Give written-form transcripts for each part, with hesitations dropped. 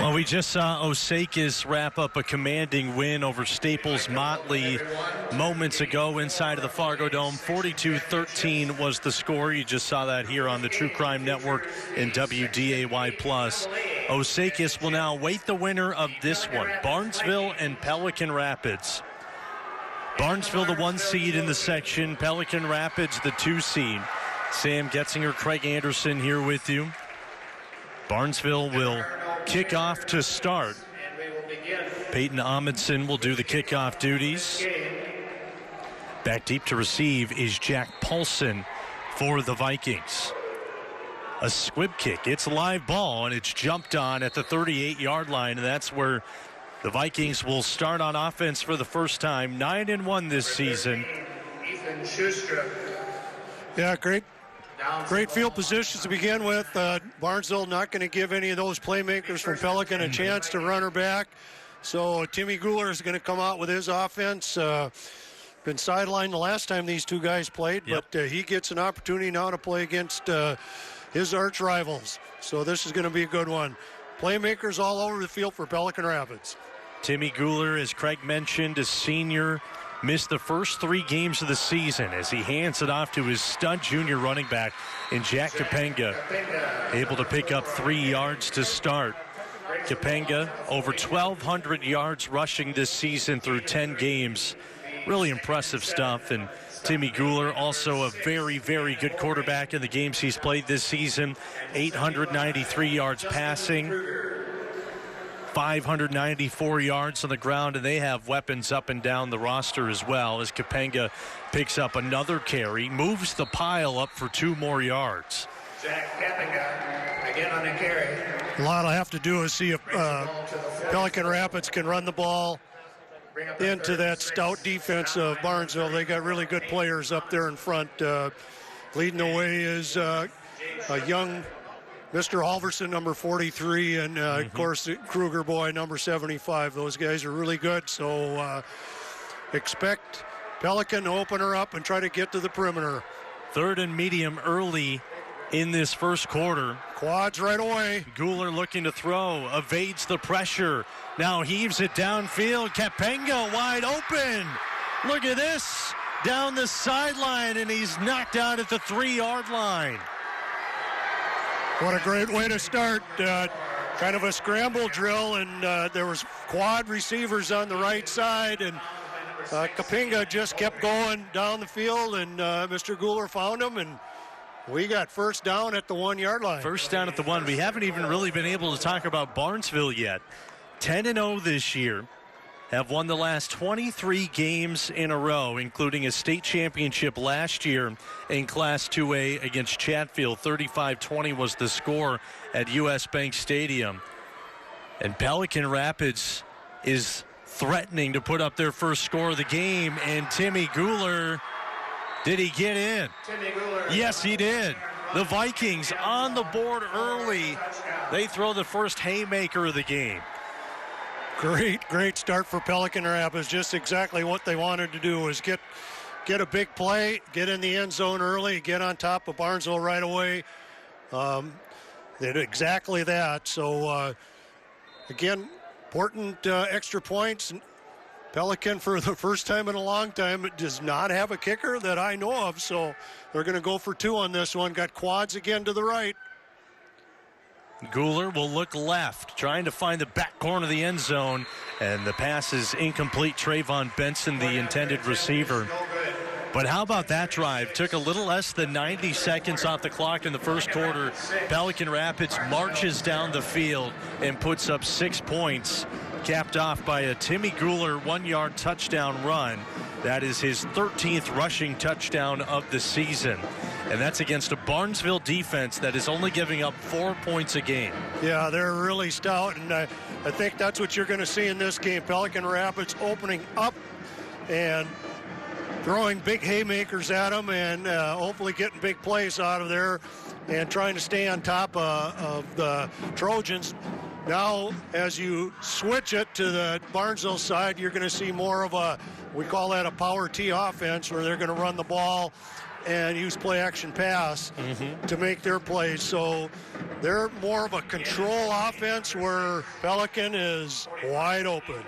Well, we just saw Osakis wrap up a commanding win over Staples Motley moments ago inside of the Fargo Dome. 42-13 was the score. You just saw that here on the True Crime Network and WDAY+. Osakis will now await the winner of this one, Barnesville and Pelican Rapids. Barnesville, the 1 seed in the section. Pelican Rapids, the 2 seed. Sam Getzinger, Craig Anderson here with you. Barnesville will kick off to start. Peyton Amundsen will do the kickoff duties. Back deep to receive is Jack Paulson for the Vikings. A squib kick. It's a live ball, and it's jumped on at the 38-yard line, and that's where the Vikings will start on offense for the first time. 9-1 this season. Yeah, great field positions to begin with. Barnesville not going to give any of those playmakers from Pelican a chance to run her back. So Timmy Guler is going to come out with his offense. Been sidelined the last time these two guys played, but he gets an opportunity now to play against his arch rivals. So this is going to be a good one. Playmakers all over the field for Pelican Rapids. Timmy Guler, as Craig mentioned, a senior, missed the first 3 games of the season as he hands it off to his stud junior running back in Jack Capenga, able to pick up 3 yards to start. Capenga, over 1,200 yards rushing this season through 10 games. Really impressive stuff. And Timmy Guler, also a very, very good quarterback in the games he's played this season. 893 yards passing, 594 yards on the ground, and they have weapons up and down the roster as well, as Capenga picks up another carry, moves the pile up for 2 more yards. Jack Capenga again on the carry. A lot will have to do is see if Pelican Rapids can run the ball into that stout defense of Barnesville. They got really good players up there in front. Leading the way is a young Mr. Halverson, number 43, and of course, Kruger boy, number 75. Those guys are really good, so expect Pelican to open her up and try to get to the perimeter. 3rd and medium early in this first quarter. Quads right away. Guler looking to throw, evades the pressure, now heaves it downfield. Capenga wide open. Look at this, down the sideline, and he's knocked out at the 3-yard line. What a great way to start. Kind of a scramble drill, and there was quad receivers on the right side, and Capenga just kept going down the field, and Mr. Guler found him, and we got first down at the 1-yard line. First down at the 1. We haven't even really been able to talk about Barnesville yet. 10-0 this year. Have won the last 23 games in a row, including a state championship last year in Class 2A against Chatfield. 35-20 was the score at US Bank Stadium. And Pelican Rapids is threatening to put up their first score of the game. And Timmy Guler, did he get in? Timmy Guler. Yes, he did. The Vikings on the board early. They throw the first haymaker of the game. Great start for Pelican Rapids. Just exactly what they wanted to do was get a big play, get in the end zone early, get on top of Barnesville right away. They did exactly that. So, again, important extra points. Pelican, for the first time in a long time, does not have a kicker that I know of. So they're going to go for 2 on this one. Got quads again to the right. Guler will look left, trying to find the back corner of the end zone, and the pass is incomplete. Trayvon Benson, the intended receiver. But how about that drive? Took a little less than 90 seconds off the clock in the first quarter. Pelican Rapids marches down the field and puts up 6 points, capped off by a Timmy Guler 1-yard touchdown run. That is his 13th rushing touchdown of the season. And that's against a Barnesville defense that is only giving up 4 points a game. Yeah, they're really stout, and I think that's what you're going to see in this game. Pelican Rapids opening up and throwing big haymakers at them, and hopefully getting big plays out of there and trying to stay on top of the Trojans. Now, as you switch it to the Barnesville side, you're going to see more of a, we call that a power T offense, where they're going to run the ball and use play action pass to make their plays. So they're more of a control offense where Pelican is wide open.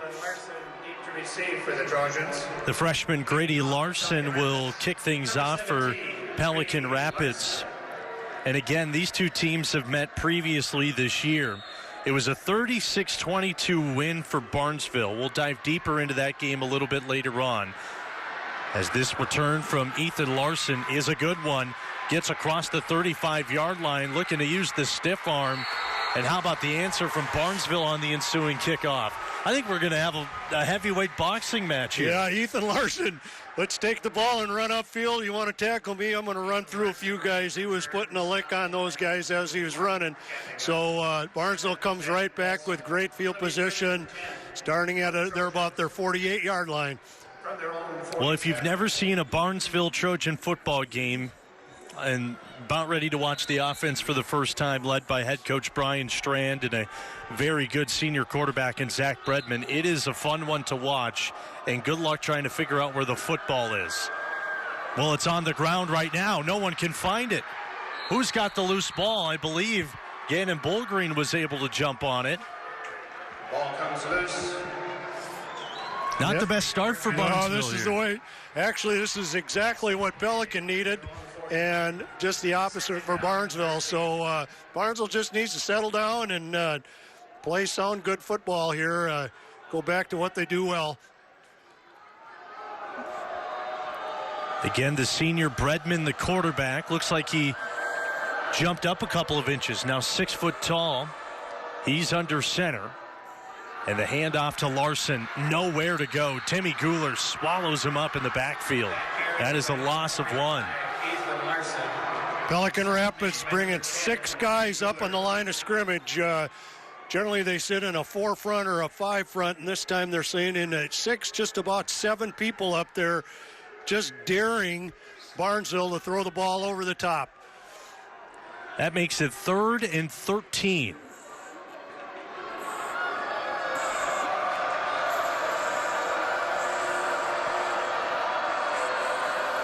For the Trojans. The freshman Grady Larson will kick things off for Pelican Rapids. And again, these two teams have met previously this year. It was a 36-22 win for Barnesville. We'll dive deeper into that game a little bit later on, as this return from Ethan Larson is a good one. Gets across the 35-yard line, looking to use the stiff arm. And how about the answer from Barnesville on the ensuing kickoff? I think we're going to have a heavyweight boxing match here. Yeah, Ethan Larson, let's take the ball and run upfield. You want to tackle me? I'm going to run through a few guys. He was putting a lick on those guys as he was running. So Barnesville comes right back with great field position, starting at they're about their 48-yard line. Well, if you've never seen a Barnesville Trojan football game and about ready to watch the offense for the first time, led by head coach Brian Strand and a very good senior quarterback in Zach Bredman, it is a fun one to watch, and good luck trying to figure out where the football is. Well, it's on the ground right now. No one can find it. Who's got the loose ball? I believe Gannon Bullgreen was able to jump on it. Ball comes loose. Not the best start for Barnesville. No, this is the way. Actually, this is exactly what Pelican needed, and just the opposite for Barnesville. So Barnesville just needs to settle down and play sound good football here. Go back to what they do well. Again, the senior Bredman, the quarterback, looks like he jumped up a couple of inches. Now 6 foot tall. He's under center. And the handoff to Larson, nowhere to go. Timmy Guler swallows him up in the backfield. That is a loss of 1. Pelican Rapids bringing 6 guys up on the line of scrimmage. Generally, they sit in a 4 front or a 5 front, and this time they're saying in a 6, just about 7 people up there, just daring Barnesville to throw the ball over the top. That makes it 3rd and 13.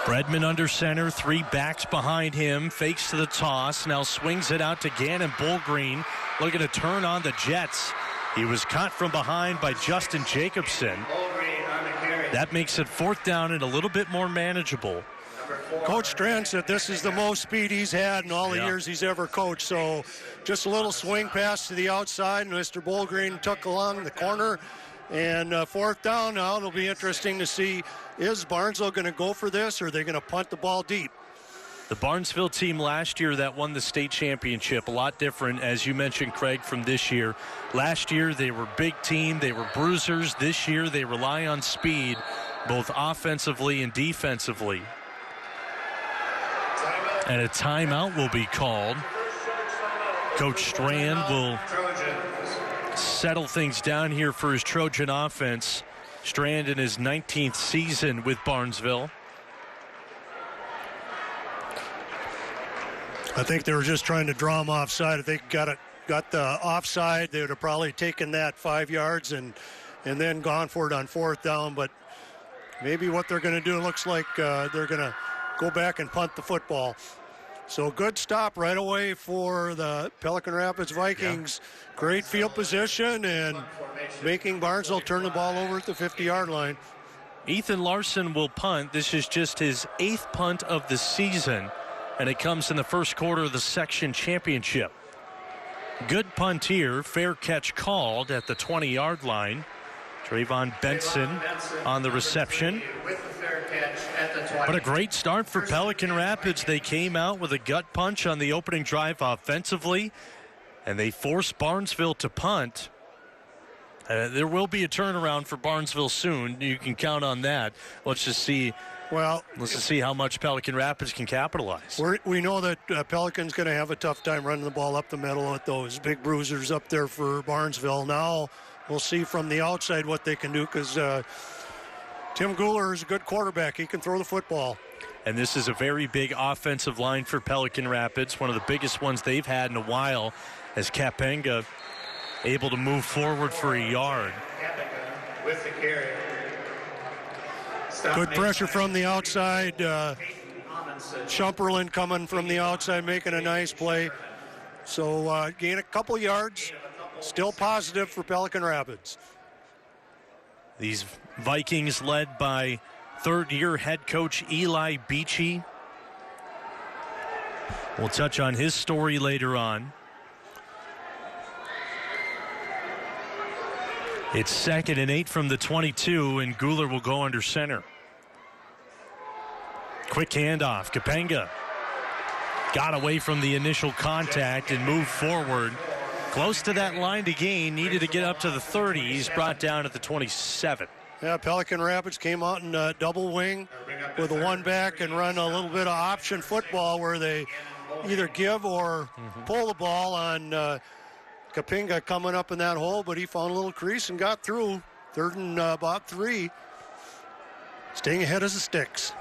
Bredman under center, 3 backs behind him, fakes to the toss, now swings it out to Gannon Bullgreen, looking to turn on the Jets. He was caught from behind by Justin Jacobson. That makes it 4th down and a little bit more manageable. Coach Strand said this is the most speed he's had in all the years he's ever coached. So just a little swing pass to the outside, and Mr. Bullgreen took along the corner. And 4th down now, it'll be interesting to see, is Barnesville going to go for this, or are they going to punt the ball deep? The Barnesville team last year that won the state championship, a lot different, as you mentioned, Craig, from this year. Last year, they were big team. They were bruisers. This year, they rely on speed, both offensively and defensively. And a timeout will be called. Coach Strand will settle things down here for his Trojan offense. Strand in his 19th season with Barnesville. I think they were just trying to draw him offside. If they got the offside, they would have probably taken that 5 yards and then gone for it on 4th down. But maybe what they're going to do, looks like they're going to go back and punt the football. So good stop right away for the Pelican Rapids Vikings. Yeah. Great field position and making Barnesville turn the ball over at the 50-yard line. Ethan Larson will punt. This is just his 8th punt of the season, and it comes in the first quarter of the section championship. Good punt here. Fair catch called at the 20-yard line. Trayvon Benson on the reception. But a great start for Pelican Rapids. They came out with a gut punch on the opening drive offensively, and they forced Barnesville to punt. There will be a turnaround for Barnesville soon. You can count on that. Let's just see. Well, let's just see how much Pelican Rapids can capitalize. We know that Pelican's going to have a tough time running the ball up the middle with those big bruisers up there for Barnesville. Now we'll see from the outside what they can do, because Tim Guler is a good quarterback. He can throw the football. And this is a very big offensive line for Pelican Rapids, one of the biggest ones they've had in a while, as Kapenga able to move forward for a yard. With the carry. Good pressure from the outside. Shumperlin coming from the outside, making a nice play. So gain a couple yards, still positive for Pelican Rapids. These Vikings led by third-year head coach Eli Beachy. We'll touch on his story later on. It's 2nd and 8 from the 22, and Guler will go under center. Quick handoff. Kapenga got away from the initial contact and moved forward. Close to that line to gain. Needed to get up to the 30. He's brought down at the 27. Yeah, Pelican Rapids came out in double wing with a one back and run a little bit of option football where they either give or pull the ball on Kapenga coming up in that hole, but he found a little crease and got through. 3rd and about 3. Staying ahead as the Sticks.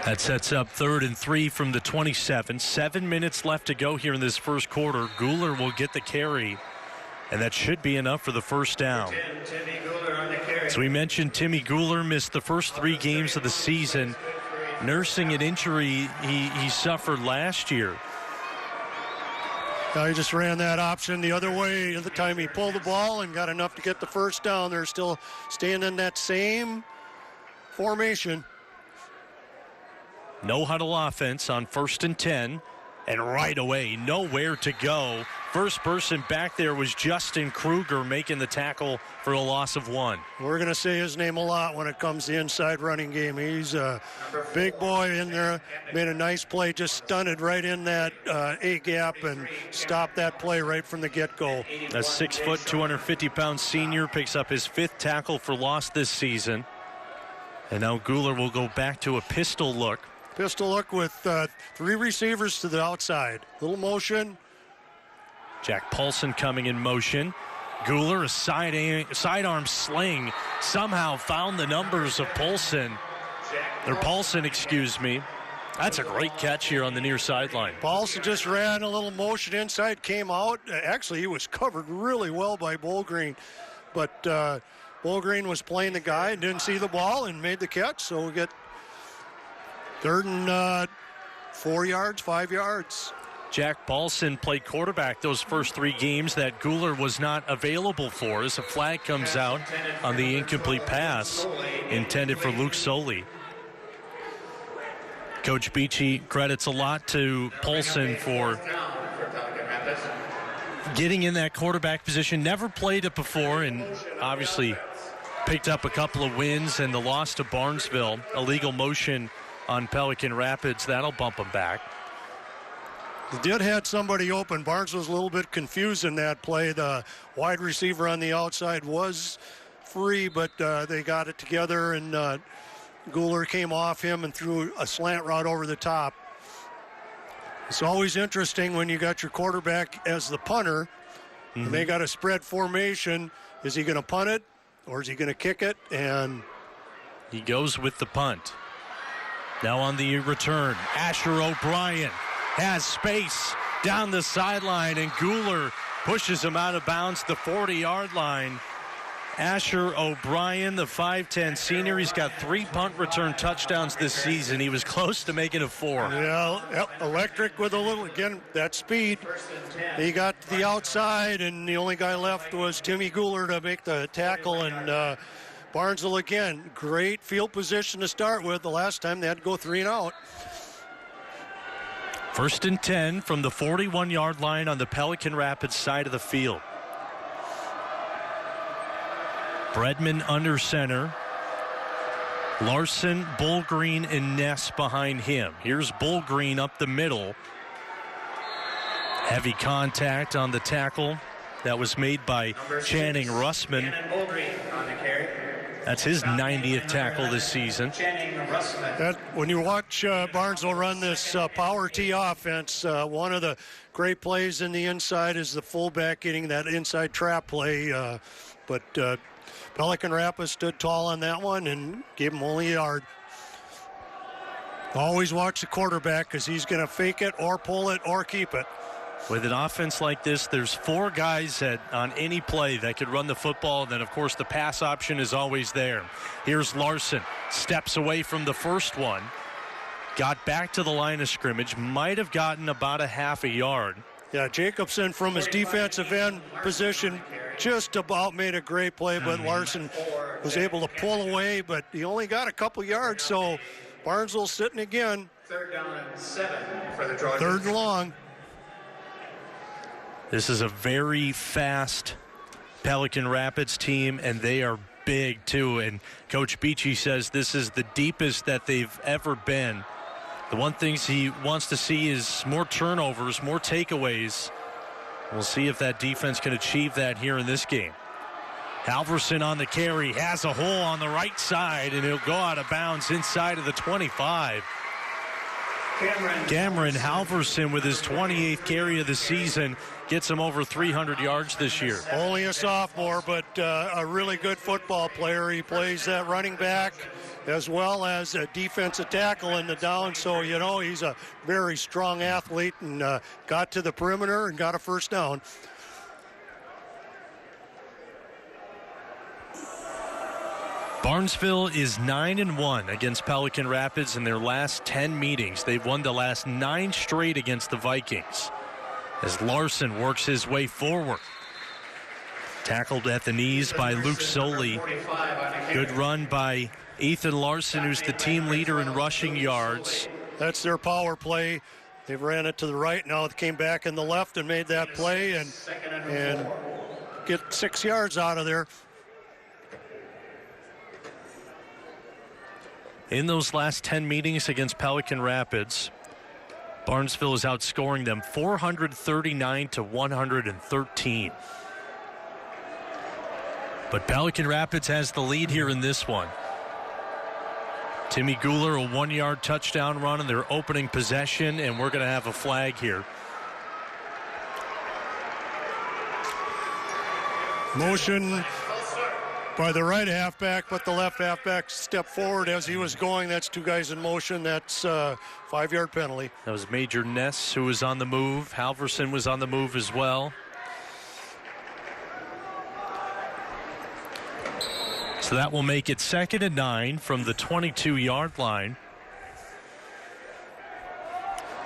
That sets up 3rd and 3 from the 27. 7 minutes left to go here in this first quarter. Guler will get the carry, and that should be enough for the first down. As we mentioned, Timmy Guler missed the first 3 games of the season, nursing an injury he suffered last year. He just ran that option the other way at the time he pulled the ball and got enough to get the first down. They're still staying in that same formation. No huddle offense on 1st and 10, and right away, nowhere to go. First person back there was Justin Kruger making the tackle for a loss of 1. We're going to say his name a lot when it comes to inside running game. He's a big boy in there, made a nice play, just stunted right in that A gap and stopped that play right from the get-go. A 6 foot, 250-pound senior picks up his 5th tackle for loss this season. And now Guler will go back to a pistol look. Pistol look with 3 receivers to the outside. Little motion. Jack Paulson coming in motion. Guler, a sidearm sling, somehow found the numbers of Paulson. Excuse me. That's a great catch here on the near sideline. Paulson just ran a little motion inside, came out. Actually, he was covered really well by Bullgreen. But Bullgreen was playing the guy and didn't see the ball and made the catch. So we get 3rd and 4 yards, 5 yards. Jack Paulson played quarterback those first 3 games that Guler was not available for as a flag comes out on the incomplete pass intended for Luke Soley. Coach Beachy credits a lot to Paulson for getting in that quarterback position. Never played it before and obviously picked up a couple of wins, and the loss to Barnesville, illegal motion on Pelican Rapids, that'll bump him back. They did have somebody open. Barnes was a little bit confused in that play. The wide receiver on the outside was free, but they got it together, and Guler came off him and threw a slant route over the top. It's always interesting when you got your quarterback as the punter, and they got a spread formation. Is he going to punt it, or is he going to kick it? And he goes with the punt. Now on the return, Asher O'Brien has space down the sideline, and Guler pushes him out of bounds the 40-yard line. Asher O'Brien, the 5'10 senior, he's got 3 punt return touchdowns this season. He was close to making it 4. Yeah, electric with a little, again, that speed. He got to the outside, and the only guy left was Timmy Guler to make the tackle, and Barnesville, again, great field position to start with. The last time they had to go 3 and out. 1st and 10 from the 41-yard line on the Pelican Rapids side of the field. Bredman under center. Larson, Bullgreen, and Ness behind him. Here's Bullgreen up the middle. Heavy contact on the tackle that was made by Channing Russman. That's his 90th tackle this season. When you watch Barnesville run this power T offense, one of the great plays in the inside is the fullback getting that inside trap play. But Pelican Rapids stood tall on that one and gave him only a yard. Always watch the quarterback because he's going to fake it or pull it or keep it. With an offense like this, there's 4 guys on any play that could run the football. And then, of course, the pass option is always there. Here's Larson. Steps away from the first one. Got back to the line of scrimmage. Might have gotten about a half a yard. Yeah, Jacobson from his defensive end position just about made a great play, but Larson was able to pull away, but he only got a couple yards, so Barnesville sitting again. 3rd down and 7 for the Trojans. 3rd and long. This is a very fast Pelican Rapids team, and they are big, too. And Coach Beachy says this is the deepest that they've ever been. The one thing he wants to see is more turnovers, more takeaways. We'll see if that defense can achieve that here in this game. Halverson on the carry, has a hole on the right side, and he'll go out of bounds inside of the 25. Cameron Halverson with his 28th carry of the season gets him over 300 yards this year. Only a sophomore, but a really good football player. He plays that running back as well as a defensive tackle in the down. So, you know, he's a very strong athlete and got to the perimeter and got a first down. Barnesville is 9-1 against Pelican Rapids in their last 10 meetings. They've won the last 9 straight against the Vikings. As Larson works his way forward. Tackled at the knees by Luke Soley. Good run by Ethan Larson, who's the team leader in rushing yards. That's their power play. They ran it to the right. Now it came back in the left and made that play and get 6 yards out of there. In those last 10 meetings against Pelican Rapids, Barnesville is outscoring them 439 to 113. But Pelican Rapids has the lead here in this one. Timmy Guler, a 1-yard touchdown run in their opening possession, and we're going to have a flag here. Motion by the right halfback, but the left halfback stepped forward as he was going. That's 2 guys in motion. That's a 5-yard penalty. That was Major Ness who was on the move. Halverson was on the move as well. So that will make it 2nd and 9 from the 22-yard line.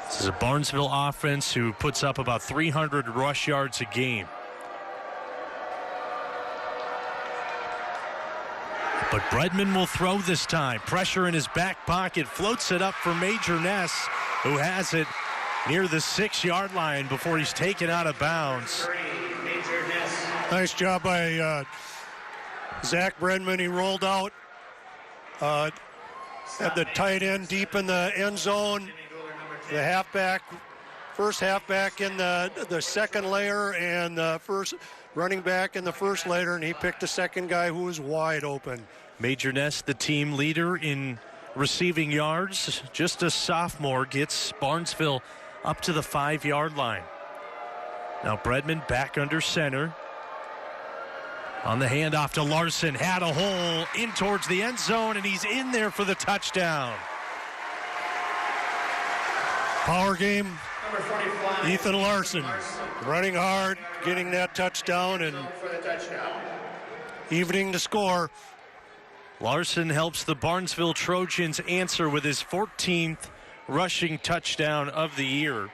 This is a Barnesville offense who puts up about 300 rush yards a game. But Bredman will throw this time. Pressure in his back pocket. Floats it up for Major Ness, who has it near the 6-yard line before he's taken out of bounds. Nice job by Zach Bredman. He rolled out. Had the tight end deep in the end zone. The halfback, first halfback in the second layer, and the first running back in the first layer, and he picked the second guy who was wide open. Major Ness, the team leader in receiving yards, just a sophomore, gets Barnesville up to the 5-yard line. Now Bredman back under center. On the handoff to Larson, had a hole in towards the end zone, and he's in there for the touchdown. Power game. Ethan Larson running hard, getting that touchdown, and evening the score. Larson helps the Barnesville Trojans answer with his 14th rushing touchdown of the year.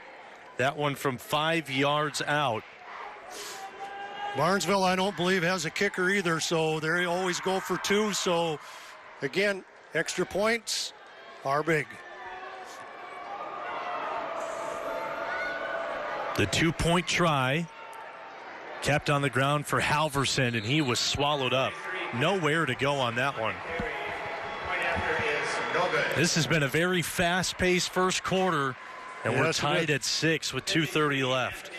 That one from 5 yards out. Barnesville, I don't believe, has a kicker either, so they always go for 2. So, again, extra points are big. The 2-point try kept on the ground for Halverson, and he was swallowed up. Nowhere to go on that one. This has been a very fast-paced first quarter, and we're tied at 6 with 2:30 left.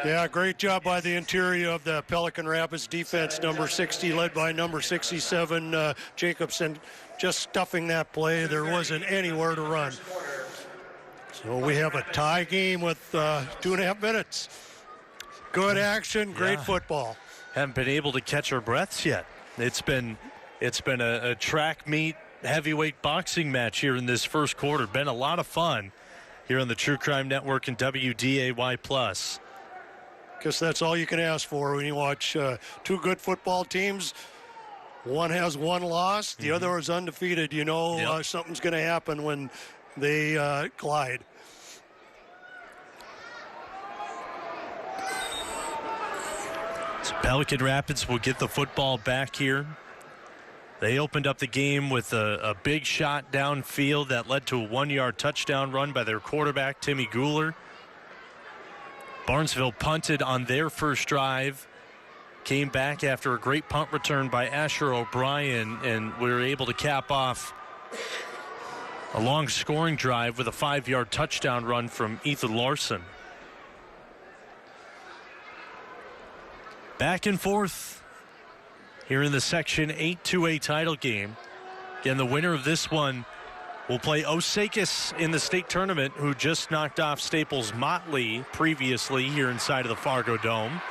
Yeah, great job by the interior of the Pelican Rapids defense, number 60, led by number 67, Jacobson, just stuffing that play. There wasn't anywhere to run. So we have a tie game with 2.5 minutes. Good action, great football. Haven't been able to catch our breaths yet. It's been a track meet heavyweight boxing match here in this first quarter. Been a lot of fun. here on the True Crime Network and WDAY+. Guess that's all you can ask for when you watch two good football teams. One has one loss, the other is undefeated. You know something's going to happen when they collide. So Pelican Rapids will get the football back here. They opened up the game with a big shot downfield that led to a 1-yard touchdown run by their quarterback, Timmy Guler. Barnesville punted on their first drive, came back after a great punt return by Asher O'Brien, and we were able to cap off a long scoring drive with a 5-yard touchdown run from Ethan Larson. Back and forth here in the Section 8 2A title game. Again, the winner of this one will play Osakis in the state tournament, who just knocked off Staples Motley previously here inside of the Fargo Dome.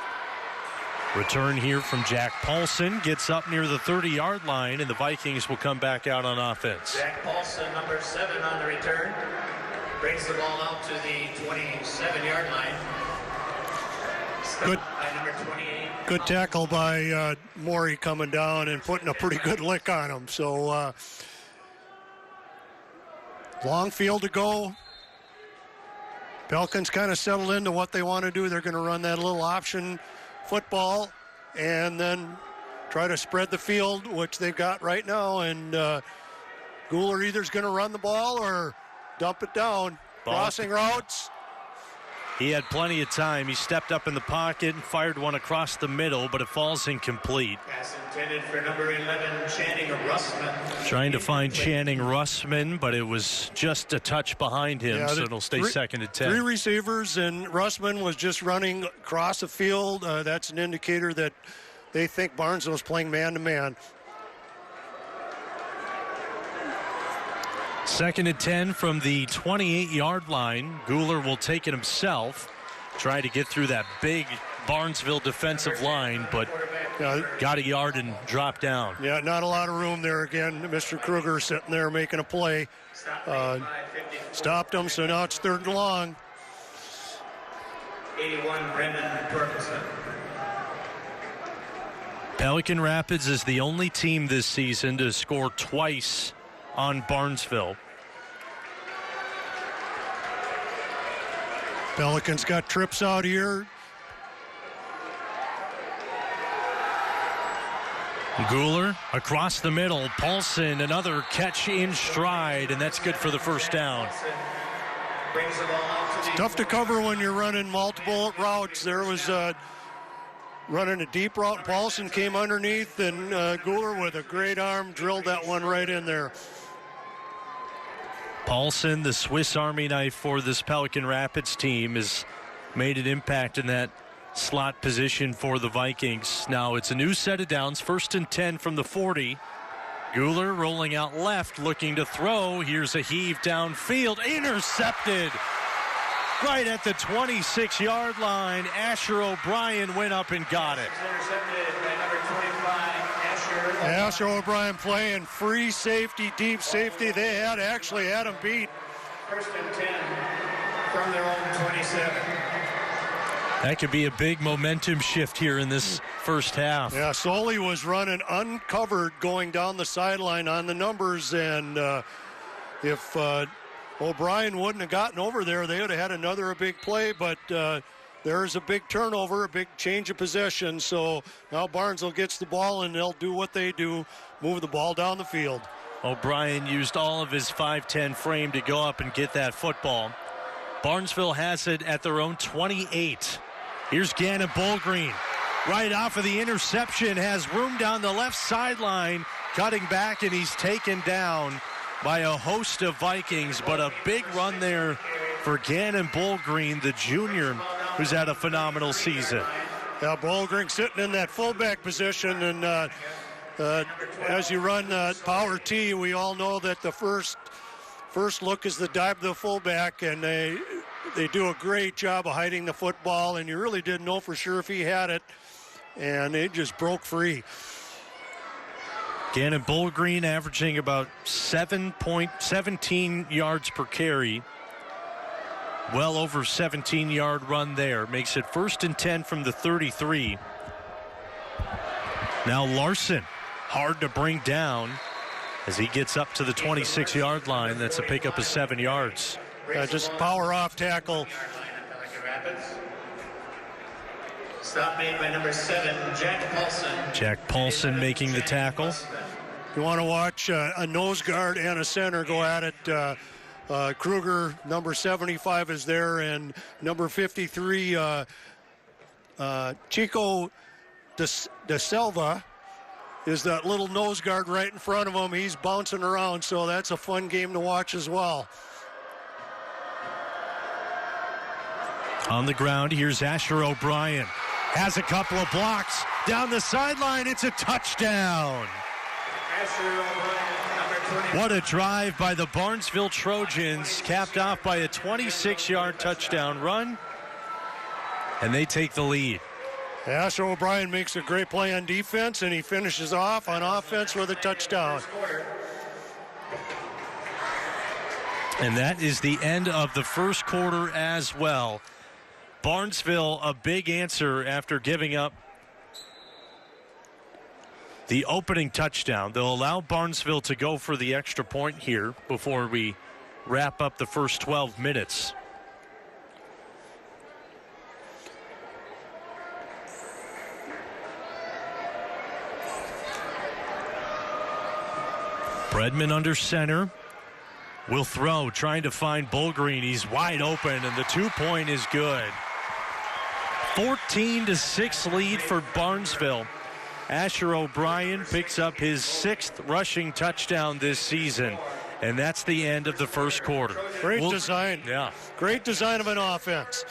Return here from Jack Paulson, gets up near the 30-yard line, and the Vikings will come back out on offense. Jack Paulson, number 7 on the return, brings the ball out to the 27-yard line. Good. By number 28. Good tackle by Morey coming down and putting a pretty good lick on him. So long field to go. Pelicans kind of settled into what they want to do. They're going to run that little option football and then try to spread the field, which they've got right now. And Guler either's going to run the ball or dump it down. Crossing routes. He had plenty of time. He stepped up in the pocket and fired one across the middle, but it falls incomplete. Pass intended for number 11, Channing Russman. Trying to find Channing Russman, but it was just a touch behind him, so it'll stay 2nd and 10. 3 receivers, and Russman was just running across the field. That's an indicator that they think Barnesville's playing man-to-man. 2nd and 10 from the 28-yard line. Guler will take it himself. Try to get through that big Barnesville defensive line, but got a yard and dropped down. Yeah, not a lot of room there again. Mr. Kruger sitting there making a play. Stopped him, so now it's 3rd and long. 81, Brendan Torkelson. Pelican Rapids is the only team this season to score twice on Barnesville. Pelicans got trips out here. Guler across the middle. Paulson, another catch in stride, and that's good for the first down. It's tough to cover when you're running multiple routes. There was running a deep route. Paulson came underneath, and Guler with a great arm drilled that one right in there. Paulson, the Swiss Army knife for this Pelican Rapids team, has made an impact in that slot position for the Vikings. Now it's a new set of downs. 1st and 10 from the 40. Guler rolling out left, looking to throw. Here's a heave downfield. Intercepted right at the 26-yard line. Asher O'Brien went up and got it. Intercepted by number 25, Asher O'Brien playing free safety, deep safety. They had him beat. 1st and 10 from their own 27. That could be a big momentum shift here in this first half. Yeah, Soley was running uncovered going down the sideline on the numbers, and if O'Brien wouldn't have gotten over there, they would have had another big play, but there's a big turnover, a big change of possession. So now Barnesville gets the ball, and they'll do what they do, move the ball down the field. O'Brien used all of his 5'10 frame to go up and get that football. Barnesville has it at their own 28. Here's Gannon Bullgreen. Right off of the interception, has room down the left sideline, cutting back, and he's taken down by a host of Vikings. But a big run there for Gannon Bullgreen, the junior, who's had a phenomenal season. Yeah, Bullgreen sitting in that fullback position, and as you run power T, we all know that the first look is the dive to the fullback, and they do a great job of hiding the football, and you really didn't know for sure if he had it, and it just broke free. Gannon Bullgreen averaging about 7.17 yards per carry. Well over 17-yard run there. Makes it 1st and 10 from the 33. Now Larson, hard to bring down as he gets up to the 26-yard line. That's a pickup of 7 yards. Just power off tackle. Stop made by number 7, Jack Paulson. Jack Paulson making the tackle. You want to watch a nose guard and a center go at it. Kruger, number 75, is there, and number 53, Chico De Silva, is that little nose guard right in front of him. He's bouncing around, so that's a fun game to watch as well. On the ground, here's Asher O'Brien. Has a couple of blocks. Down the sideline, it's a touchdown. Asher O'Brien, number 20. What a drive by the Barnesville Trojans, capped off by a 26-yard touchdown run. And they take the lead. Asher O'Brien makes a great play on defense, and he finishes off on offense with a touchdown. And that is the end of the first quarter as well. Barnesville, a big answer after giving up the opening touchdown. They'll allow Barnesville to go for the extra point here before we wrap up the first 12 minutes. Bredman under center. Will throw, trying to find Bullgreen. He's wide open, and the 2-point is good. 14-6 lead for Barnesville. Asher O'Brien picks up his 6th rushing touchdown this season, and that's the end of the first quarter. Great design. Yeah. Great design of an offense.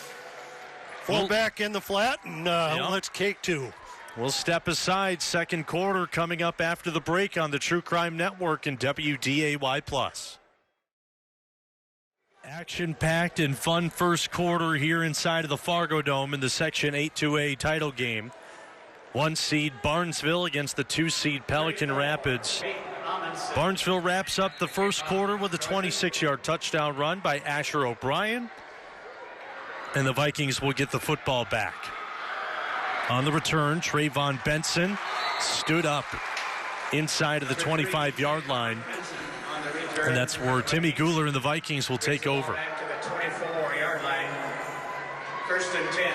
Full back in the flat, and let's cake 2. We'll step aside. Second quarter coming up after the break on the True Crime Network and WDAY+. Action-packed and fun first quarter here inside of the Fargo Dome in the Section 8-2A title game. 1 seed Barnesville against the 2 seed Pelican Rapids. Barnesville wraps up the first quarter with a 26-yard touchdown run by Asher O'Brien. And the Vikings will get the football back. On the return, Trayvon Benson stood up inside of the 25-yard line. And that's where Timmy Guler and the Vikings will take over. Back to the 24-yard line. 1st and 10.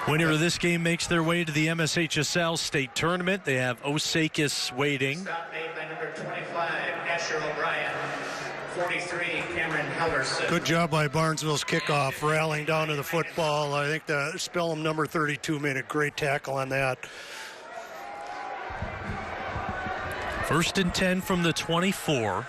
Winner of this game makes their way to the MSHSL state tournament. They have Osakis waiting. Stop made by number 25, Asher O'Brien. 43, Cameron Hellerson. Good job by Barnesville's kickoff, rallying down to the football. I think the Spellum number 32 made a great tackle on that. 1st and 10 from the 24.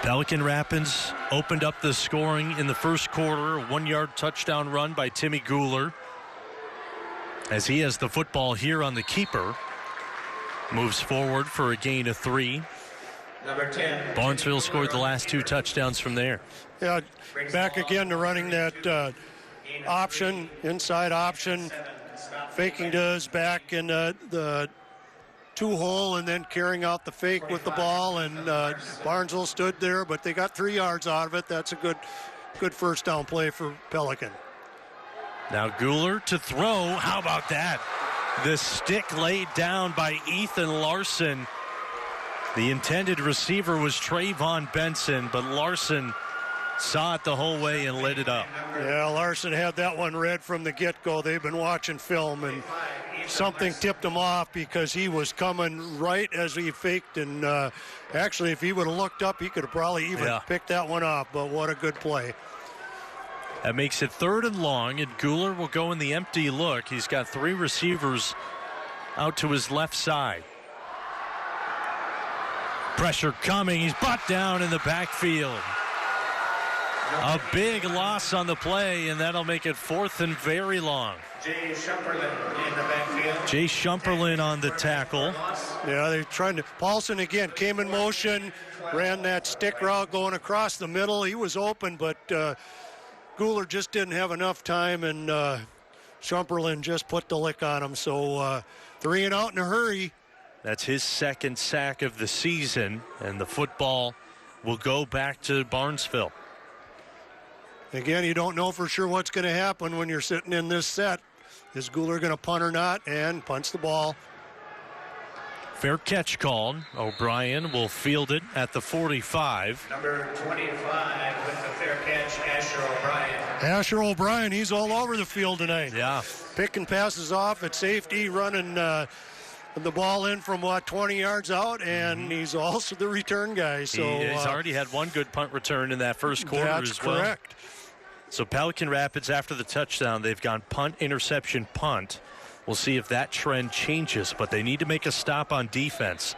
Pelican Rapids opened up the scoring in the first quarter. A 1-yard touchdown run by Timmy Guler, as he has the football here on the keeper. Moves forward for a gain of 3. Number 10. Barnesville scored the last 2 touchdowns from there. Yeah, back again to running that option, inside option. Faking to his back in the 2-hole and then carrying out the fake with the ball, and Barnesville stood there, but they got 3 yards out of it. That's a good first down play for Pelican. Now Guler to throw. How about that? The stick laid down by Ethan Larson. The intended receiver was Trayvon Benson, but Larson saw it the whole way and lit it up. Yeah, Larson had that one read from the get-go. They've been watching film, and something tipped him off because he was coming right as he faked, and actually if he would have looked up, he could have probably even picked that one off, but what a good play. That makes it 3rd and long, and Guler will go in the empty look. He's got 3 receivers out to his left side. Pressure coming. He's brought down in the backfield. A big loss on the play, and that'll make it 4th and very long. Jay Shumperlin in the backfield. Jay Shumperlin on the tackle. Yeah, they're trying to. Paulson again came in motion, ran that stick route going across the middle. He was open, but Guler just didn't have enough time, and Shumperlin just put the lick on him. So 3 and out in a hurry. That's his 2nd sack of the season, and the football will go back to Barnesville. Again, you don't know for sure what's going to happen when you're sitting in this set. Is Guler going to punt or not? And punts the ball. Fair catch called. O'Brien will field it at the 45. Number 25 with the fair catch, Asher O'Brien. Asher O'Brien, he's all over the field tonight. Yeah. Picking passes off at safety, running the ball in from 20 yards out, and he's also the return guy. So he's already had one good punt return in that first quarter as well. That's correct. So Pelican Rapids, after the touchdown, they've gone punt, interception, punt. We'll see if that trend changes, but they need to make a stop on defense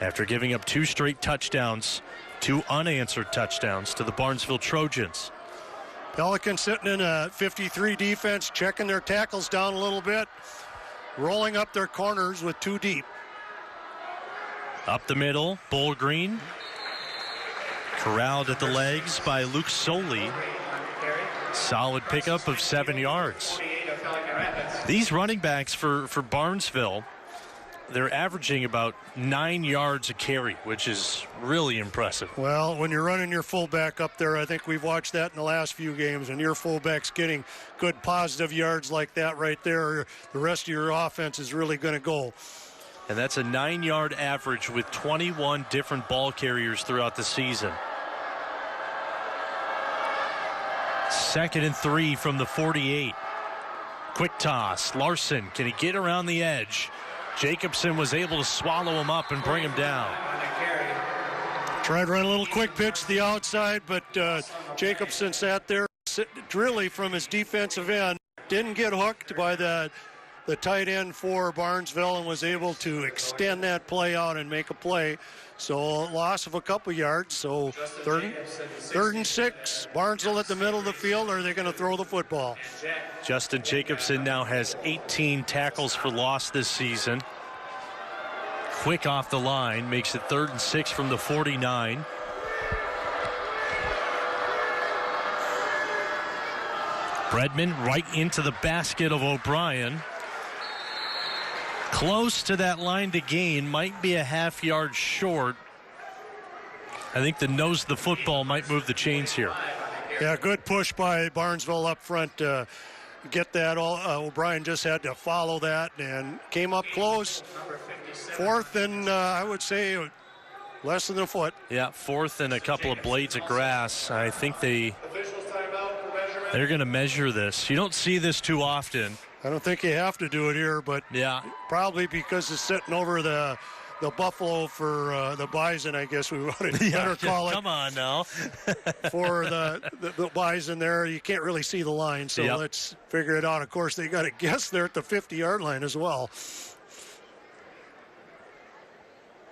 after giving up 2 straight touchdowns, 2 unanswered touchdowns to the Barnesville Trojans. Pelican sitting in a 53 defense, checking their tackles down a little bit, rolling up their corners with 2 deep. Up the middle, Bull Green. Corralled at the legs by Luke Soley. Solid pickup of 7 yards. These running backs for Barnesville, they're averaging about 9 yards a carry, which is really impressive. Well, when you're running your fullback up there, I think we've watched that in the last few games, and your fullback's getting good positive yards like that right there, the rest of your offense is really going to go. And that's a 9-yard average with 21 different ball carriers throughout the season. 2nd and 3 from the 48. Quick toss. Larson, can he get around the edge? Jacobson was able to swallow him up and bring him down. Tried to run a little quick pitch to the outside, but Jacobson sat there really from his defensive end. Didn't get hooked by the tight end for Barnesville and was able to extend that play out and make a play. So loss of a couple yards. So third and 6. Barnesville at the middle of the field. Or are they going to throw the football? Justin Jacobson now has 18 tackles for loss this season. Quick off the line, makes it 3rd and 6 from the 49. Bredman right into the basket of O'Brien. Close to that line to gain, might be a half yard short. I think the nose of the football might move the chains here. Yeah, good push by Barnesville up front to get that. O'Brien just had to follow that and came up close. 4th and I would say less than a foot. Yeah, 4th and a couple of blades of grass. I think they're going to measure this. You don't see this too often. I don't think you have to do it here, but yeah, probably because it's sitting over the buffalo for the bison, I guess we would better call it. Come on now. For the bison there, you can't really see the line, so let's figure it out. Of course, they got a guess there at the 50-yard line as well.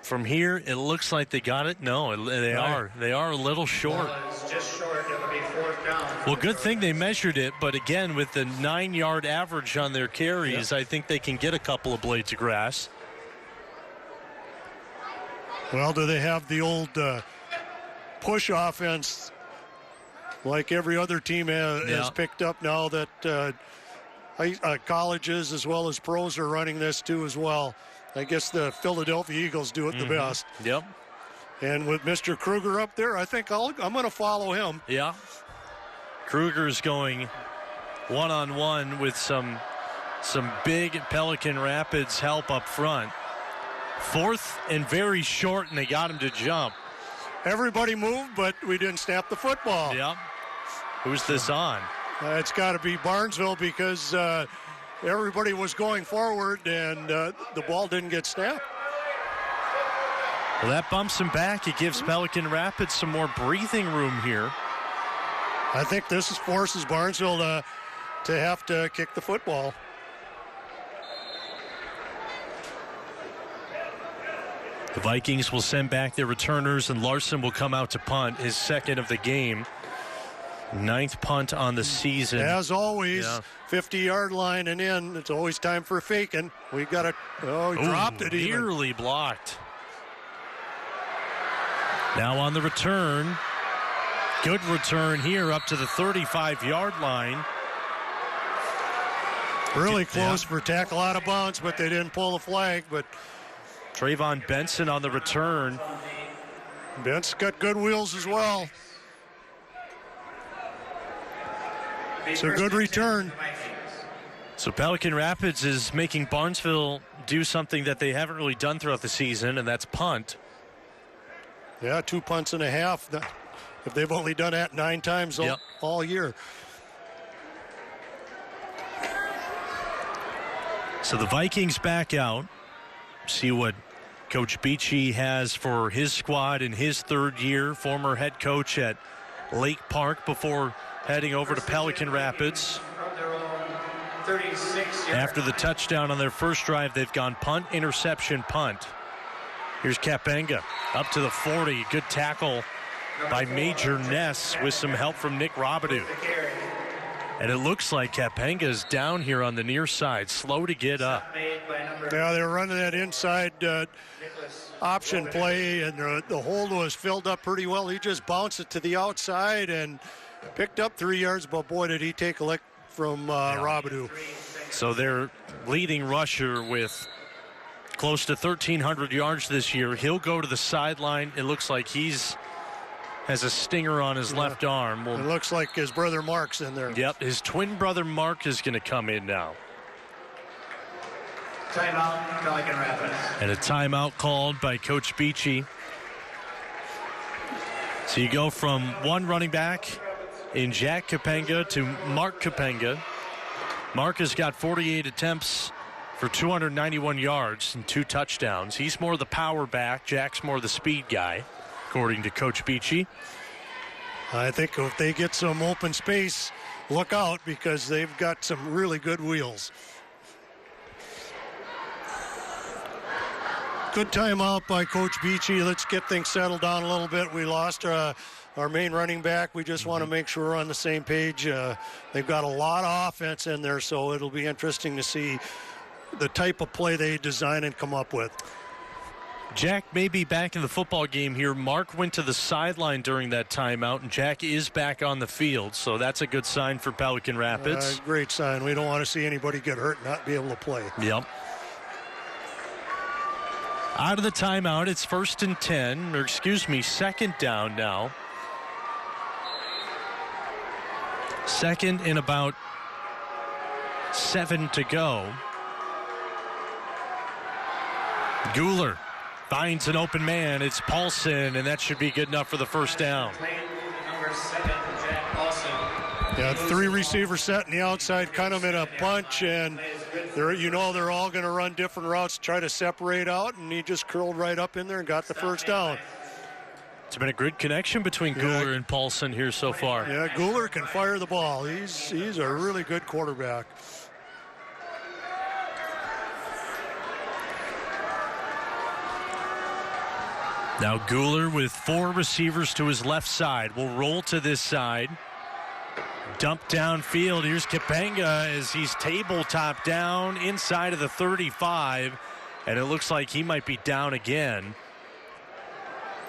From here, it looks like they got it. No, they are. They are a little short. It's just short. It'll be 4th down. Well, good thing they measured it, but again, with the 9-yard average on their carries, I think they can get a couple of blades of grass. Well, do they have the old push offense like every other team has picked up now that colleges as well as pros are running this too as well? I guess the Philadelphia Eagles do it the best. Yep. And with Mr. Kruger up there, I think I'm going to follow him. Yeah. Kruger's going one-on-one with some big Pelican Rapids help up front. 4th and very short, and they got him to jump. Everybody moved, but we didn't snap the football. Yep. Who's this on? It's got to be Barnesville because everybody was going forward, and the ball didn't get snapped. Well, that bumps him back. It gives Pelican Rapids some more breathing room here. I think this forces Barnesville to have to kick the football. The Vikings will send back their returners, and Larson will come out to punt, his 2nd of the game. 9th punt on the season. As always, 50-yard line and in. It's always time for faking. We got it. Oh, he dropped it even. Nearly blocked. Now on the return. Good return here up to the 35-yard line. Really close for tackle out of bounds, but they didn't pull the flag. But Trayvon Benson on the return. Ben's got good wheels as well. It's a good return. So Pelican Rapids is making Barnesville do something that they haven't really done throughout the season, and that's punt. Yeah, 2 punts and a half. If they've only done that 9 times all year. So the Vikings back out. See what Coach Beachy has for his squad in his 3rd year. Former head coach at Lake Park before heading over to Pelican Rapids. After the touchdown on their first drive, they've gone punt, interception, punt. Here's Kapenga up to the 40. Good tackle by Major Ness with some help from Nick Robidoux. And it looks like Kapenga's down here on the near side, slow to get up. Yeah, they were running that inside option play, and the hold was filled up pretty well. He just bounced it to the outside and picked up 3 yards, but boy, did he take a lick from Robidoux. So their leading rusher with close to 1,300 yards this year. He'll go to the sideline. It looks like has a stinger on his left arm. It looks like his brother Mark's in there. Yep, his twin brother Mark is going to come in now. Timeout, Pelican Rapids. And a timeout called by Coach Beachy. So you go from one running back in Jack Kapenga to Mark Kapenga. Mark has got 48 attempts for 291 yards and 2 touchdowns. He's more the power back. Jack's more the speed guy, according to Coach Beachy. I think if they get some open space, look out, because they've got some really good wheels. Good timeout by Coach Beachy. Let's get things settled down a little bit. We lost our main running back. We just want to make sure we're on the same page. They've got a lot of offense in there, so it'll be interesting to see the type of play they design and come up with. Jack may be back in the football game here. Mark went to the sideline during that timeout, and Jack is back on the field, so that's a good sign for Pelican Rapids. Great sign. We don't want to see anybody get hurt and not be able to play. Yep. Out of the timeout, it's 1st and 10, or excuse me, 2nd down now. 2nd and about 7 to go. Guler finds an open man. It's Paulson, and that should be good enough for the 1st down. Number 7, Jack Paulson. Yeah, 3 receivers set in the outside, kind of in a bunch, and they're all going to run different routes, try to separate out, and he just curled right up in there and got the 1st down. It's been a good connection between Guler and Paulson here so far. Yeah, Guler can fire the ball. He's a really good quarterback. Now Guler with 4 receivers to his left side will roll to this side. Dump downfield. Here's Kapenga as he's tabletop down inside of the 35, and it looks like he might be down again.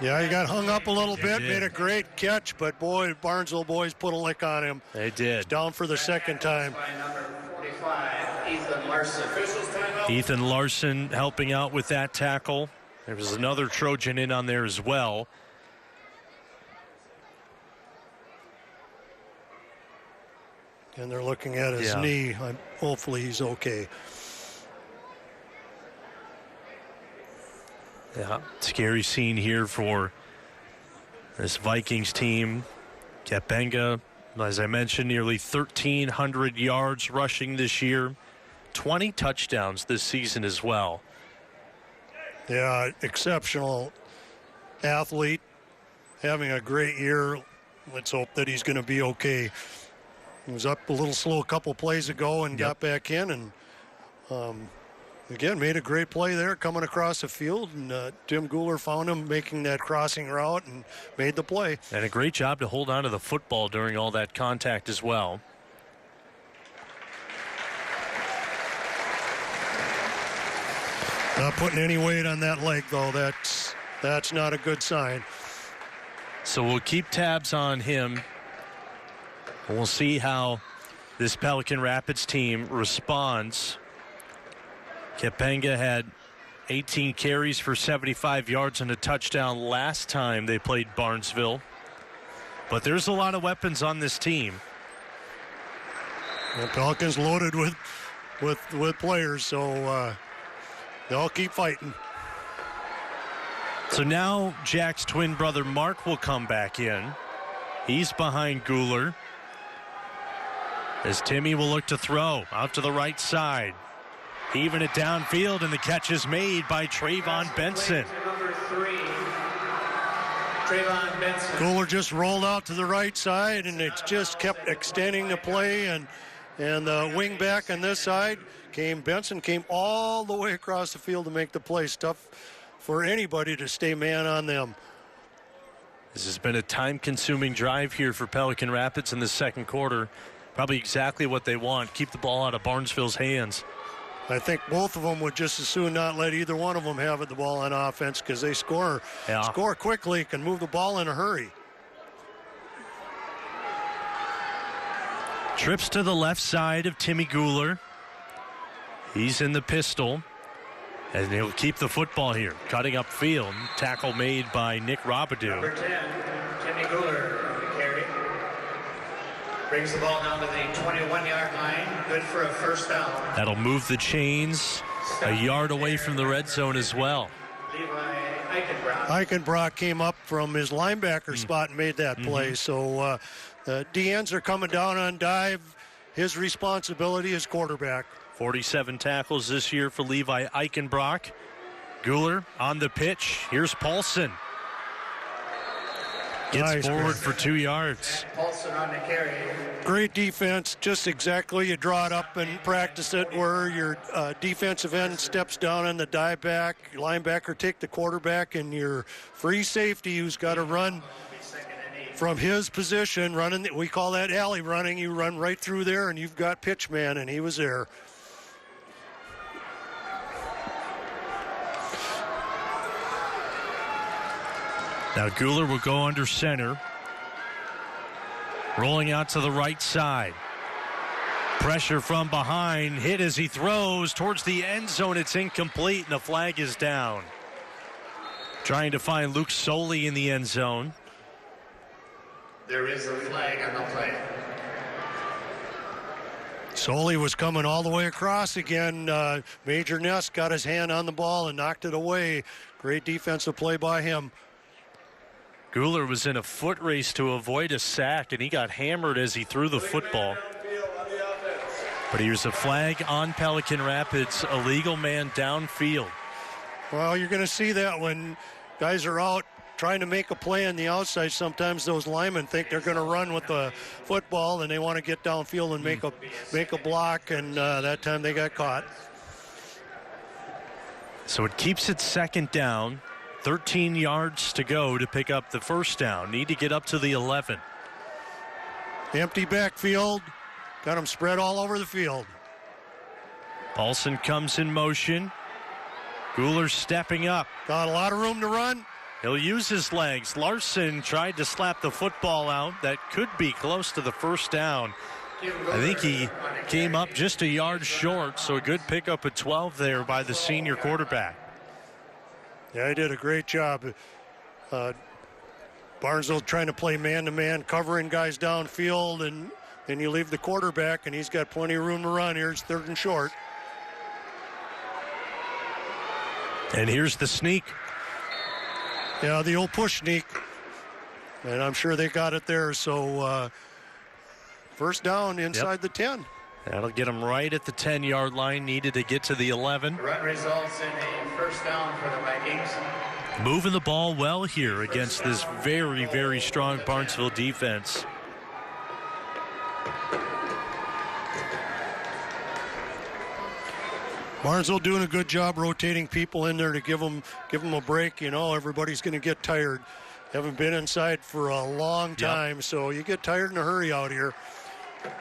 Yeah, he got hung up a little bit, made a great catch, but boy, Barnesville boys put a lick on him. They did. He's down for the 2nd time. Number 45, Ethan Larson. Ethan Larson helping out with that tackle. There was another Trojan in on there as well. And they're looking at his knee. Hopefully he's okay. Yeah, scary scene here for this Vikings team. Kapenga, as I mentioned, nearly 1,300 yards rushing this year. 20 touchdowns this season as well. Yeah, exceptional athlete, having a great year. Let's hope that he's going to be okay. He was up a little slow a couple plays ago and got back in, and again made a great play there coming across the field, and Tim Guler found him making that crossing route and made the play. And a great job to hold on to the football during all that contact as well. Not putting any weight on that leg, though. That's not a good sign. So we'll keep tabs on him. We'll see how this Pelican Rapids team responds. Kapenga had 18 carries for 75 yards and a touchdown last time they played Barnesville. But there's a lot of weapons on this team. The Pelicans loaded with players, so they'll keep fighting. So now Jack's twin brother Mark will come back in. He's behind Guler. As Timmy will look to throw out to the right side. Even it downfield, and the catch is made by Trayvon Benson. Number 3, Trayvon Benson. Guler just rolled out to the right side, and it just kept extending the play, and the wing back on this side Benson came all the way across the field to make the play. It's tough for anybody to stay man on them. This has been a time-consuming drive here for Pelican Rapids in the second quarter. Probably exactly what they want. Keep the ball out of Barnesville's hands. I think both of them would just as soon not let either one of them have the ball on offense, because they score quickly, can move the ball in a hurry. Trips to the left side of Timmy Guler. He's in the pistol. And he'll keep the football here. Cutting upfield. Tackle made by Nick Robidoux. Number 10, Timmy Guler on the carry. Brings the ball down to the 21-yard line. Good for a first down. That'll move the chains a yard away from the red zone as well. Levi Eichenbrock. Eichenbrock came up from his linebacker spot and made that play. So the DNs are coming down on dive. His responsibility is quarterback. 47 tackles this year for Levi Eichenbrock. Guler on the pitch. Here's Paulson. Gets forward for 2 yards. Paulson on the carry. Great defense, just exactly. You draw it up and practice it where your defensive end steps down on the dive back, your linebacker take the quarterback, and your free safety who's got to run from his position, running. We call that alley running. You run right through there, and you've got pitch man, and he was there. Now Guler will go under center. Rolling out to the right side. Pressure from behind. Hit as he throws towards the end zone. It's incomplete, and the flag is down. Trying to find Luke Soley in the end zone. There is a flag on the play. Soley was coming all the way across again. Major Ness got his hand on the ball and knocked it away. Great defensive play by him. Guler was in a foot race to avoid a sack, and he got hammered as he threw the football. But here's a flag on Pelican Rapids, a legal man downfield. Well, you're going to see that when guys are out trying to make a play on the outside. Sometimes those linemen think they're going to run with the football, and they want to get downfield and make a block, and that time they got caught. So it keeps it second down. 13 yards to go to pick up the first down. Need to get up to the 11. Empty backfield. Got them spread all over the field. Paulson comes in motion. Guler stepping up. Got a lot of room to run. He'll use his legs. Larson tried to slap the football out. That could be close to the first down. I think he came up just a yard short, so a good pickup at 12 there by the senior quarterback. Yeah, he did a great job. Barnesville trying to play man-to-man, covering guys downfield, and then you leave the quarterback, and he's got plenty of room to run. Here's third and short. And here's the sneak. Yeah, the old push sneak. And I'm sure they got it there. So first down inside the 10. That'll get them right at the 10-yard line. Needed to get to the 11. The run results in a first down for the Vikings. Moving the ball well here against this very, very strong Barnesville defense. Barnesville doing a good job rotating people in there to give them a break. You know, everybody's going to get tired. Haven't been inside for a long time, so you get tired in a hurry out here.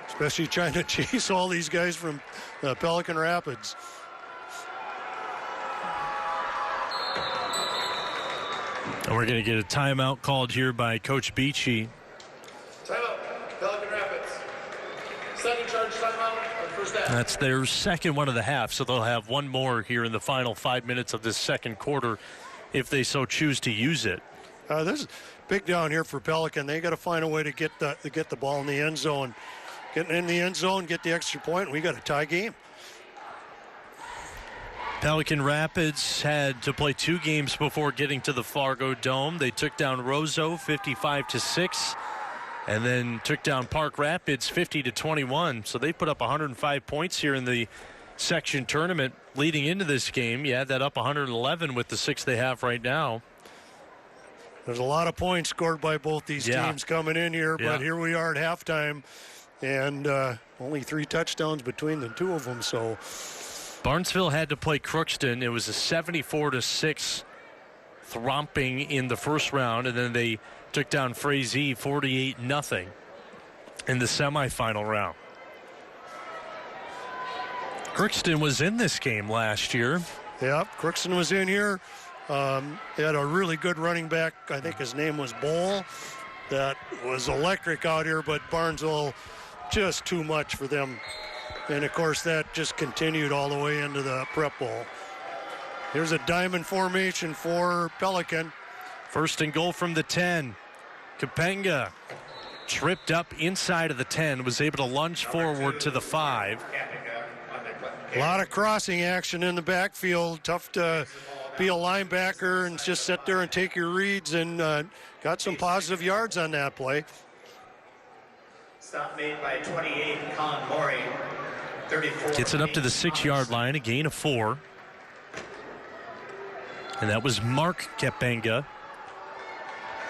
Especially trying to chase all these guys from Pelican Rapids. And we're going to get a timeout called here by Coach Beachy. Timeout, Pelican Rapids. Second charge timeout, first half. That's their second one of the half, so they'll have one more here in the final 5 minutes of this second quarter if they so choose to use it. This is big down here for Pelican. They got to find a way to get the ball in the end zone. Getting in the end zone, get the extra point, we got a tie game. Pelican Rapids had to play 2 games before getting to the Fargo Dome. They took down Roseau 55-6. And then took down Park Rapids 50-21. So they put up 105 points here in the section tournament leading into this game. You add that up 111 with the 6 they have right now. There's a lot of points scored by both these teams coming in here, but here we are at halftime, and only 3 touchdowns between the 2 of them. So Barnesville had to play Crookston. It was a 74-6 thromping in the first round, and then they took down Frazee 48-0 in the semifinal round. Crookston was in this game last year. Yep, Crookston was in here. They had a really good running back. I think his name was Bowl. That was electric out here, but Barnesville just too much for them. And, of course, that just continued all the way into the prep bowl. Here's a diamond formation for Pelican. First and goal from the 10. Kapenga tripped up inside of the 10, was able to lunge forward to the 5. A lot of crossing action in the backfield. Tough to be a linebacker and just sit there and take your reads, and got some positive yards on that play. Stop made by 28, Colin Morey. 34. Gets it up to the 6-yard line, a gain of 4. And that was Mark Kapenga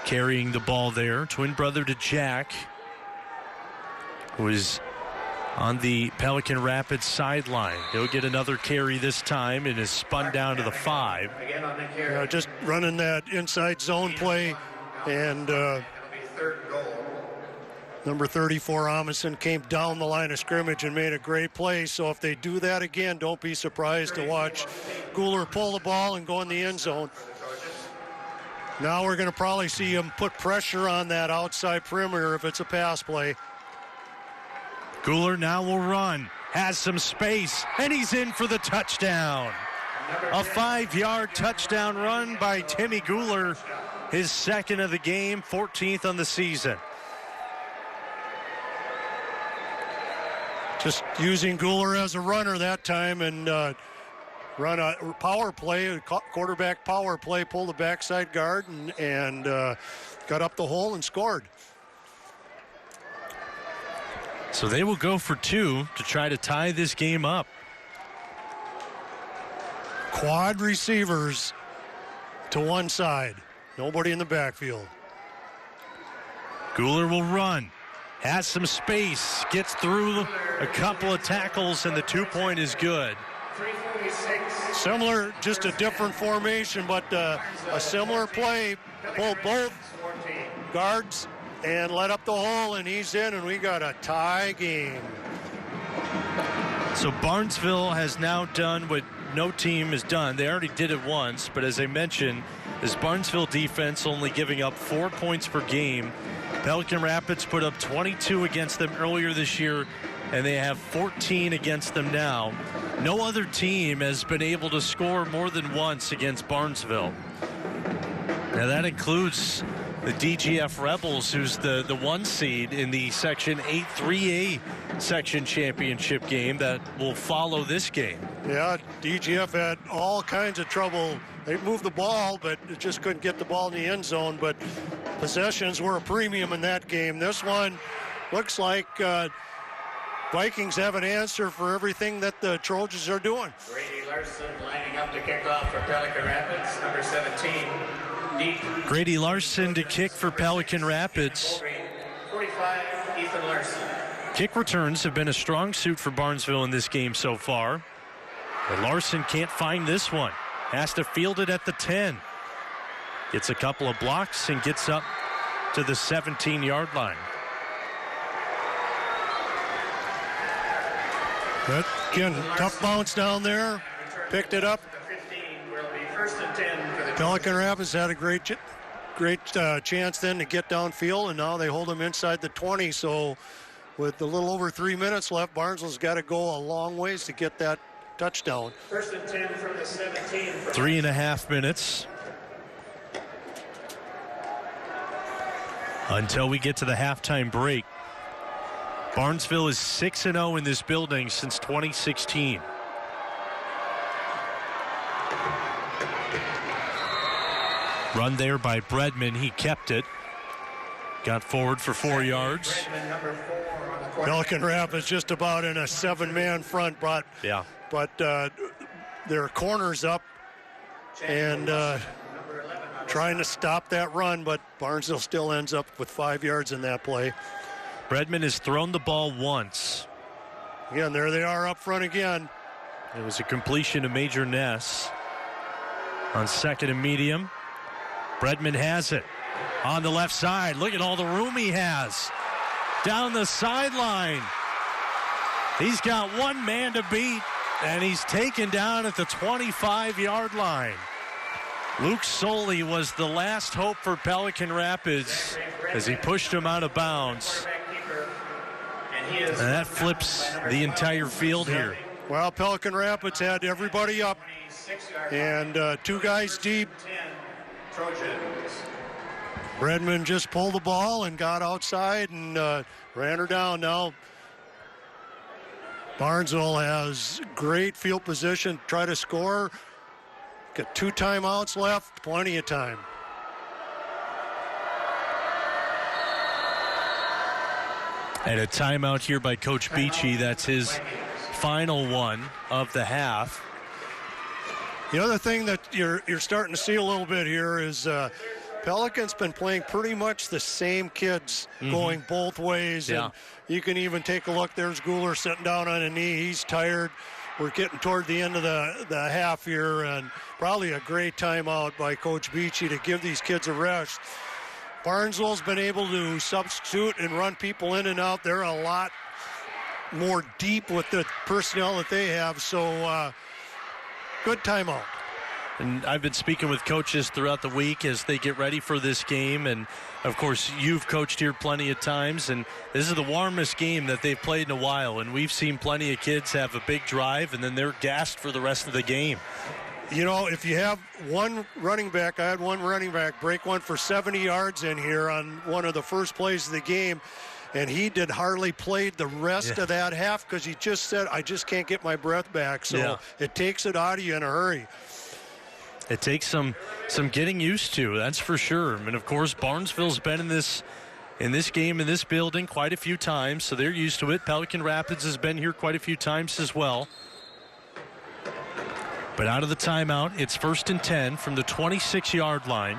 carrying the ball there. Twin brother to Jack, who is on the Pelican Rapids sideline. He'll get another carry this time and is spun down to the 5. Just running that inside zone play, and number 34, Amundsen, came down the line of scrimmage and made a great play. So if they do that again, don't be surprised to watch Guler pull the ball and go in the end zone. Now we're going to probably see him put pressure on that outside perimeter if it's a pass play. Guler now will run, has some space, and he's in for the touchdown. A 5-yard touchdown run by Timmy Guler, his second of the game, 14th on the season. Just using Guler as a runner that time, and run a power play, a quarterback power play, pulled the backside guard and got up the hole and scored. So they will go for 2 to try to tie this game up. Quad receivers to one side. Nobody in the backfield. Guler will run. Has some space. Gets through a couple of tackles, and the 2-point is good. Similar, just a different formation, but a similar play. Pull both guards and let up the hole, and he's in, and we got a tie game. So Barnesville has now done what no team has done. They already did it once, but as I mentioned, this Barnesville defense only giving up 4 points per game. Pelican Rapids put up 22 against them earlier this year, and they have 14 against them now. No other team has been able to score more than once against Barnesville. Now that includes the DGF Rebels, who's the 1 seed in the Section 8-3A section championship game that will follow this game. Yeah, DGF had all kinds of trouble. They moved the ball, but it just couldn't get the ball in the end zone. But possessions were a premium in that game. This one looks like Vikings have an answer for everything that the Trojans are doing. Grady Larson lining up to kick off for Pelican Rapids, number 17. Grady Larson to kick for Pelican Rapids. 45, Ethan Larson. Kick returns have been a strong suit for Barnesville in this game so far. But Larson can't find this one. Has to field it at the 10. Gets a couple of blocks and gets up to the 17-yard line. But again, tough bounce down there. Picked it up. Pelican Rapids had a great chance then to get downfield, and now they hold them inside the 20. So with a little over 3 minutes left, Barnesville's got to go a long ways to get that touchdown. 1st and 10 from the 17. 3.5 minutes until we get to the halftime break. Barnesville is 6-0 in this building since 2016. Run there by Bredman. He kept it. Got forward for 4 yards. Pelican Rapids just about in a 7-man front, but their corners up and trying to stop that run, but Barnesville still ends up with 5 yards in that play. Bredman has thrown the ball once. Again, there they are up front again. It was a completion to Major Ness on 2nd and medium. Bredman has it on the left side. Look at all the room he has down the sideline. He's got one man to beat, and he's taken down at the 25-yard line. Luke Soley was the last hope for Pelican Rapids as he pushed him out of bounds. And that flips the entire field here. Well, Pelican Rapids had everybody up and 2 guys deep. Bredman just pulled the ball and got outside and ran her down. Now Barnesville has great field position to try to score. Got 2 timeouts left, plenty of time. And a timeout here by Coach Beachy. That's his final one of the half. The other thing that you're starting to see a little bit here is Pelican's been playing pretty much the same kids going both ways. Yeah. And you can even take a look. There's Guler sitting down on a knee. He's tired. We're getting toward the end of the half here, and probably a great timeout by Coach Beachy to give these kids a rest. Barnesville's been able to substitute and run people in and out. They're a lot more deep with the personnel that they have, so good timeout. And I've been speaking with coaches throughout the week as they get ready for this game. And, of course, you've coached here plenty of times. And this is the warmest game that they've played in a while. And we've seen plenty of kids have a big drive, and then they're gassed for the rest of the game. You know, if you have one running back, I had one running back break one for 70 yards in here on one of the first plays of the game. And he did hardly played the rest of that half because he just said, I just can't get my breath back. So it takes it out of you in a hurry. It takes some getting used to, that's for sure. And, of course, Barnesville's been in this game, in this building, quite a few times, so they're used to it. Pelican Rapids has been here quite a few times as well. But out of the timeout, it's 1st and 10 from the 26-yard line.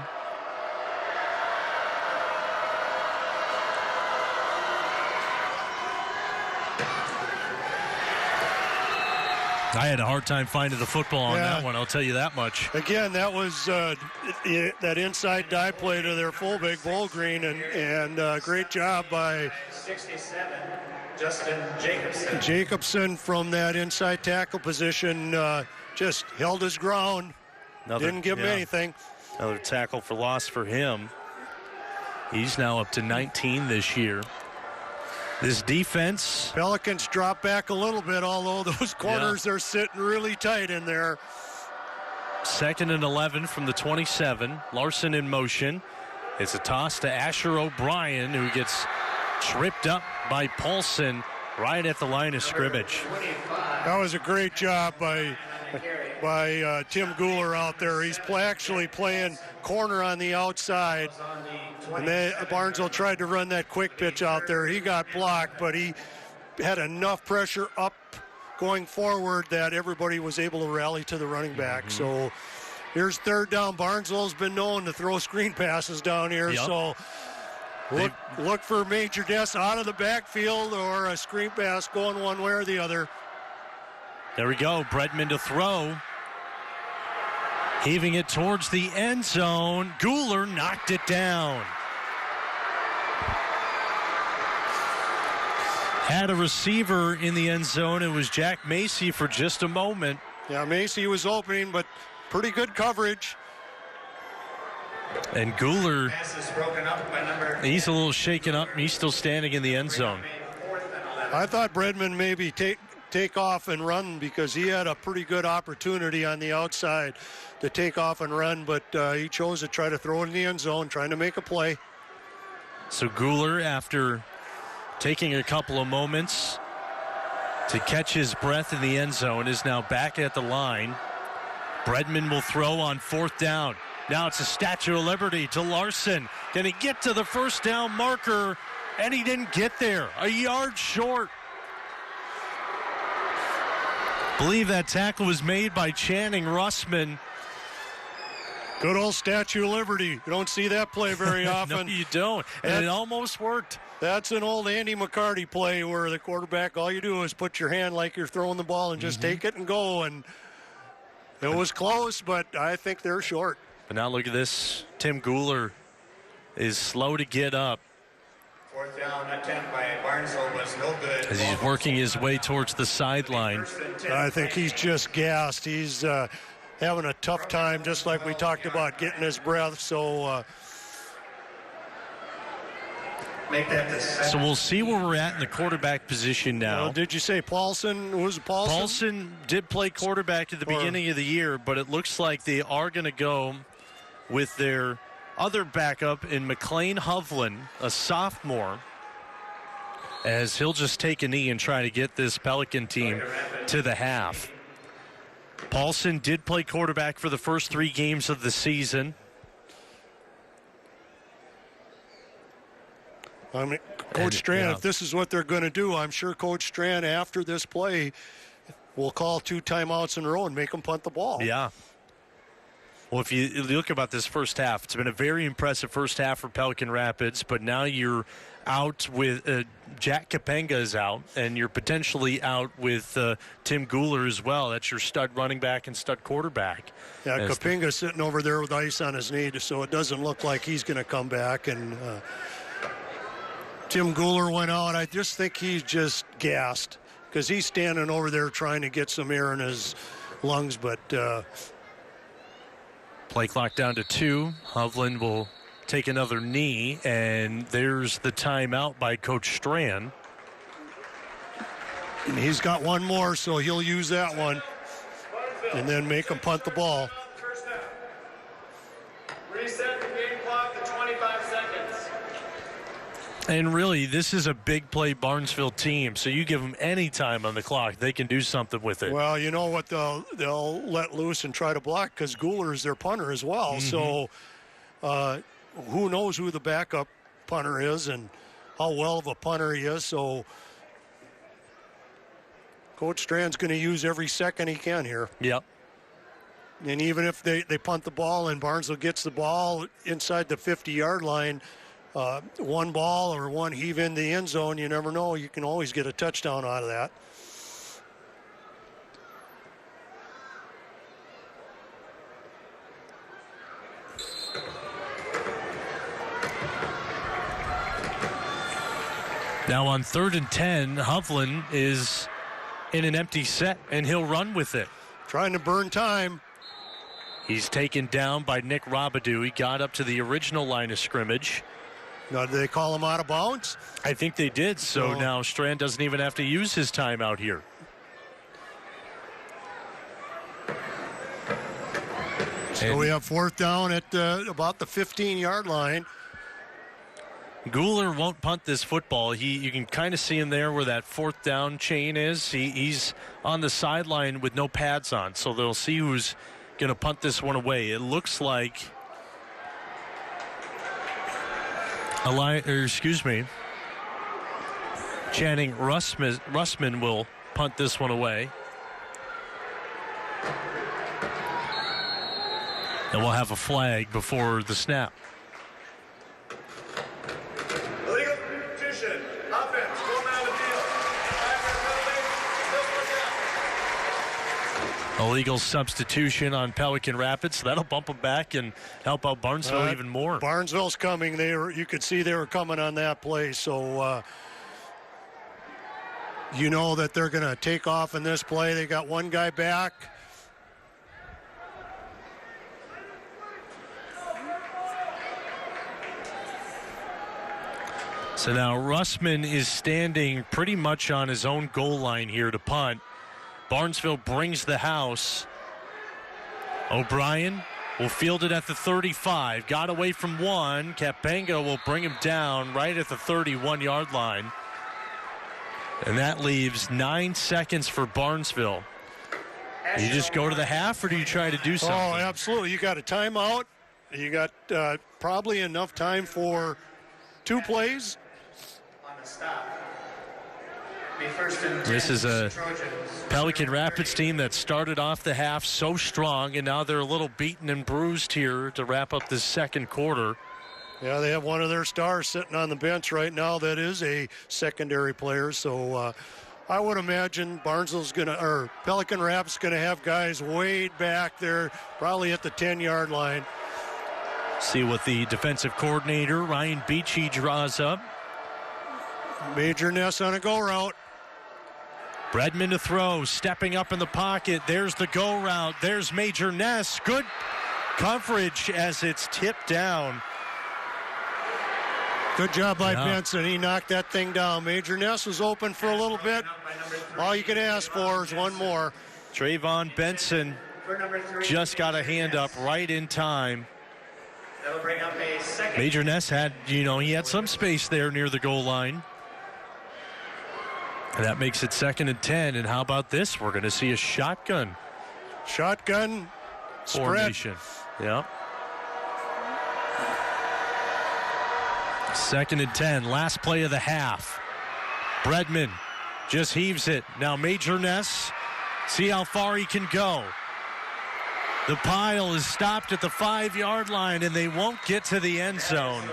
I had a hard time finding the football on that one, I'll tell you that much. Again, that was that inside dive play to their fullback, Bolgreen, and great job by 67, Justin Jacobson. Jacobson from that inside tackle position, just held his ground, didn't give him anything. Another tackle for loss for him. He's now up to 19 this year. This defense. Pelicans drop back a little bit, although those corners are sitting really tight in there. 2nd and 11 from the 27. Larson in motion. It's a toss to Asher O'Brien, who gets tripped up by Paulson right at the line of scrimmage. That was a great job by Tim Guler out there. He's actually playing corner on the outside. And Barnesville tried to run that quick pitch out there. He got blocked, but he had enough pressure up going forward that everybody was able to rally to the running back. So here's 3rd down. Barnesville's been known to throw screen passes down here. So look for Major Ness out of the backfield or a screen pass going one way or the other. There we go. Bredman to throw. Heaving it towards the end zone. Guler knocked it down. Had a receiver in the end zone. It was Jack Macy for just a moment. Yeah, Macy was opening, but pretty good coverage. And Guler, Pass is broken up by number. he's a little shaken up. He's still standing in the end zone. I thought Bredman maybe take off and run because he had a pretty good opportunity on the outside to take off and run, but he chose to try to throw it in the end zone, trying to make a play. So Guler, after taking a couple of moments to catch his breath in the end zone, is now back at the line. Bredman will throw on 4th down. Now it's a Statue of Liberty to Larson. Can he get to the first down marker? And he didn't get there. A yard short. Believe that tackle was made by Channing Russman. Good old Statue of Liberty. You don't see that play very often. No, you don't. And it almost worked. That's an old Andy McCarty play where the quarterback, all you do is put your hand like you're throwing the ball and just take it and go. And it was close, but I think they're short. But now look at this. Tim Guler is slow to get up. 4th down attempt by Barnesville was no good. As he's working his way towards the sideline. I think he's just gassed. He's having a tough time, just like we talked about, getting his breath. So make that the so we'll see where we're at in the quarterback position now. Did you say Paulson? Was it Paulson? Paulson did play quarterback at the beginning of the year, but it looks like they are going to go with their other backup in McLean Hovland, a sophomore, as he'll just take a knee and try to get this Pelican team to the half. Paulson did play quarterback for the first 3 games of the season. I mean, Coach Strand, if this is what they're going to do, I'm sure Coach Strand, after this play, will call 2 timeouts in a row and make them punt the ball. Yeah. Well, if you look about this first half, it's been a very impressive first half for Pelican Rapids, but now you're out with Jack Kapenga is out, and you're potentially out with Tim Guler as well. That's your stud running back and stud quarterback. Yeah, Kapenga's sitting over there with ice on his knee, so it doesn't look like he's going to come back. And Tim Guler went out. I just think he's just gassed because he's standing over there trying to get some air in his lungs, but play clock down to 2. Hovland will take another knee, and there's the timeout by Coach Strand. And he's got one more, so he'll use that one and then make him punt the ball. Reset the game clock to 25 seconds. And really, this is a big play Barnesville team, so you give them any time on the clock, they can do something with it. Well, you know what, they'll let loose and try to block because Guler is their punter as well. So who knows who the backup punter is and how well of a punter he is. So Coach Strand's going to use every second he can here. Yep. And even if they punt the ball and Barnesville gets the ball inside the 50-yard line, one ball or one heave in the end zone, you never know. You can always get a touchdown out of that. Now on 3rd and 10, Hovland is in an empty set, and he'll run with it. Trying to burn time. He's taken down by Nick Robidoux. He got up to the original line of scrimmage. Now, did they call him out of bounds? I think they did, so now Strand doesn't even have to use his timeout here. So we have 4th down at about the 15-yard line. Guler won't punt this football. You can kind of see him there where that 4th down chain is. He's on the sideline with no pads on, so they'll see who's going to punt this one away. It looks like Channing Russman will punt this one away. And we'll have a flag before the snap. Illegal substitution. Offense, going out of the field. Illegal substitution on Pelican Rapids, so that'll bump them back and help out Barnesville even more. Barnesville's coming. You could see they were coming on that play, so you know that they're going to take off in this play. They got one guy back. So now Russman is standing pretty much on his own goal line here to punt. Barnesville brings the house. O'Brien will field it at the 35. Got away from one. Capenga will bring him down right at the 31-yard line. And that leaves 9 seconds for Barnesville. Do you just go to the half, or do you try to do something? Oh, absolutely. You got a timeout. You got probably enough time for 2 plays. This is a Pelican Rapids team that started off the half so strong, and now they're a little beaten and bruised here to wrap up this second quarter. Yeah, they have one of their stars sitting on the bench right now that is a secondary player. So I would imagine Pelican Rapids going to have guys way back there, probably at the 10-yard line. See what the defensive coordinator, Ryan Beachy, draws up. Major Ness on a go route. Bredman to throw, stepping up in the pocket. There's the go route. There's Major Ness. Good coverage as it's tipped down. Good job by Benson. He knocked that thing down. Major Ness was open for a little bit. All you can ask for is one more. Trayvon Benson just got a hand up right in time. Major Ness had, he had some space there near the goal line. And that makes it 2nd and 10. And how about this? We're going to see a shotgun. Shotgun formation. Yep. 2nd and 10. Last play of the half. Bredman just heaves it. Now Major Ness. See how far he can go. The pile is stopped at the 5-yard line, and they won't get to the end zone.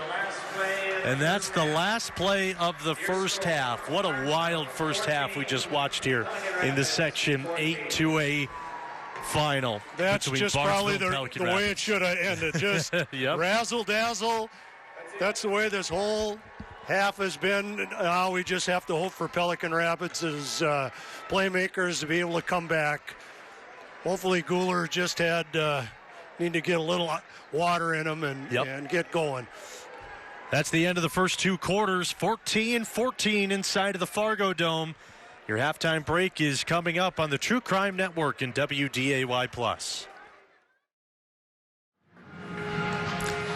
And that's the last play of the first half. What a wild first half we just watched here in the Section 8-2A final. That's just probably the way it should have ended. Just razzle-dazzle. That's the way this whole half has been. Now we just have to hope for Pelican Rapids' playmakers to be able to come back. Hopefully Guler just need to get a little water in them and get going. That's the end of the first 2 quarters. 14-14 inside of the Fargo Dome. Your halftime break is coming up on the True Crime Network and WDAY+.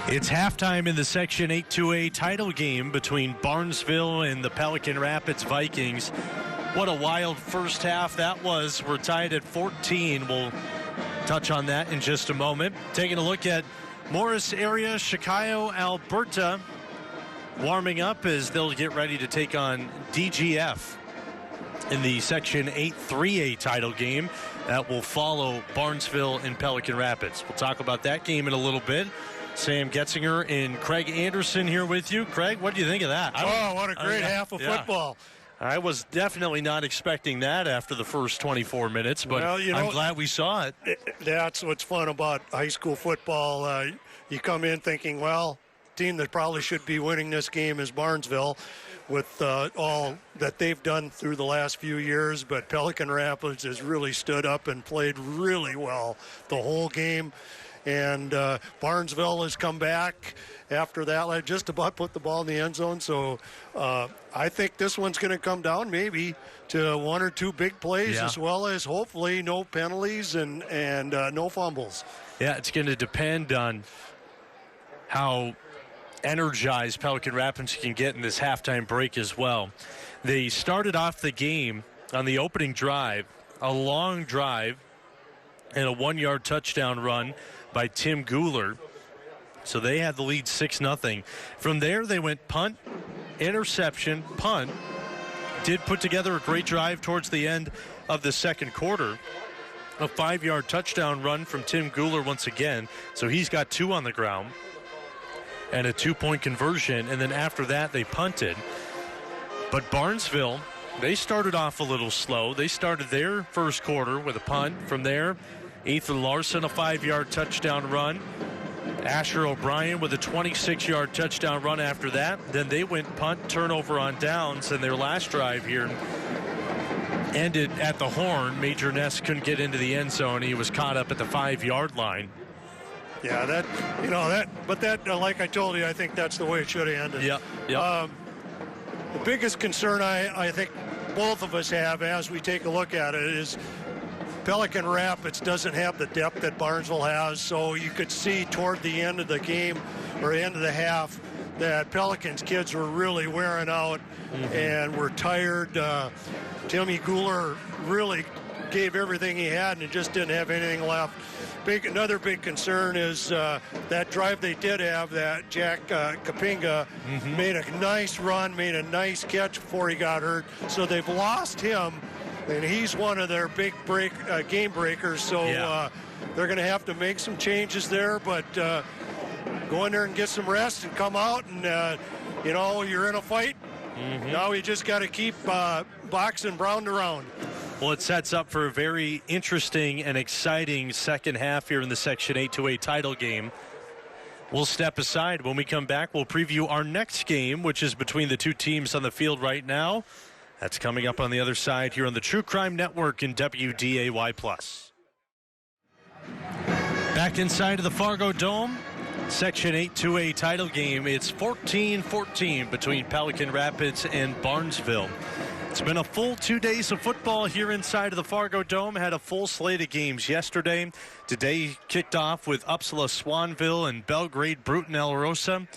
It's halftime in the Section 8-2A title game between Barnesville and the Pelican Rapids Vikings. What a wild first half that was. We're tied at 14. We'll touch on that in just a moment. Taking a look at Morris area, Chicago, Alberta, warming up as they'll get ready to take on DGF in the Section 8-3A title game that will follow Barnesville and Pelican Rapids. We'll talk about that game in a little bit. Sam Getzinger and Craig Anderson here with you. Craig, what do you think of that? What a great half of football. I was definitely not expecting that after the first 24 minutes, but I'm glad we saw it. That's what's fun about high school football. You come in thinking, well, team that probably should be winning this game is Barnesville with all that they've done through the last few years, but Pelican Rapids has really stood up and played really well the whole game. And Barnesville has come back after that, just about put the ball in the end zone. So I think this one's going to come down maybe to 1 or 2 big plays, as well as hopefully no penalties and no fumbles. Yeah, it's going to depend on how energized Pelican Rapids can get in this halftime break as well. They started off the game on the opening drive, a long drive, and a 1-yard touchdown run by Tim Guler. So they had the lead 6-0. From there, they went punt, interception, punt. Did put together a great drive towards the end of the second quarter. A 5-yard touchdown run from Tim Guler once again. So he's got 2 on the ground. And a 2-point conversion. And then after that, they punted. But Barnesville, they started off a little slow. They started their first quarter with a punt. From there, Ethan Larson, a 5-yard touchdown run. Asher O'Brien with a 26-yard touchdown run after that. Then they went punt, turnover on downs, and their last drive here ended at the horn. Major Ness couldn't get into the end zone. He was caught up at the 5-yard line. Yeah, but like I told you, I think that's the way it should have ended. Yep. the biggest concern I think both of us have as we take a look at it is Pelican Rapids doesn't have the depth that Barnesville has, so you could see toward the end of the game or end of the half that Pelican's kids were really wearing out and were tired. Timmy Guler really gave everything he had and just didn't have anything left. Another big concern is that drive they did have, that Jack Kapinga made a nice run, made a nice catch before he got hurt. So they've lost him, and he's one of their big game breakers. So they're going to have to make some changes there, but go in there and get some rest and come out and, you're in a fight. Now we just got to keep boxing round to round. Well, it sets up for a very interesting and exciting second half here in the Section 8-2A title game. We'll step aside. When we come back, we'll preview our next game, which is between the two teams on the field right now. That's coming up on the other side here on the True Crime Network in WDAY+. Back inside of the Fargo Dome, Section 8-2A title game. It's 14-14 between Pelican Rapids and Barnesville. It's been a full 2 days of football here inside of the Fargo Dome. Had a full slate of games yesterday. Today kicked off with Uppsala Swanville and Belgrade Bruton El Rosa.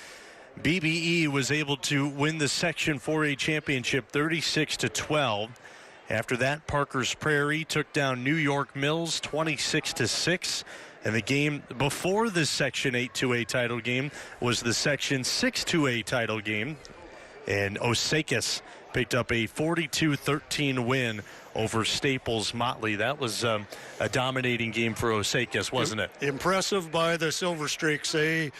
BBE was able to win the Section 4A championship 36-12. After that, Parker's Prairie took down New York Mills 26-6. And the game before this Section 8-2A title game was the Section 6-2A title game. And Osakis picked up a 42-13 win over Staples Motley. That was a dominating game for Osakis, wasn't it? Impressive by the Silver Streaks. They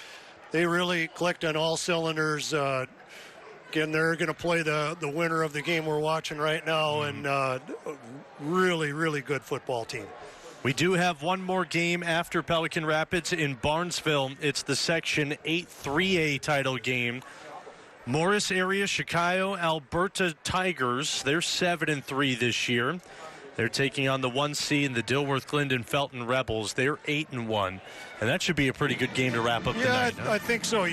really clicked on all cylinders. Again, they're going to play the winner of the game we're watching right now, and really, really good football team. We do have one more game after Pelican Rapids in Barnesville. It's the Section 8-3A title game. Morris area, Chicago, Alberta Tigers. They're 7-3 this year. They're taking on the 1C and the Dilworth Glendon Felton Rebels. They're 8-1. And that should be a pretty good game to wrap up tonight. Yeah, I think so.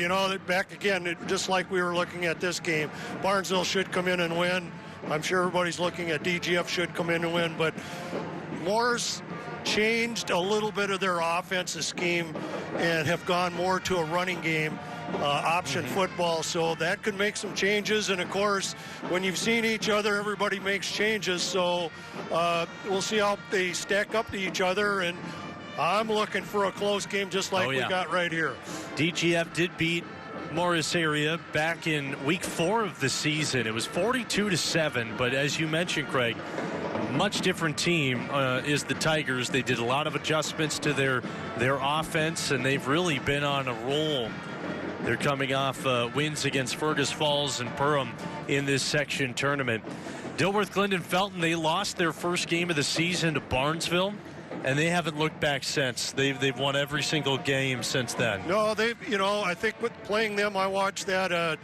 Back again, just like we were looking at this game, Barnesville should come in and win. I'm sure everybody's looking at DGF should come in and win, but Morris changed a little bit of their offensive scheme and have gone more to a running game, option football, so that could make some changes. And of course, when you've seen each other, everybody makes changes, so we'll see how they stack up to each other, and I'm looking for a close game just like we got right here. DGF did beat Morris area back in week 4 of the season. It was 42-7, but as you mentioned, Craig, much different team is the Tigers. They did a lot of adjustments to their offense, and they've really been on a roll. They're coming off wins against Fergus Falls and Perham in this section tournament. Dilworth Glendon Felton, they lost their first game of the season to Barnesville, and they haven't looked back since. They've won every single game since then. No, I think with playing them, I watched that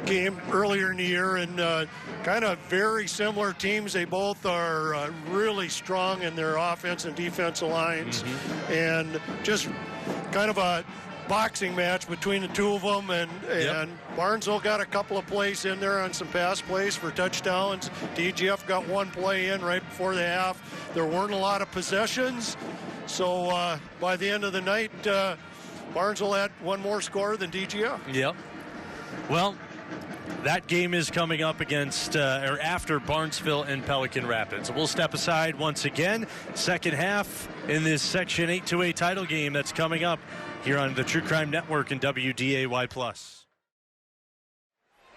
game earlier in the year, and kind of very similar teams. They both are really strong in their offense and defensive lines, and just kind of a boxing match between the two of them, and Barnesville got a couple of plays in there on some pass plays for touchdowns. DGF got one play in right before the half. There weren't a lot of possessions, so by the end of the night, Barnesville had one more score than DGF. Yep. Well, that game is coming up against or after Barnesville and Pelican Rapids. We'll step aside once again. Second half in this Section 8-2A title game that's coming up here on the True Crime Network and WDAY+.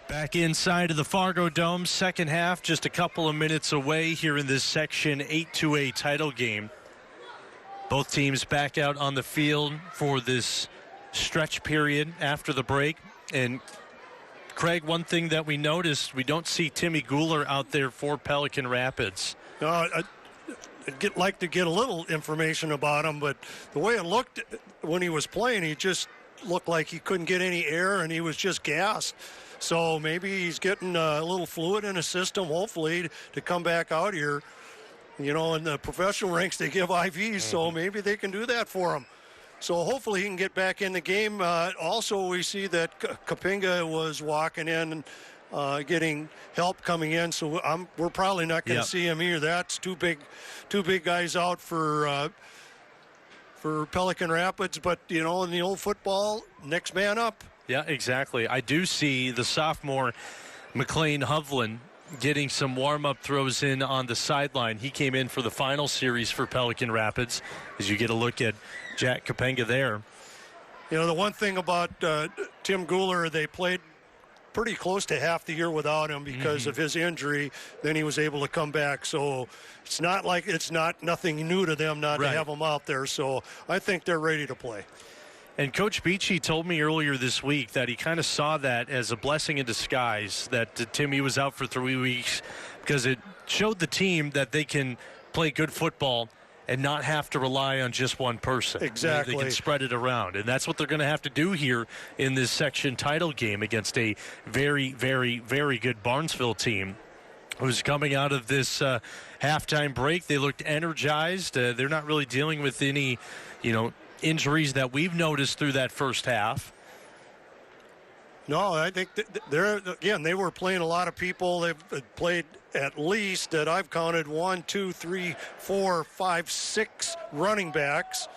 Back inside of the Fargo Dome, second half just a couple of minutes away here in this Section 8-2A title game. Both teams back out on the field for this stretch period after the break. And Craig, one thing that we noticed, we don't see Timmy Guler out there for Pelican Rapids. No, I'd like to get a little information about him, but the way it looked when he was playing, he just looked like he couldn't get any air and he was just gassed. So maybe he's getting a little fluid in his system, hopefully, to come back out here. In the professional ranks, they give IVs, so maybe they can do that for him. So hopefully he can get back in the game. Also, we see that Kapinga was walking in, getting help coming in. So we're probably not going to see him here. That's two big guys out for Pelican Rapids. But in the old football, next man up. Yeah, exactly. I do see the sophomore McLean Hovland getting some warm-up throws in on the sideline. He came in for the final series for Pelican Rapids. As you get a look at Jack Kapinga there. The one thing about Tim Guler, they played pretty close to half the year without him because of his injury. Then he was able to come back. So it's not like nothing new to them not to have him out there. So I think they're ready to play. And Coach Beachy told me earlier this week that he kind of saw that as a blessing in disguise, that Timmy was out for 3 weeks, because it showed the team that they can play good football and not have to rely on just one person. Exactly. They can spread it around. And that's what they're going to have to do here in this section title game against a very, very, very good Barnesville team who's coming out of this halftime break. They looked energized. They're not really dealing with any, injuries that we've noticed through that first half. No, I think they were playing a lot of people. They've played at least, that I've counted, 1, 2, 3, 4, 5, 6 running backs.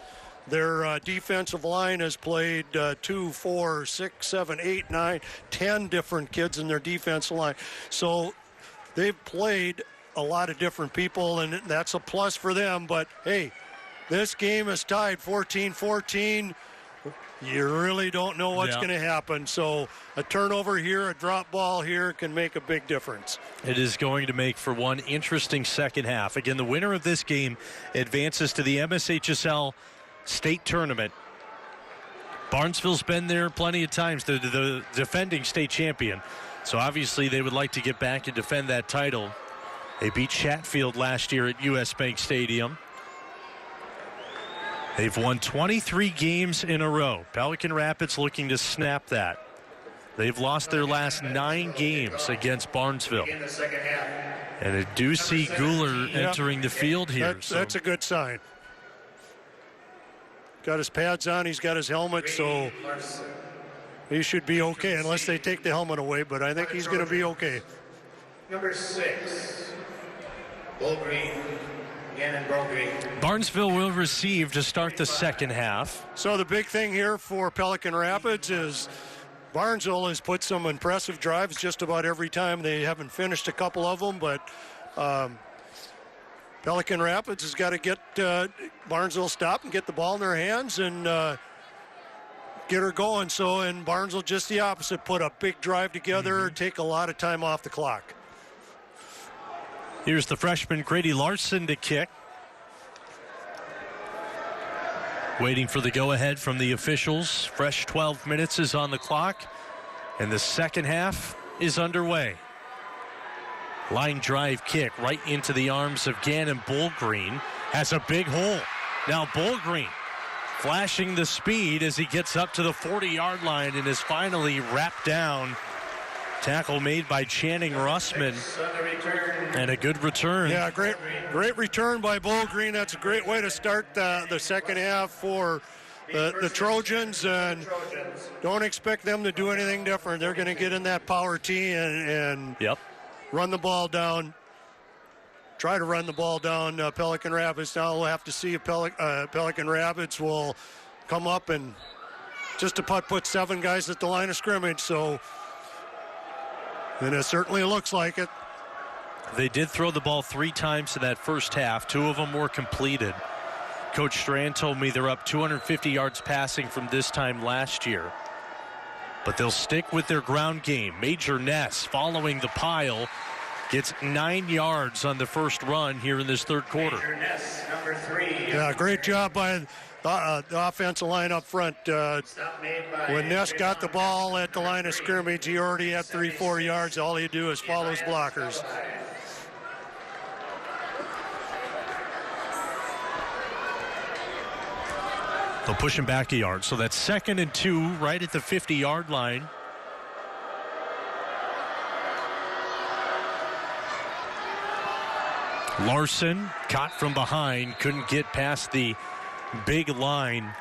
Their defensive line has played 2, 4, 6, 7, 8, 9, 10 different kids in their defensive line. So they've played a lot of different people, and that's a plus for them. But, hey, this game is tied 14-14. You really don't know what's going to happen. So a turnover here, a drop ball here can make a big difference. It is going to make for one interesting second half. Again, the winner of this game advances to the MSHSL state tournament. Barnesville's been there plenty of times, the defending state champion. So obviously they would like to get back and defend that title. They beat Chatfield last year at US Bank Stadium. They've won 23 games in a row. Pelican Rapids looking to snap that. They've lost their last 9 games against Barnesville. And I do see Guler entering the field here. That's a good sign. Got his pads on. He's got his helmet, so he should be okay unless they take the helmet away, but I think he's going to be okay. Number 6, Bull Green. Barnesville will receive to start the second half. So the big thing here for Pelican Rapids is Barnesville has put some impressive drives just about every time. They haven't finished a couple of them, but Pelican Rapids has got to get Barnesville stopped and get the ball in their hands and get her going. So in Barnesville, just the opposite, put a big drive together, take a lot of time off the clock. Here's the freshman Grady Larson to kick. Waiting for the go-ahead from the officials. Fresh 12 minutes is on the clock, and the second half is underway. Line drive kick right into the arms of Gannon Bullgreen. Has a big hole. Now Bullgreen flashing the speed as he gets up to the 40-yard line and is finally wrapped down. Tackle made by Channing Russman, and a good return. Yeah, great return by Bullgreen. That's a great way to start the second half for the Trojans, and don't expect them to do anything different. They're going to get in that power tee and run the ball down. Try to run the ball down Pelican Rapids. Now we'll have to see if Pelican Rapids will come up and just about put 7 guys at the line of scrimmage. So. And it certainly looks like it. They did throw the ball 3 times in that first half. 2 of them were completed. Coach Strand told me they're up 250 yards passing from this time last year. But they'll stick with their ground game. Major Ness, following the pile, gets 9 yards on the first run here in this third quarter. Major Ness, number 3. Yeah, great job by the offensive line up front. When Ness got the ball at the line of scrimmage, he already had 3-4 yards. All he do is follow his blockers. They'll push him back a yard. So that's 2nd and 2 right at the 50-yard line. Larson caught from behind, couldn't get past the big line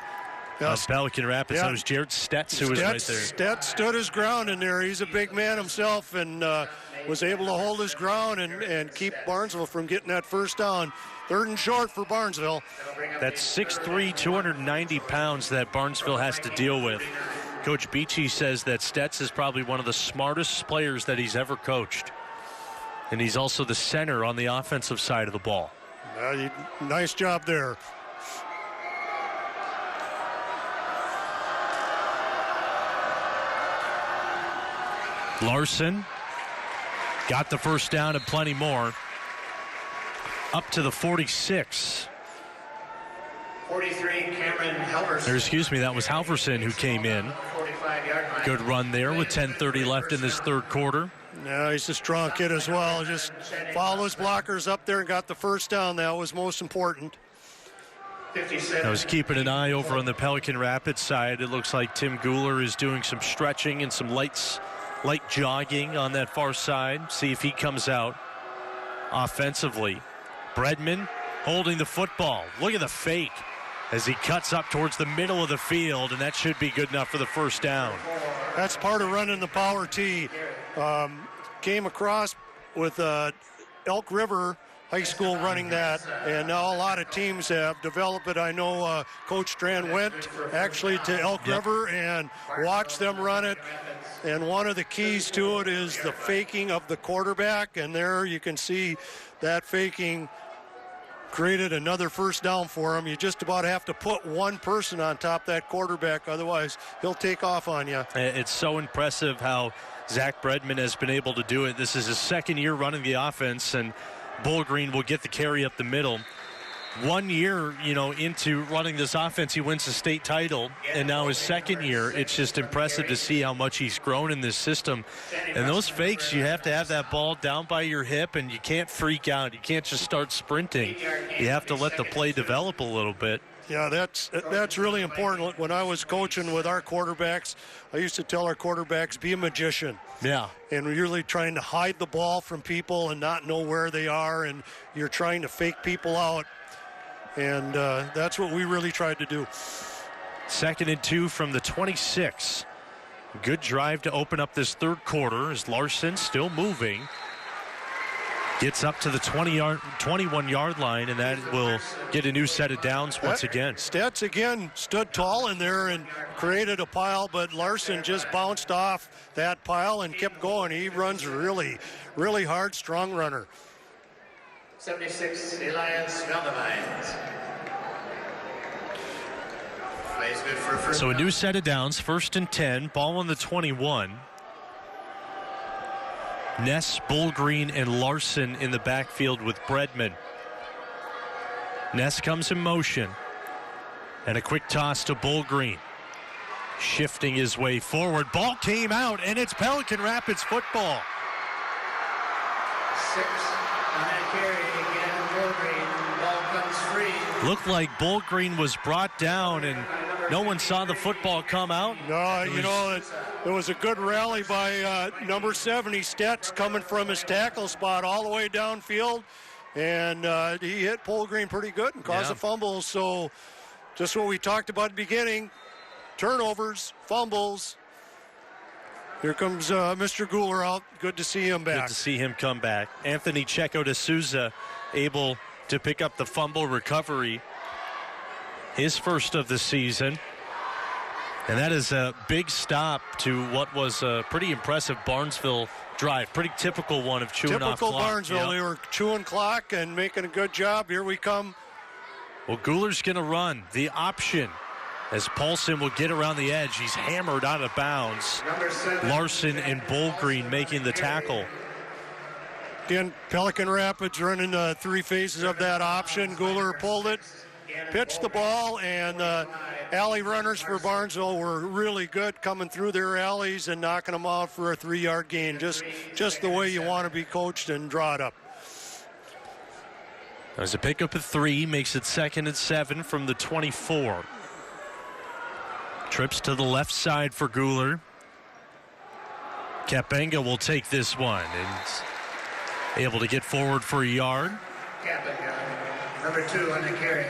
of Pelican Rapids. That was Jared Stetz who was right there. Stetz stood his ground in there. He's a big man himself and was able to hold his ground and keep Barnesville from getting that first down. 3rd and short for Barnesville. That's 6'3", 290 pounds that Barnesville has to deal with. Coach Beachy says that Stetz is probably one of the smartest players that he's ever coached. And he's also the center on the offensive side of the ball. Nice job there. Larson got the first down and plenty more. Up to the 46. 43, Cameron Halverson. That was Halverson who came in. 45-yard line. Good run there with 10:30 left in this third quarter. Yeah, he's a strong kid as well. Just followed his blockers up there and got the first down. That was most important. 57. I was keeping an eye over on the Pelican Rapids side. It looks like Tim Guler is doing some stretching and some light jogging on that far side. See if he comes out offensively. Bredman holding the football. Look at the fake as he cuts up towards the middle of the field, and that should be good enough for the first down. That's part of running the power T. Came across with Elk River High School running that, and now a lot of teams have developed it. I know Coach Strand went actually to Elk River and watched them run it, and one of the keys to it is the faking of the quarterback, and there you can see that faking created another first down for him. You just about have to put one person on top of that quarterback, otherwise he'll take off on you. It's so impressive how Zach Bredman has been able to do it. This is his second year running the offense, and Bull Green will get the carry up the middle. 1 year, into running this offense, he wins the state title, and now his second year, it's just impressive to see how much he's grown in this system. And those fakes, you have to have that ball down by your hip, and you can't freak out. You can't just start sprinting. You have to let the play develop a little bit. Yeah, that's really important. When I was coaching with our quarterbacks, I used to tell our quarterbacks, be a magician. Yeah. And we're really trying to hide the ball from people and not know where they are, and you're trying to fake people out. And that's what we really tried to do. 2nd and 2 from the 26. Good drive to open up this third quarter as Larson still moving. Gets up to the 21-yard line, and that will get a new set of downs once again. Stetz again stood tall in there and created a pile, but Larson just bounced off that pile and kept going. He runs really, really hard, strong runner. 76, Elias Valdemines. Plays good for first. So a new set of downs, 1st and 10, ball on the 21. Ness, Bullgreen, and Larson in the backfield with Bredman. Ness comes in motion. And a quick toss to Bullgreen. Shifting his way forward. Ball came out, and it's Pelican Rapids football. 6 on that carry again. Bullgreen. Ball comes free. Looked like Bullgreen was brought down, and no one saw the football come out. No, it was a good rally by number 70, Stetz, coming from his tackle spot all the way downfield. And he hit Bullgreen pretty good and caused a fumble. So just what we talked about at the beginning, turnovers, fumbles. Here comes Mr. Guler out. Good to see him back. Good to see him come back. Anthony Checo de Souza able to pick up the fumble recovery. His first of the season. And that is a big stop to what was a pretty impressive Barnesville drive. Pretty typical one of chewing off clock. Typical Barnesville. They were chewing clock and making a good job. Here we come. Well, Guler's going to run the option as Paulson will get around the edge. He's hammered out of bounds. Larson and Bullgreen making the tackle. Again, Pelican Rapids running 3 phases of that option. Guler pulled it, pitched the ball, and alley runners for Barnesville were really good coming through their alleys and knocking them out for a 3-yard gain. Just the way you want to be coached and draw it up. There's a pickup of 3, makes it 2nd and 7 from the 24. Trips to the left side for Guler. Kapenga will take this one and able to get forward for a yard. Kapenga, number 2 on the carry.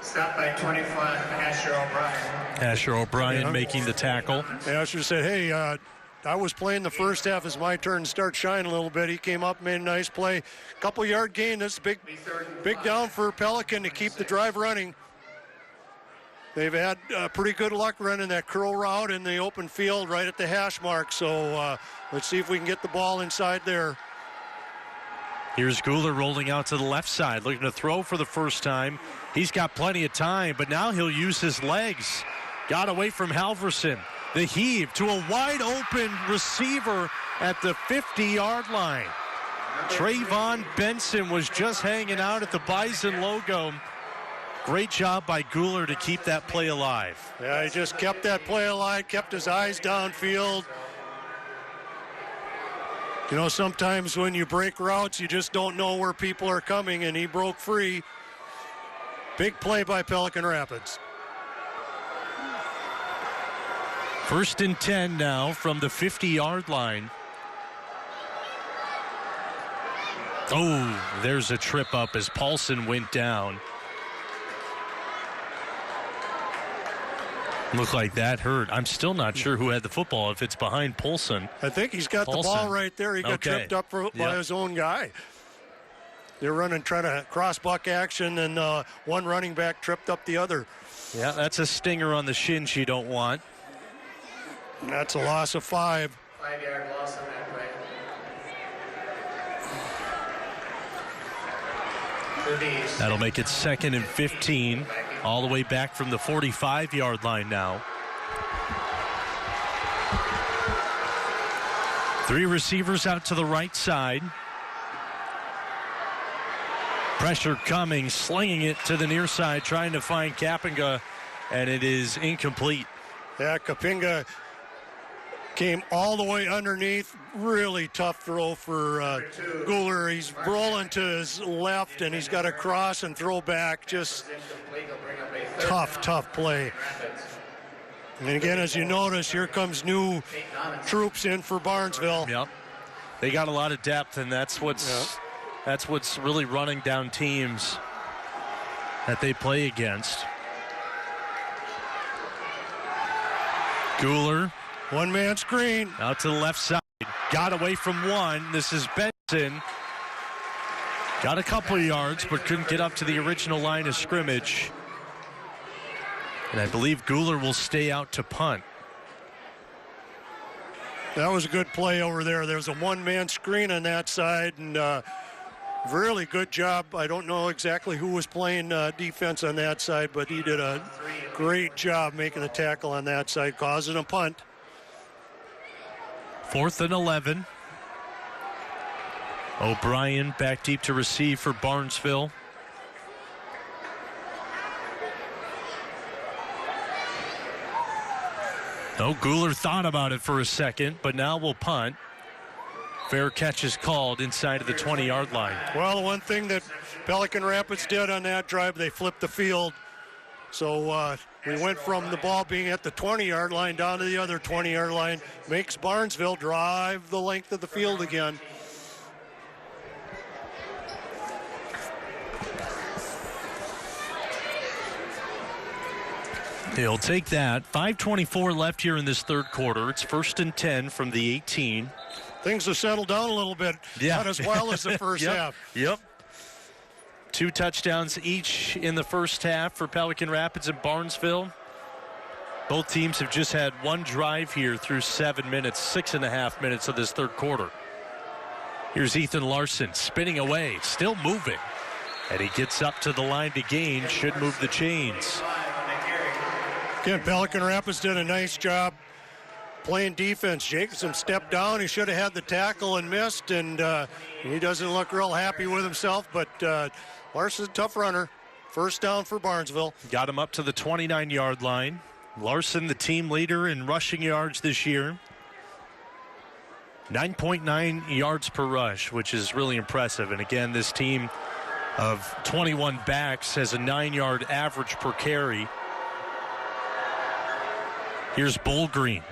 Stopped by 25, Asher O'Brien. Asher O'Brien making the tackle. Asher said, hey, I was playing the first half. It's my turn to start shining a little bit. He came up, made a nice play. Couple yard gain. This big down for Pelican to keep the drive running. They've had pretty good luck running that curl route in the open field right at the hash mark. So let's see if we can get the ball inside there. Here's Guler rolling out to the left side, looking to throw for the first time. He's got plenty of time, but now he'll use his legs. Got away from Halverson. The heave to a wide open receiver at the 50-yard line. Trayvon Benson was just hanging out at the Bison logo. Great job by Guler to keep that play alive. Yeah, he just kept that play alive, kept his eyes downfield. You know, sometimes when you break routes, you just don't know where people are coming, and he broke free. Big play by Pelican Rapids. 1st and 10 now from the 50-yard line. Oh, there's a trip up as Paulson went down. Looked like that hurt. I'm still not sure who had the football, if it's behind Paulson. I think he's got the ball right there. He got tripped up by his own guy. They're running, trying to cross-buck action, and one running back tripped up the other. Yeah, that's a stinger on the shins you don't want. And that's a loss of 5. 5-yard loss on that play. That'll make it 2nd and 15, all the way back from the 45-yard line now. 3 receivers out to the right side. Pressure coming, slinging it to the near side, trying to find Kapinga, and it is incomplete. Yeah, Kapinga came all the way underneath. Really tough throw for Guler. He's rolling to his left, and he's got to cross and throw back. Just tough play. And again, as you notice, here comes new troops in for Barnesville. Yep. They got a lot of depth, and that's what's really running down teams that they play against. Guler. One-man screen. Out to the left side. Got away from one. This is Benson. Got a couple of yards, but couldn't get up to the original line of scrimmage. And I believe Guler will stay out to punt. That was a good play over there. There was a one-man screen on that side, and really good job. I don't know exactly who was playing defense on that side, but he did a great job making the tackle on that side, causing a punt. 4th and 11. O'Brien back deep to receive for Barnesville. Oh, Guler thought about it for a second, but now we'll punt. Fair catch is called inside of the 20-yard line. Well, the one thing that Pelican Rapids did on that drive, they flipped the field. So we went from the ball being at the 20-yard line down to the other 20-yard line. Makes Barnesville drive the length of the field again. He'll take that. 5:24 left here in this third quarter. It's 1st and 10 from the 18. Things have settled down a little bit. Yeah. Not as well as the first half. Yep. 2 touchdowns each in the first half for Pelican Rapids and Barnesville. Both teams have just had one drive here through 7 minutes, 6.5 minutes of this third quarter. Here's Ethan Larson spinning away, still moving. And he gets up to the line to gain, should move the chains. Again, Pelican Rapids did a nice job playing defense. Jacobson stepped down. He should have had the tackle and missed, and he doesn't look real happy with himself, but Larson's a tough runner. First down for Barnesville. Got him up to the 29-yard line. Larson, the team leader in rushing yards this year. 9.9 yards per rush, which is really impressive. And again, this team of 21 backs has a 9-yard average per carry. Here's Bullgreen.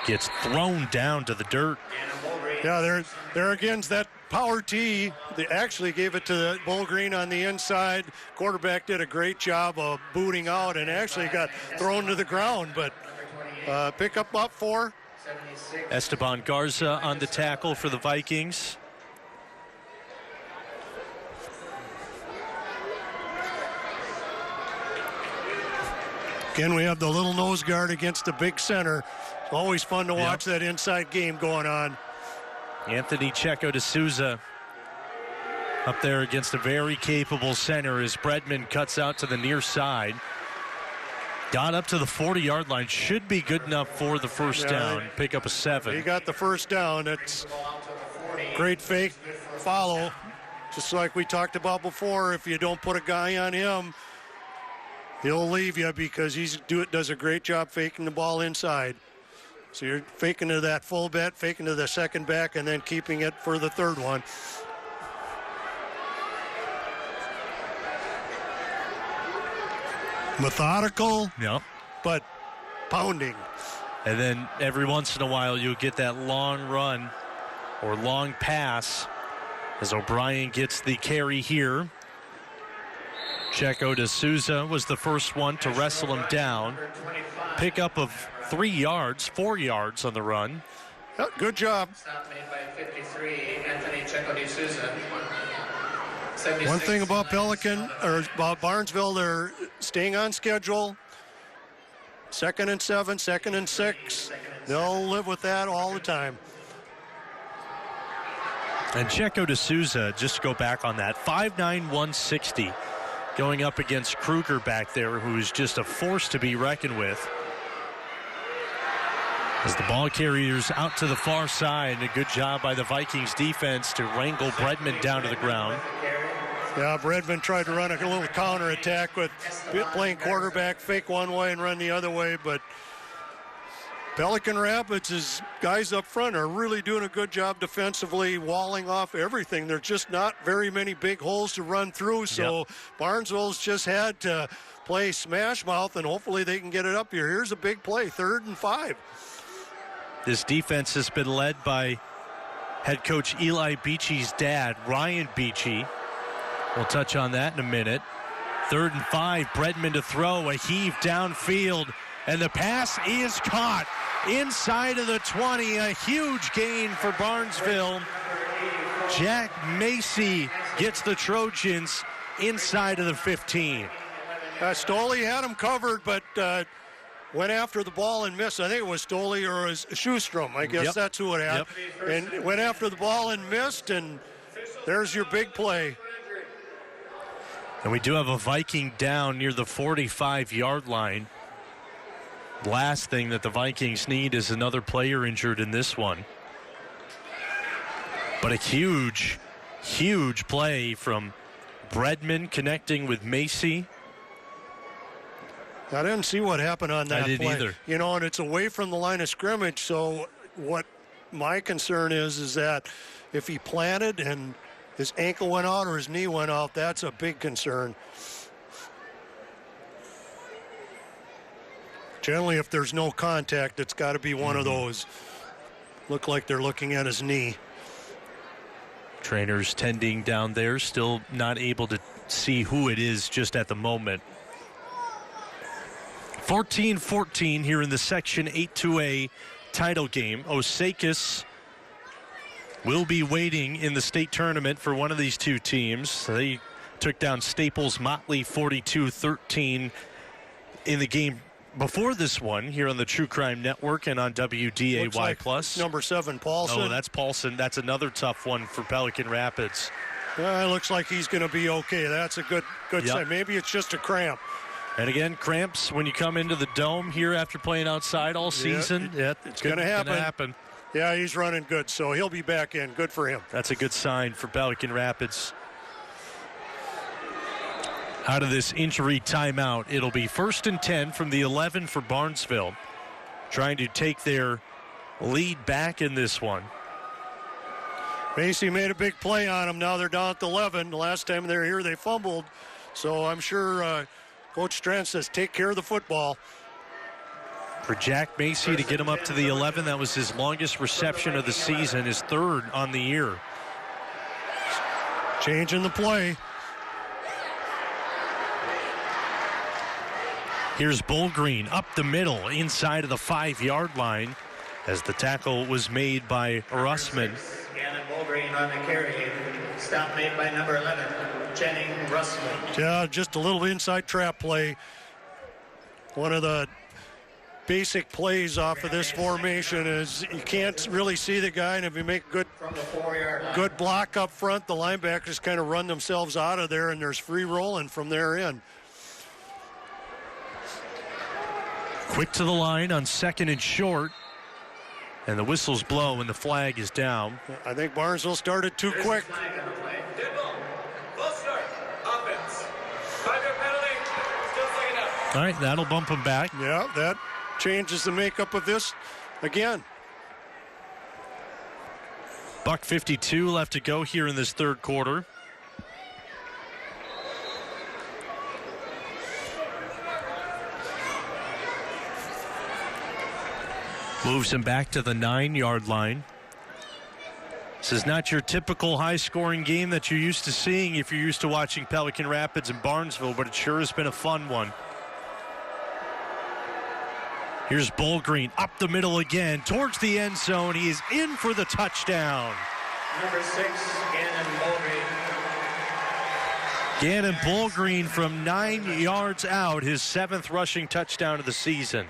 Gets thrown down to the dirt. Yeah, there again's that power tee. They actually gave it to Bull Green on the inside. Quarterback did a great job of booting out and actually got thrown to the ground, but pick up 4. Esteban Garza on the tackle for the Vikings. Again, we have the little nose guard against the big center. It's always fun to watch that inside game going on. Anthony Checo D'Souza up there against a very capable center as Bredman cuts out to the near side. Got up to the 40-yard line. Should be good enough for the first down. Pick up a 7. He got the first down. It's great fake follow. Just like we talked about before, if you don't put a guy on him, he'll leave you because he does a great job faking the ball inside. So you're faking to that full bet, faking to the second back, and then keeping it for the third one. Methodical, but pounding. And then every once in a while you'll get that long run or long pass as O'Brien gets the carry here. Checo D'Souza was the first one to wrestle him down. Pickup of 4 yards on the run. Good job. Stop made by 53, Anthony Checo D'Souza. One thing about Pelican, or about Barnesville, they're staying on schedule. 2nd and 7, 2nd and 6. They'll live with that all the time. And Checo D'Souza, just to go back on that, 5'9", 160, going up against Kruger back there, who's just a force to be reckoned with. As the ball carriers out to the far side, a good job by the Vikings defense to wrangle Bredman down to the ground. Yeah, Bredman tried to run a little counter attack with playing quarterback, fake one way and run the other way, but Pelican Rapids' guys up front are really doing a good job defensively, walling off everything. There's just not very many big holes to run through, so Barnesville's just had to play smash mouth, and hopefully they can get it up here. Here's a big play, 3rd and 5. This defense has been led by head coach Eli Beachy's dad, Ryan Beachy. We'll touch on that in a minute. 3rd and 5, Bredman to throw, a heave downfield, and the pass is caught inside of the 20. A huge gain for Barnesville. Jack Macy gets the Trojans inside of the 15. Stoley had him covered, but went after the ball and missed. I think it was Stoley or it was Schustrom. I guess that's who it had. And went after the ball and missed, and there's your big play. And we do have a Viking down near the 45-yard line. Last thing that the Vikings need is another player injured in this one. But a huge, huge play from Bredman connecting with Macy. I didn't see what happened on that play. I didn't either. You know, and it's away from the line of scrimmage, so what my concern is that if he planted and his ankle went out or his knee went out, that's a big concern. Generally, if there's no contact, it's got to be one of those. Look like they're looking at his knee. Trainers tending down there, still not able to see who it is just at the moment. 14-14 here in the Section 8-2A title game. Osakis will be waiting in the state tournament for one of these two teams. They took down Staples Motley 42-13 in the game before this one here on the True Crime Network and on WDAY like Plus. Number 7, Paulson. Oh, that's Paulson. That's another tough one for Pelican Rapids. It looks like he's going to be okay. That's a good sign. Maybe it's just a cramp. And again, cramps when you come into the dome here after playing outside all season. It's going to happen. Yeah, he's running good, so he'll be back in. Good for him. That's a good sign for Pelican Rapids. Out of this injury timeout, it'll be 1st and 10 from the 11 for Barnesville, trying to take their lead back in this one. Macy made a big play on him. Now they're down at the 11. The last time they were here, they fumbled. So I'm sure Coach Strand says, take care of the football. For Jack Macy to get him up to the 11, that was his longest reception of the season, his third on the year. Changing the play. Here's Bullgreen up the middle inside of the 5-yard line as the tackle was made by Russman. Gannon Bullgreen on the carry. Stop made by number 11, Jenning Russman. Yeah, just a little inside trap play. One of the basic plays off of this formation is you can't really see the guy, and if you make a good block up front, the linebackers kind of run themselves out of there, and there's free rolling from there in. Quick to the line on 2nd and short, and the whistles blow and the flag is down. I think Barnesville started too quick. All right, that'll bump him back. Yeah, that changes the makeup of this again. $1:52 left to go here in this third quarter. Moves him back to the 9-yard line. This is not your typical high-scoring game that you're used to seeing if you're used to watching Pelican Rapids and Barnesville, but it sure has been a fun one. Here's Bullgreen up the middle again towards the end zone. He is in for the touchdown. Number 6, Gannon Bullgreen. Gannon Bullgreen from 9 yards out, his 7th rushing touchdown of the season.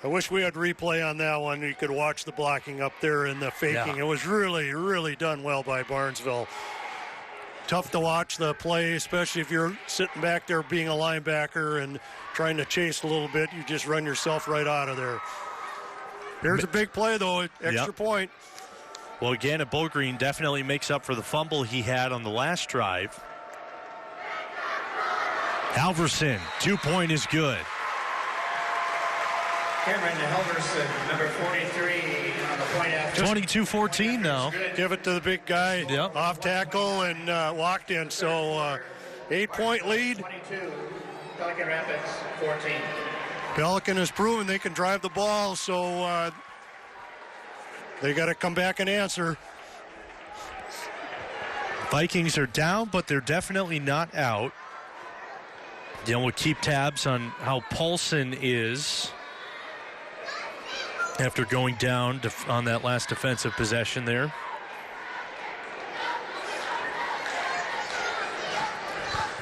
I wish we had replay on that one. You could watch the blocking up there and the faking. It was really, really done well by Barnesville. Tough to watch the play, especially if you're sitting back there being a linebacker and trying to chase a little bit. You just run yourself right out of there. Here's a big play, though, extra point. Well, again, Bullgreen definitely makes up for the fumble he had on the last drive. Halverson, 2-point is good. Cameron Halverson, number 43, on the point after. 22-14 now. Give it to the big guy. Yep. Off tackle and walked in. So 8-point lead. 22, Pelican Rapids, 14. Pelican has proven they can drive the ball, so they got to come back and answer. Vikings are down, but they're definitely not out. We'll keep tabs on how Paulson is after going down on that last defensive possession there.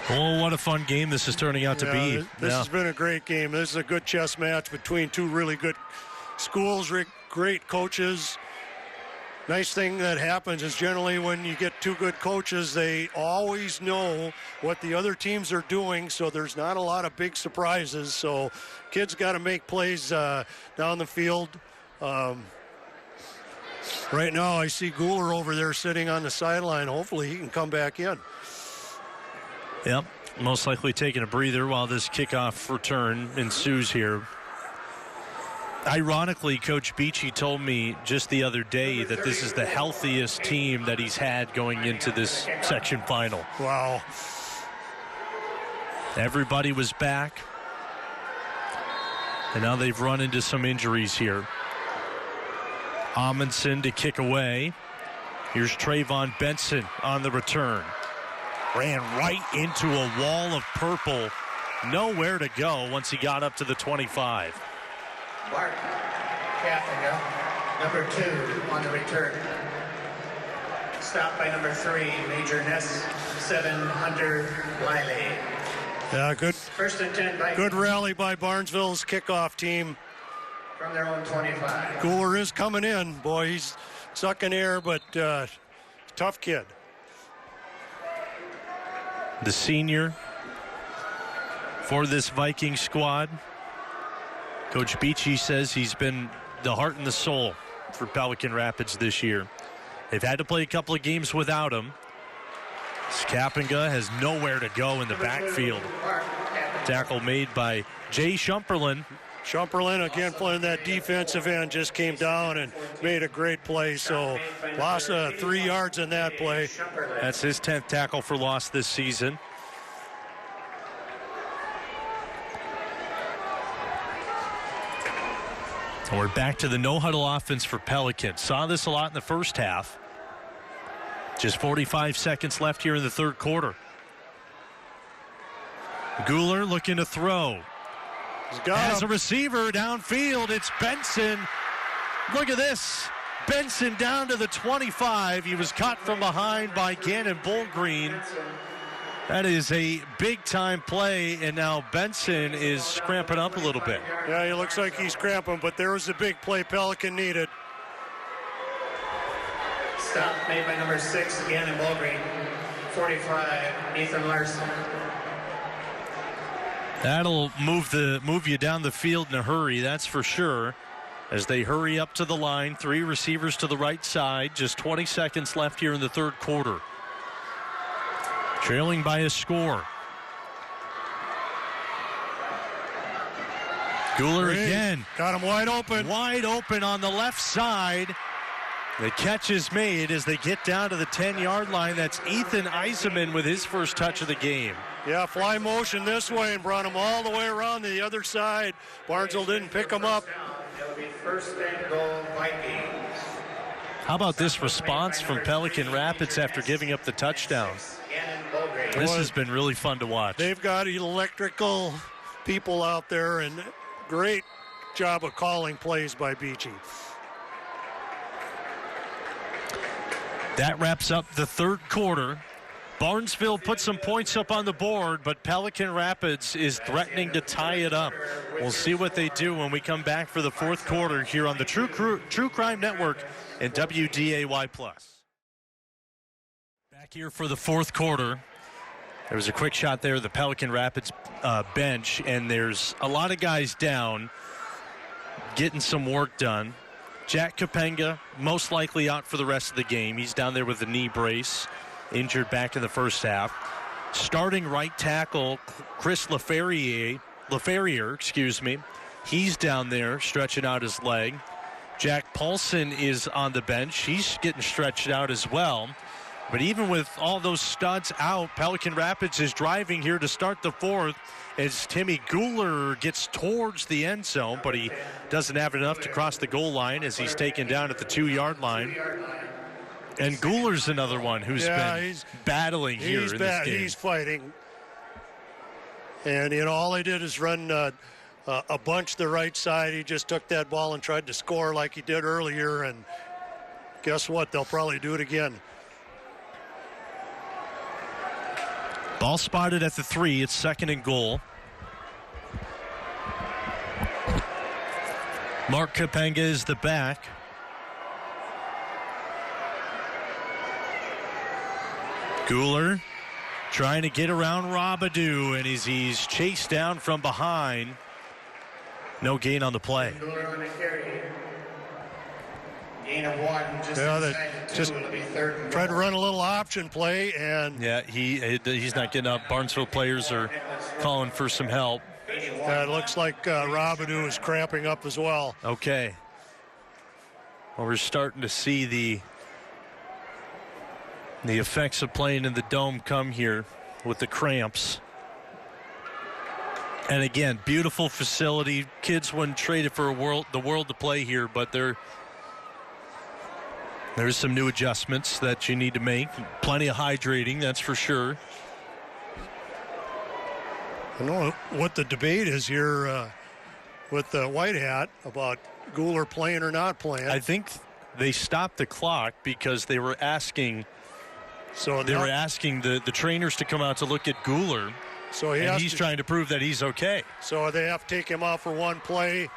Oh, what a fun game this is turning out to be. This has been a great game. This is a good chess match between two really good schools, great coaches. Nice thing that happens is generally when you get two good coaches, they always know what the other teams are doing, so there's not a lot of big surprises. So kids got to make plays down the field. Right now I see Gooler over there sitting on the sideline. Hopefully he can come back in. Yep, most likely taking a breather while this kickoff return ensues here. Ironically, Coach Beachy told me just the other day that this is the healthiest team that he's had going into this section final. Wow. Everybody was back, and now they've run into some injuries here. Amundsen to kick away. Here's Trayvon Benson on the return. Ran right into a wall of purple. Nowhere to go once he got up to the 25. Mark Kathinga, number 2 on the return. Stopped by number 3, Major Ness, 7, Hunter Wiley. Yeah, good. First and 10 Vikings. Good rally by Barnesville's kickoff team. From their own 25. Gooler is coming in. Boy, he's sucking air, but tough kid. The senior for this Viking squad. Coach Beachy says he's been the heart and the soul for Pelican Rapids this year. They've had to play a couple of games without him. Kapinga has nowhere to go in the backfield. Tackle made by Jay Shumperlin. Shumperlin, again, playing that defensive end, just came down and made a great play. So lost 3 yards in that play. That's his 10th tackle for loss this season. We're back to the no-huddle offense for Pelican. Saw this a lot in the first half. Just 45 seconds left here in the third quarter. Guler looking to throw. Has a receiver downfield. It's Benson. Look at this. Benson down to the 25. He was caught from behind by Gannon Bullgreen. That is a big-time play, and now Benson is cramping up a little bit. Yeah, he looks like he's cramping, but there was a big play Pelican needed. Stop made by number 6, Gannon Bullgreen. 45, Ethan Larson. That'll move you down the field in a hurry, that's for sure. As they hurry up to the line, 3 receivers to the right side. Just 20 seconds left here in the third quarter. Trailing by a score. Guler again. Got him wide open. Wide open on the left side. The catch is made as they get down to the 10-yard line. That's Ethan Eisenman with his first touch of the game. Yeah, fly motion this way and brought him all the way around to the other side. Barnesville didn't pick him up. It'll be first and goal, Vikings. How about this response from Pelican Rapids after giving up the touchdown? This has been really fun to watch. They've got electrical people out there, and great job of calling plays by Beachy. That wraps up the third quarter. Barnesville put some points up on the board, but Pelican Rapids is threatening to tie it up. We'll see what they do when we come back for the fourth quarter here on the True Crime Network and WDAY+. Back here for the fourth quarter. There was a quick shot there of the Pelican Rapids bench, and there's a lot of guys down getting some work done. Jack Kapenga, most likely out for the rest of the game. He's down there with a knee brace, injured back in the first half. Starting right tackle, Chris Laferriere, he's down there stretching out his leg. Jack Paulson is on the bench. He's getting stretched out as well. But even with all those studs out, Pelican Rapids is driving here to start the fourth as Timmy Guler gets towards the end zone, but he doesn't have enough to cross the goal line as he's taken down at the 2-yard line. And Guler's another one who's been battling here in this game. He's fighting. And, all they did is run a bunch to the right side. He just took that ball and tried to score like he did earlier, and guess what? They'll probably do it again. Ball spotted at the 3. It's second and goal. Mark Kapenga is the back. Guler trying to get around Robidoux, and he's chased down from behind. No gain on the play. Gain of 1, just tried to run a little option play, and he's not getting up. Barnesville players are calling for some help. It looks like Robidoux is cramping up as well. Okay. Well, we're starting to see the effects of playing in the dome come here with the cramps. And again, beautiful facility. Kids wouldn't trade it for the world to play here, but there's some new adjustments that you need to make. Plenty of hydrating, that's for sure. I know what the debate is here with the White Hat about Guler playing or not playing. I think they stopped the clock because they were asking the trainers to come out to look at Guler. So he's trying to prove that he's okay. So they have to take him off for one play.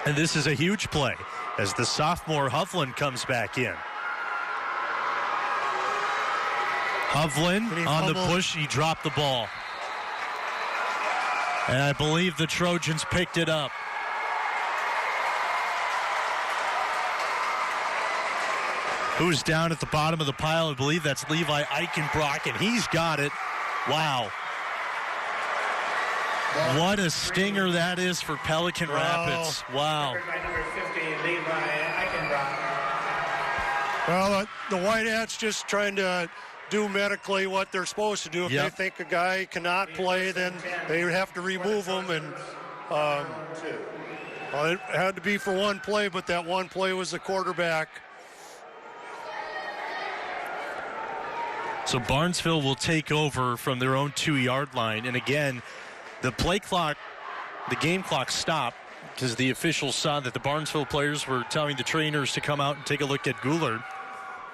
And this is a huge play as the sophomore Hovland comes back in. Hovland on the push, he dropped the ball. And I believe the Trojans picked it up. Who's down at the bottom of the pile? I believe that's Levi Eichenbrock, and he's got it. Wow. What a stinger that is for Pelican Rapids. Wow. Well, the White Hats just trying to do medically what they're supposed to do. If they think a guy cannot play, then they have to remove him. And Well, it had to be for one play, but that one play was the quarterback. So Barnesville will take over from their own 2-yard line. And again, the game clock stopped because the officials saw that the Barnesville players were telling the trainers to come out and take a look at Goulart.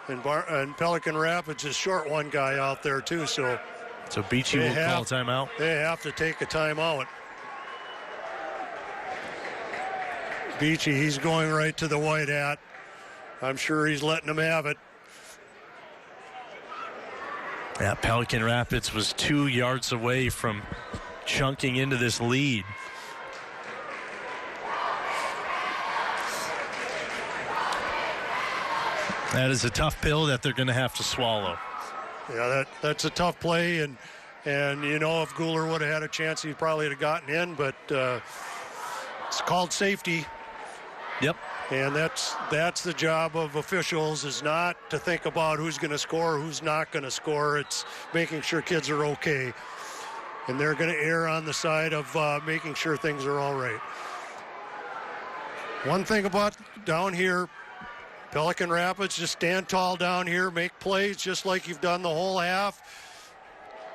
And Pelican Rapids is short one guy out there too, so Beachy will call a timeout. They have to take a timeout. Beachy, he's going right to the white hat. I'm sure he's letting them have it. Yeah, Pelican Rapids was 2 yards away from chunking into this lead. That is a tough pill that they're going to have to swallow. Yeah, that's a tough play, and you know, if Goulart would have had a chance, he probably would have gotten in, but it's called safety. Yep. And that's the job of officials, is not to think about who's going to score or who's not going to score. It's making sure kids are okay. And they're going to err on the side of making sure things are all right. One thing about down here, Pelican Rapids, just stand tall down here, make plays just like you've done the whole half.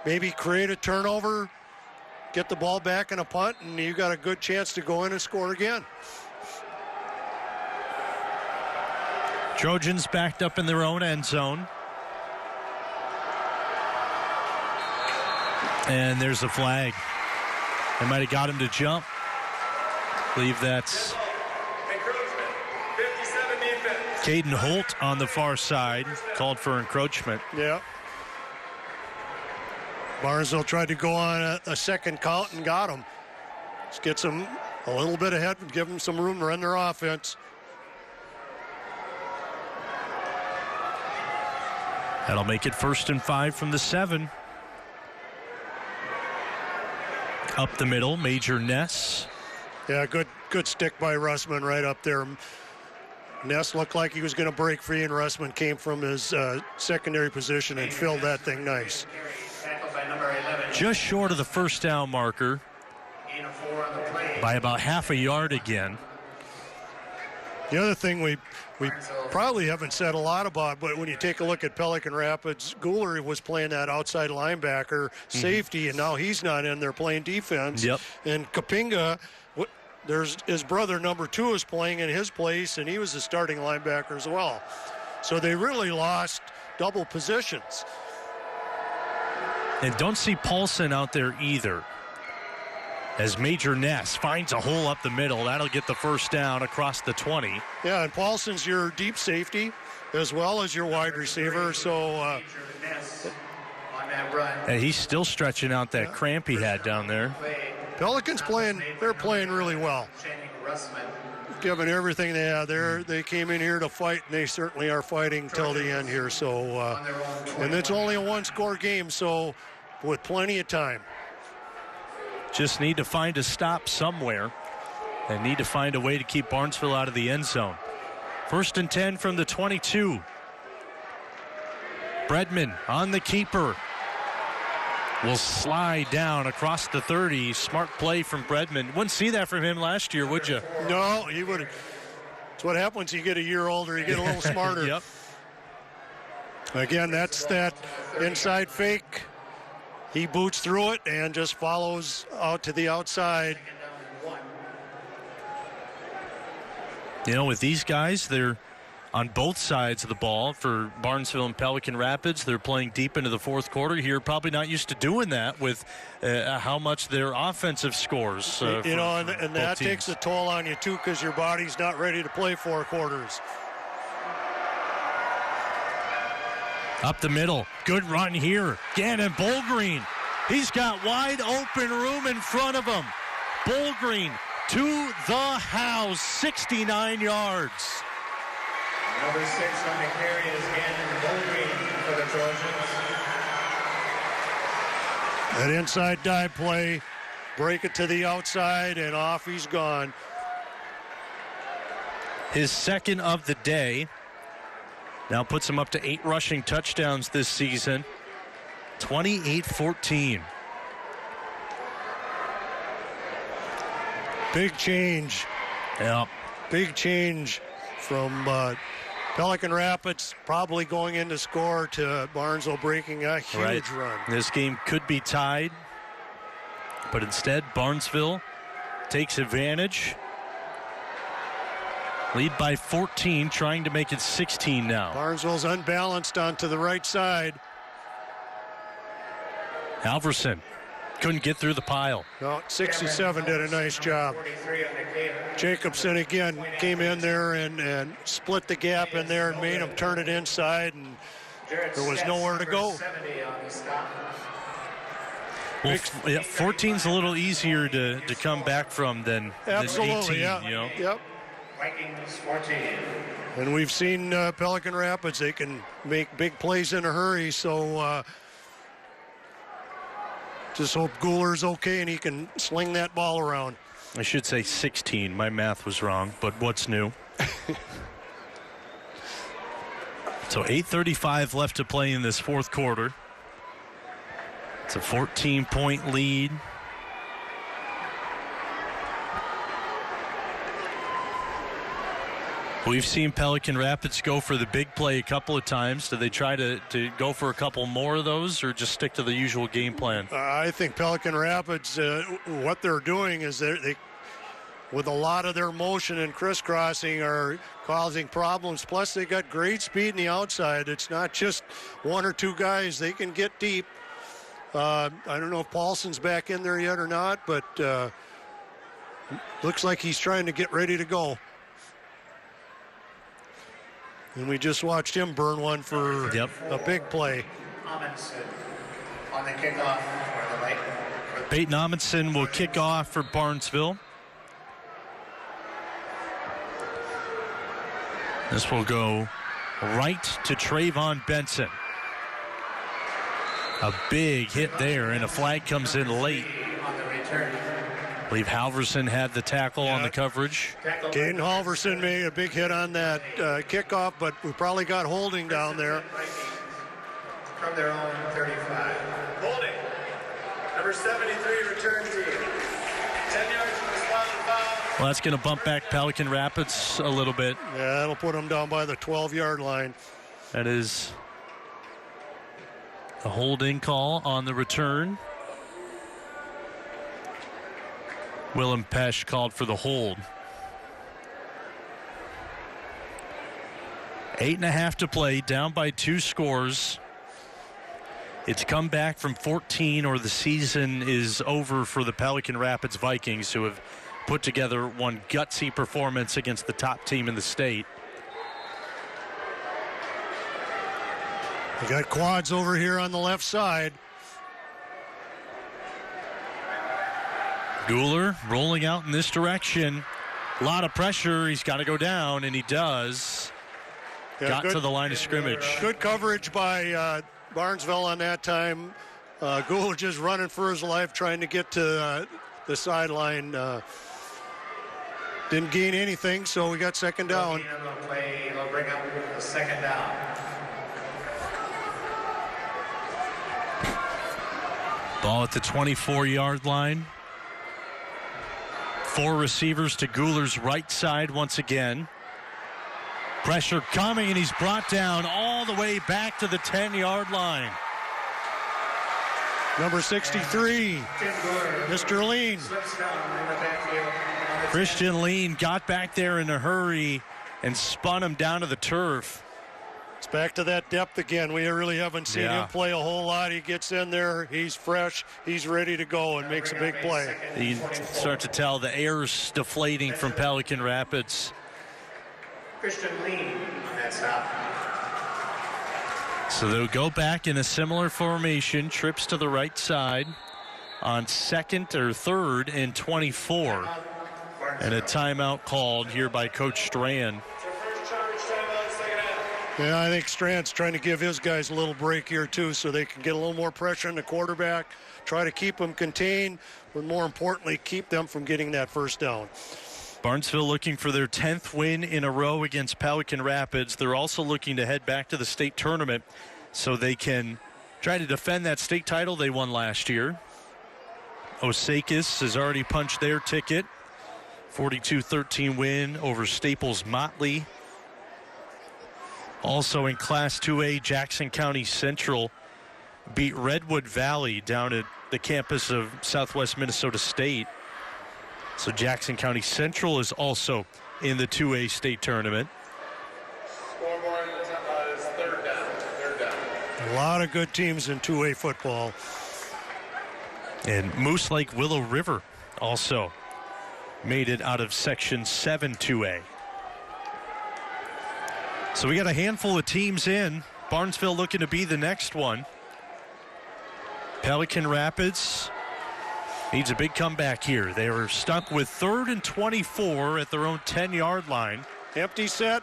Maybe create a turnover, get the ball back in a punt, and you got a good chance to go in and score again. Trojans backed up in their own end zone. And there's a flag. They might have got him to jump. I believe that's Caden Holt on the far side, called for encroachment. Yeah. Barnesville tried to go on a second count and got him. Just gets them a little bit ahead and give them some room to run their offense. That'll make it 1st and 5 from the 7. Up the middle, Major Ness. Yeah, good stick by Russman right up there. Ness looked like he was going to break free, and Russman came from his secondary position and filled that thing nice. Just short of the first down marker by about half a yard again. The other thing we probably haven't said a lot about, but when you take a look at Pelican Rapids, Goulart was playing that outside linebacker safety, and now he's not in there playing defense. Yep. And Kapinga, there's his brother number 2 is playing in his place, and he was the starting linebacker as well. So they really lost double positions. And don't see Paulson out there either, as Major Ness finds a hole up the middle. That'll get the first down across the 20. Yeah, and Paulson's your deep safety as well as your wide receiver. So and he's still stretching out that cramp he had down there. Pelicans they're playing really well. Given everything they have there, they came in here to fight, and they certainly are fighting till the end here. So, and it's only a one-score game, so with plenty of time. Just need to find a stop somewhere and need to find a way to keep Barnesville out of the end zone. 1st and 10 from the 22. Bredman on the keeper. Will slide down across the 30. Smart play from Bredman. Wouldn't see that from him last year, would you? No, he wouldn't. It's what happens when you get a year older. You get a little smarter. Yep. Again, that's that inside fake. He boots through it and just follows out to the outside. You know, with these guys, they're on both sides of the ball. For Barnesville and Pelican Rapids, they're playing deep into the 4th quarter here. Probably not used to doing that with how much their offensive scores. And that takes a toll on you, too, because your body's not ready to play 4 quarters. Up the middle. Good run here. Gannon Bolgreen. He's got wide open room in front of him. Bolgreen to the house. 69 yards. Number 6 on the carry is Gannon Bolgreen for the Trojans. That inside dive play. Break it to the outside, and off he's gone. His 2nd of the day. Now puts him up to 8 rushing touchdowns this season. 28-14. Big change Yeah. Big change from Pelican Rapids probably going in to score to Barnesville breaking a huge run. This game could be tied, but instead Barnesville takes advantage. Lead by 14, trying to make it 16 now. Barnesville's unbalanced onto the right side. Halverson couldn't get through the pile. No, 67 did a nice job. Jacobson again came in there and split the gap in there and made him turn it inside, and there was nowhere to go. Well, 14's a little easier to come back from than 18. Yeah. You know? Yep. Vikings 14. And we've seen Pelican Rapids, they can make big plays in a hurry, so just hope Guler's okay and he can sling that ball around. I should say 16. My math was wrong, but what's new? So 8:35 left to play in this fourth quarter. It's a 14-point lead. We've seen Pelican Rapids go for the big play a couple of times. Do they try to go for a couple more of those or just stick to the usual game plan? I think Pelican Rapids, what they're doing is they, with a lot of their motion and crisscrossing, are causing problems. Plus, they got great speed in the outside. It's not just one or two guys. They can get deep. I don't know if Paulson's back in there yet or not, but looks like he's trying to get ready to go. And we just watched him burn one for a big play. Amundsen on the kickoff for the Vikings. Peyton Amundsen will kick off for Barnesville. This will go right to Trayvon Benson. A big hit there, and a flag comes in late. On the return. I believe Halverson had the tackle on the coverage. Caden Halverson made a big hit on that kickoff, but we probably got holding down there. From their own 35. Holding. Number 73, return team. 10 yards from the spot of foul. Well, that's going to bump back Pelican Rapids a little bit. Yeah, that'll put them down by the 12-yard line. That is a holding call on the return. Willem Pesch called for the hold. 8.5 to play, down by 2 scores. It's come back from 14, or the season is over for the Pelican Rapids Vikings, who have put together one gutsy performance against the top team in the state. We got quads over here on the left side. Guler rolling out in this direction. A lot of pressure. He's got to go down, and he does. Yeah, got to the line of scrimmage. Good coverage by Barnesville on that time. Guler just running for his life, trying to get to the sideline. Didn't gain anything, so we got second down. They'll bring up the second down. Ball at the 24-yard line. 4 receivers to Guler's right side once again. Pressure coming, and he's brought down all the way back to the 10-yard line. Number 63, Mr. Lean. Christian Lean got back there in a hurry and spun him down to the turf. It's back to that depth again. We really haven't seen him play a whole lot. He gets in there, he's fresh, he's ready to go, and makes a big play. You start to tell the air's deflating from Pelican Rapids. Christian Lean on that stop. So they'll go back in a similar formation, trips to the right side on 2nd or 3rd and 24. And a timeout called here by Coach Strand. Yeah, I think Strand's trying to give his guys a little break here too, so they can get a little more pressure on the quarterback, try to keep them contained, but more importantly, keep them from getting that first down. Barnesville looking for their 10th win in a row against Pelican Rapids. They're also looking to head back to the state tournament so they can try to defend that state title they won last year. Osakis has already punched their ticket 42-13 win over Staples Motley. Also in Class 2A, Jackson County Central beat Redwood Valley down at the campus of Southwest Minnesota State. So Jackson County Central is also in the 2A state tournament. Scoreboard is third down. A lot of good teams in 2A football. And Moose Lake Willow River also made it out of Section 7 2A. So we got a handful of teams in. Barnesville looking to be the next one. Pelican Rapids needs a big comeback here. They were stuck with 3rd and 24 at their own 10-yard line. Empty set.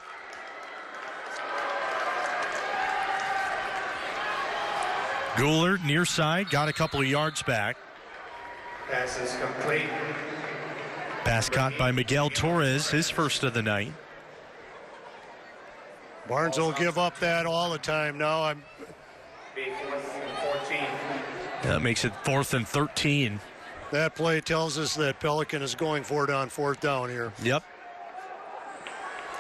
Goulart near side, got a couple of yards back. Pass is complete. Pass caught by Miguel Torres, his first of the night. Barnesville will give up that all the time now. Be 4th and 14. That makes it 4th and 13. That play tells us that Pelican is going for it on 4th down here. Yep.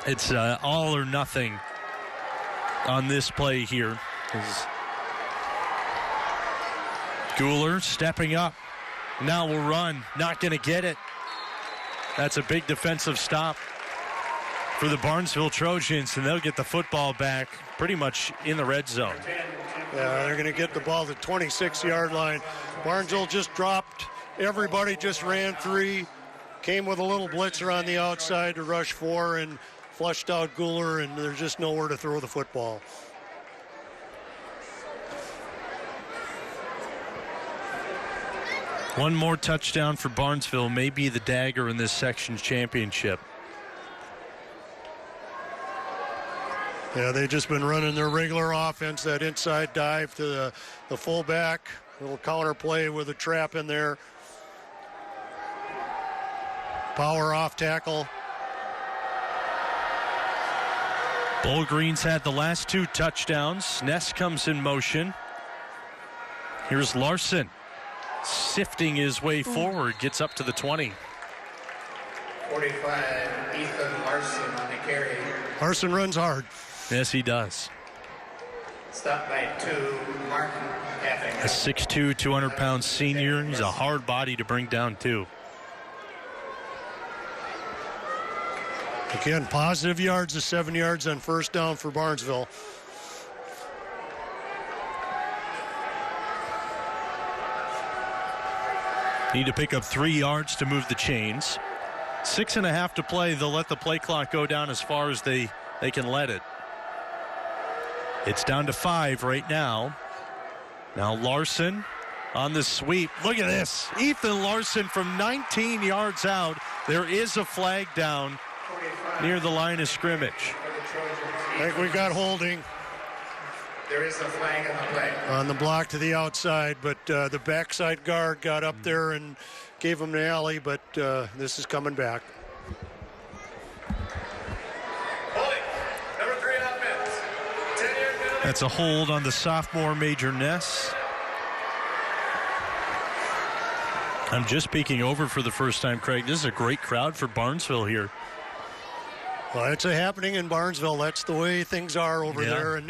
It's all or nothing on this play here. Goulart stepping up. Now will run. Not going to get it. That's a big defensive stop for the Barnesville Trojans, and they'll get the football back pretty much in the red zone. Yeah, they're going to get the ball to the 26-yard line. Barnesville just dropped. Everybody just ran 3. Came with a little blitzer on the outside to rush 4 and flushed out Goulart, and there's just nowhere to throw the football. One more touchdown for Barnesville may be the dagger in this section's championship. Yeah, they've just been running their regular offense, that inside dive to the fullback, little counter play with a trap in there. Power off tackle. Bull Green's had the last 2 touchdowns. Ness comes in motion. Here's Larson. Sifting his way forward, gets up to the 20. 45, Ethan Larson on the carry. Larson runs hard. Yes, he does. Stopped by 2, Martin Haffing. A 6'2", 200-pound senior. He's a hard body to bring down, too. Again, positive yards of 7 yards on 1st down for Barnesville. Need to pick up 3 yards to move the chains. 6.5 to play. They'll let the play clock go down as far as they can let it. It's down to 5 right now. Now Larson on the sweep. Look at this. Ethan Larson from 19 yards out. There is a flag down near the line of scrimmage. I think we got holding. There is a flag on the play. On the block to the outside, but the backside guard got up there and gave him the alley, but this is coming back. Holding, number 3 offense. 10-yard penalty. That's a hold on the sophomore Major Ness. I'm just peeking over for the first time, Craig. This is a great crowd for Barnesville here. Well, it's happening in Barnesville. That's the way things are over there, and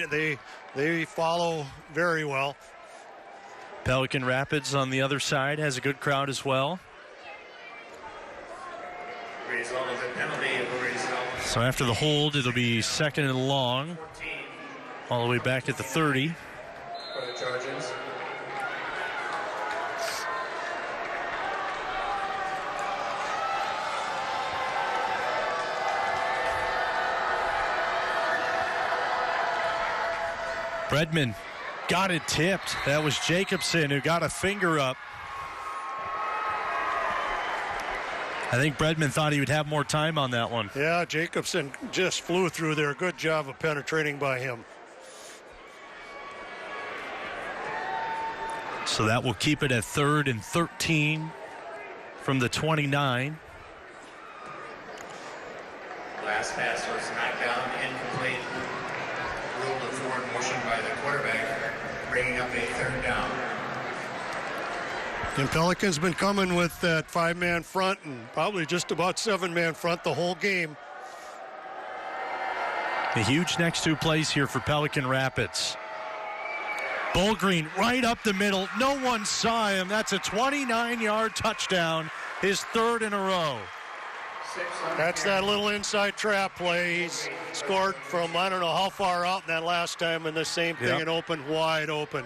they follow very well. Pelican Rapids on the other side has a good crowd as well. Result of the penalty will result. So after the hold, it'll be 2nd and long, 14 all the way back at the 30. for the Trojans. Bredman got it tipped. That was Jacobson who got a finger up. I think Bredman thought he would have more time on that one. Yeah, Jacobson just flew through there. Good job of penetrating by him. So that will keep it at 3rd and 13 from the 29. Last pass was knocked down, incomplete. Ruled a forward motion by the quarterback, bringing up a 3rd down. And Pelican's been coming with that 5-man front and probably just about 7-man front the whole game. A huge next 2 plays here for Pelican Rapids. Bullgreen right up the middle. No one saw him. That's a 29-yard touchdown, his 3rd in a row. That's that little inside trap play. He's scored from I don't know how far out in that last time, and the same thing, and open, wide open.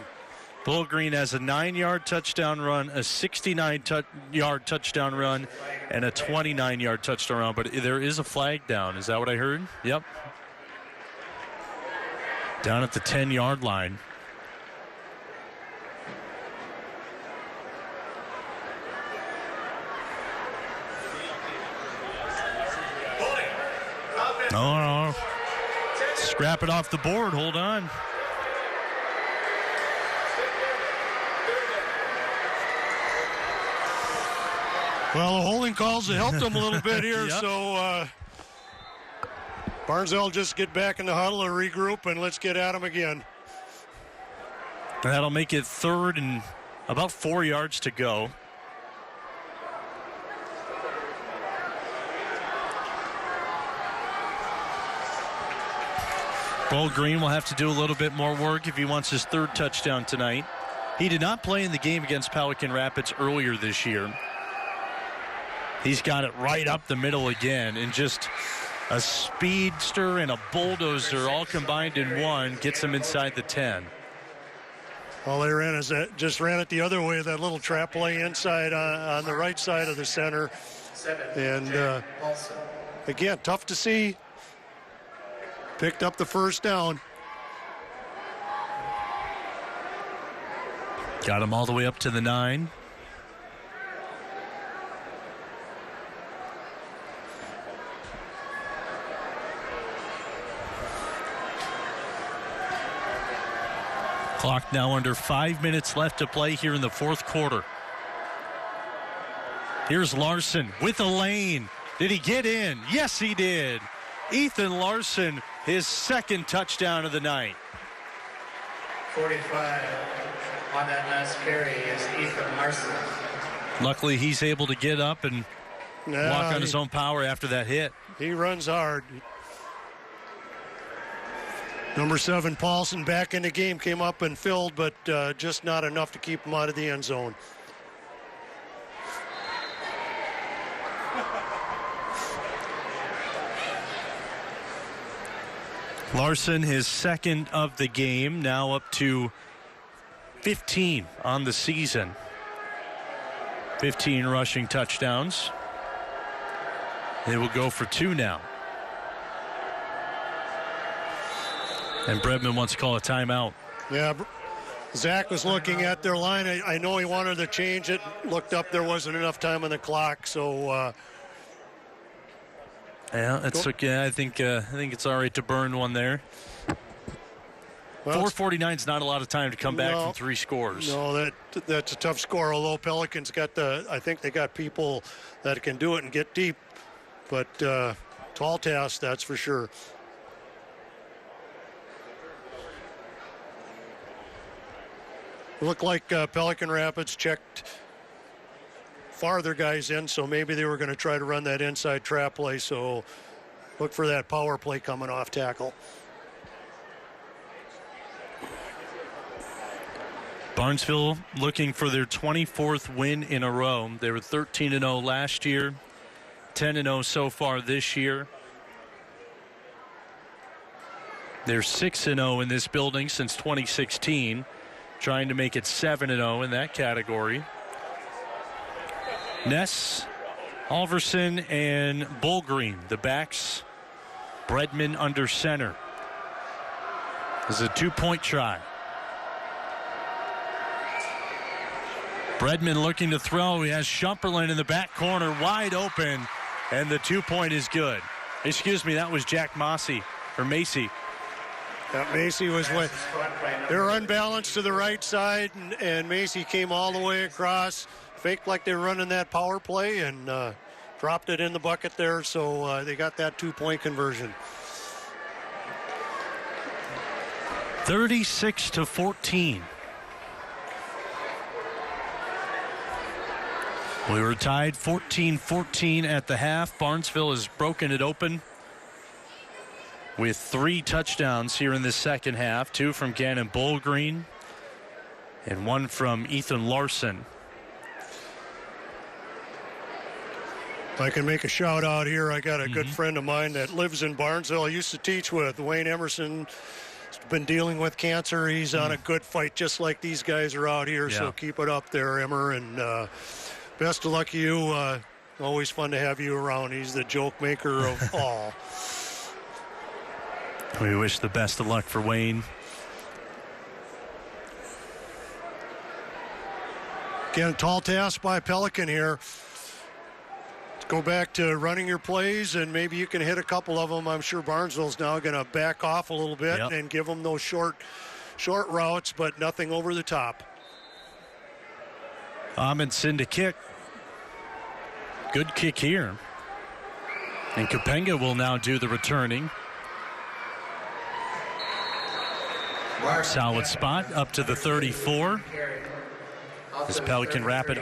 Bullgreen has a 9-yard touchdown run, a 69-yard touchdown run, and a 29-yard touchdown run. But there is a flag down. Is that what I heard? Yep. Down at the 10-yard line. Oh, no. Scrap it off the board. Hold on. Well, the holding calls have helped them a little bit here, so Barnesville just get back in the huddle and regroup, and let's get at them again. That'll make it 3rd and about 4 yards to go. Bullgreen will have to do a little bit more work if he wants his 3rd touchdown tonight. He did not play in the game against Pelican Rapids earlier this year. He's got it right up the middle again, and just a speedster and a bulldozer all combined in one gets him inside the 10. All they ran is that just ran it the other way, that little trap play inside on the right side of the center. And again, tough to see. Picked up the 1st down. Got him all the way up to the 9. Clock now under 5 minutes left to play here in the 4th quarter. Here's Larson with a lane. Did he get in? Yes, he did. Ethan Larson, his 2nd touchdown of the night. 45 on that last carry is Ethan Larson. Luckily, he's able to get up and walk on his own power after that hit. He runs hard. Number 7, Paulson, back in the game, came up and filled, but just not enough to keep him out of the end zone. Larson, his 2nd of the game, now up to 15 on the season. 15 rushing touchdowns. They will go for 2 now. And Bredman wants to call a timeout. Yeah, Zach was looking at their line. I know he wanted to change it. Looked up, there wasn't enough time on the clock, so... yeah, it's okay. I think it's all right to burn one there. Well, 4:49 is not a lot of time to come back from 3 scores. No, that's a tough score. Although Pelicans got I think they got people that can do it and get deep, but tall task, that's for sure. Looked like Pelican Rapids checked farther guys in, so maybe they were going to try to run that inside trap play, so look for that power play coming off tackle. Barnesville looking for their 24th win in a row. They were 13-0 last year, 10-0 so far this year. They're 6-0 in this building since 2016, trying to make it 7-0 in that category. Ness, Alverson, and Bullgreen, the backs. Bredman under center. This is a 2-point try. Bredman looking to throw. He has Shumperlin in the back corner, wide open, and the 2-point is good. Excuse me, that was Jack Macy. Yeah, Macy was way. They were unbalanced to the right side, and Macy came all the way across, faked like they were running that power play, and dropped it in the bucket there, so they got that 2-point conversion. 36-14. We were tied 14-14 at the half. Barnesville has broken it open with 3 touchdowns here in the second half. 2 from Gannon Bullgreen and 1 from Ethan Larson. If I can make a shout out here, I got a good friend of mine that lives in Barnesville. I used to teach with Wayne Emerson. He's been dealing with cancer. He's on a good fight just like these guys are out here. So keep it up there, Emmer, and best of luck to you. Always fun to have you around. He's the joke maker of all. We wish the best of luck for Wayne. Again, tall task by Pelican here. Go back to running your plays, and maybe you can hit a couple of them. I'm sure Barnesville's now going to back off a little bit and give them those short routes, but nothing over the top. Amundsen to kick. Good kick here. And Kapenga will now do the returning. Solid spot up to the 34. This Pelican Rapids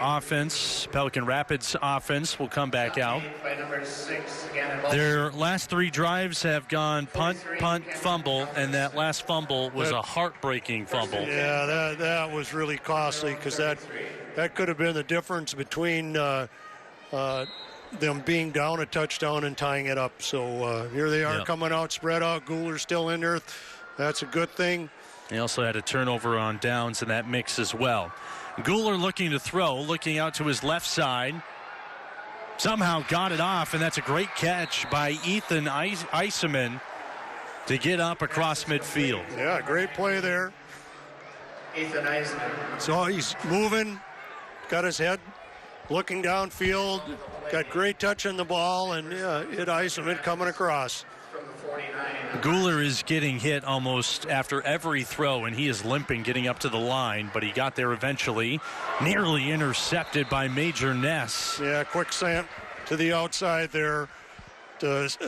offense will come back out. Their last 3 drives have gone punt, fumble, and that last fumble was a heartbreaking fumble. Yeah, that was really costly because that could have been the difference between them being down a touchdown and tying it up. So here they are coming out, spread out. Guler's still in there. That's a good thing. They also had a turnover on downs in that mix as well. Guler looking to throw, looking out to his left side. Somehow got it off, and that's a great catch by Ethan Eiseman to get up across midfield. Yeah, great play there. Ethan Eiseman. So he's moving, got his head looking downfield, got great touch on the ball, and hit Eiseman coming across. Guler is getting hit almost after every throw, and he is limping getting up to the line, but he got there eventually. Nearly intercepted by Major Ness. Yeah, quick slant to the outside there to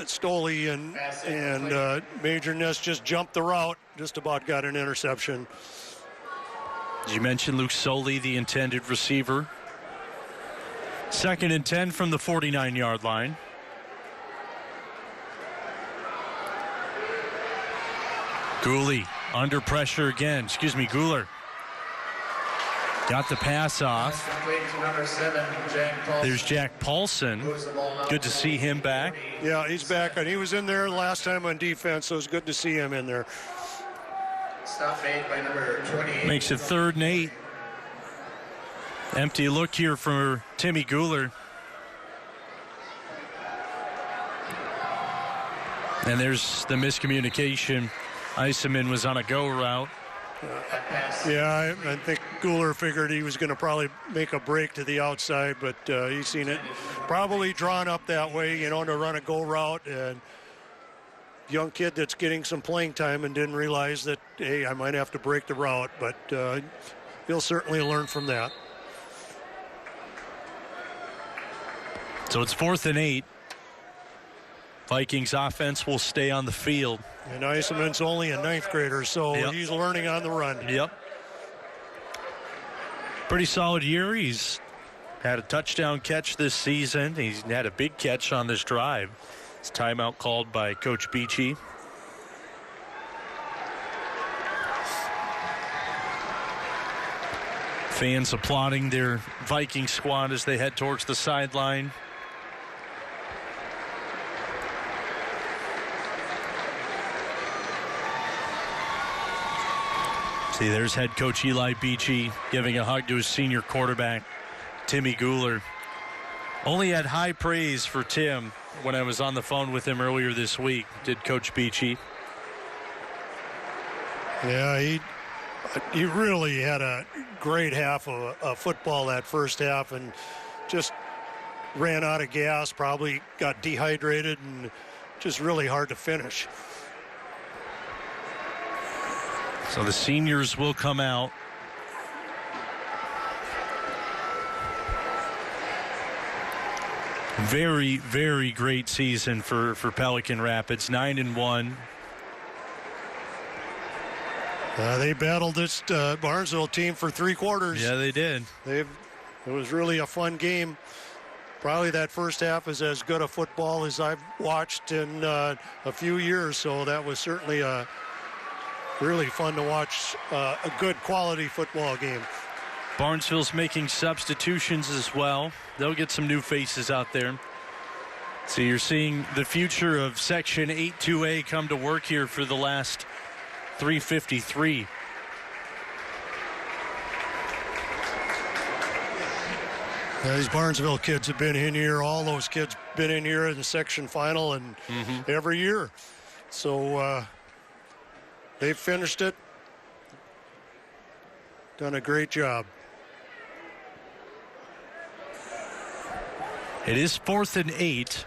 Stoley, and Major Ness just jumped the route, just about got an interception. Did you mention Luke Soley, the intended receiver? 2nd and 10 from the 49-yard line. Guler under pressure again. Guler. Got the pass off. There's Jack Paulson. Good to see him back. Yeah, he's back, and he was in there last time on defense, so it's good to see him in there. Stop made by number 28. Makes it 3rd and 8. Empty look here for Timmy Guler. And there's the miscommunication. Eiseman was on a go route. Yeah, I think Guler figured he was going to probably make a break to the outside, but he's seen it probably drawn up that way, to run a go route. And young kid that's getting some playing time and didn't realize that, hey, I might have to break the route, but he'll certainly learn from that. So it's 4th and 8. Vikings offense will stay on the field. And Eiseman's only a 9th grader, so he's learning on the run. Yep. Pretty solid year. He's had a touchdown catch this season. He's had a big catch on this drive. It's timeout called by Coach Beachy. Fans applauding their Viking squad as they head towards the sideline. See, there's head coach Eli Beachy giving a hug to his senior quarterback, Timmy Guler. Only had high praise for Tim when I was on the phone with him earlier this week, did Coach Beachy. Yeah, he really had a great half of football that first half, and just ran out of gas, probably got dehydrated, and just really hard to finish. So the seniors will come out. Very, very great season for Pelican Rapids, 9-1. They battled this Barnesville team for 3 quarters. Yeah, they did. They've It was really a fun game. Probably that first half is as good a football as I've watched in a few years. So that was certainly really fun to watch a good quality football game. Barnesville's making substitutions as well. They'll get some new faces out there. So you're seeing the future of Section 8-2A come to work here for the last 3:53. Yeah, these Barnesville kids have been in here. All those kids been in here in the section final and every year. So they've finished it. Done a great job. It is 4th and 8.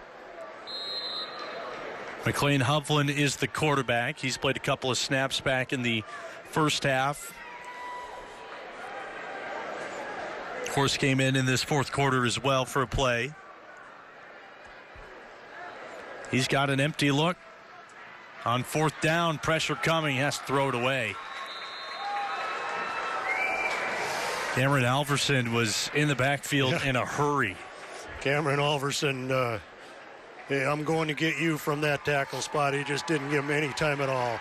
McLean Hovland is the quarterback. He's played a couple of snaps back in the first half. Of course, came in this fourth quarter as well for a play. He's got an empty look. On 4th down, pressure coming, he has to throw it away. Cameron Alverson was in the backfield in a hurry. Cameron Alverson, hey, I'm going to get you from that tackle spot. He just didn't give him any time at all.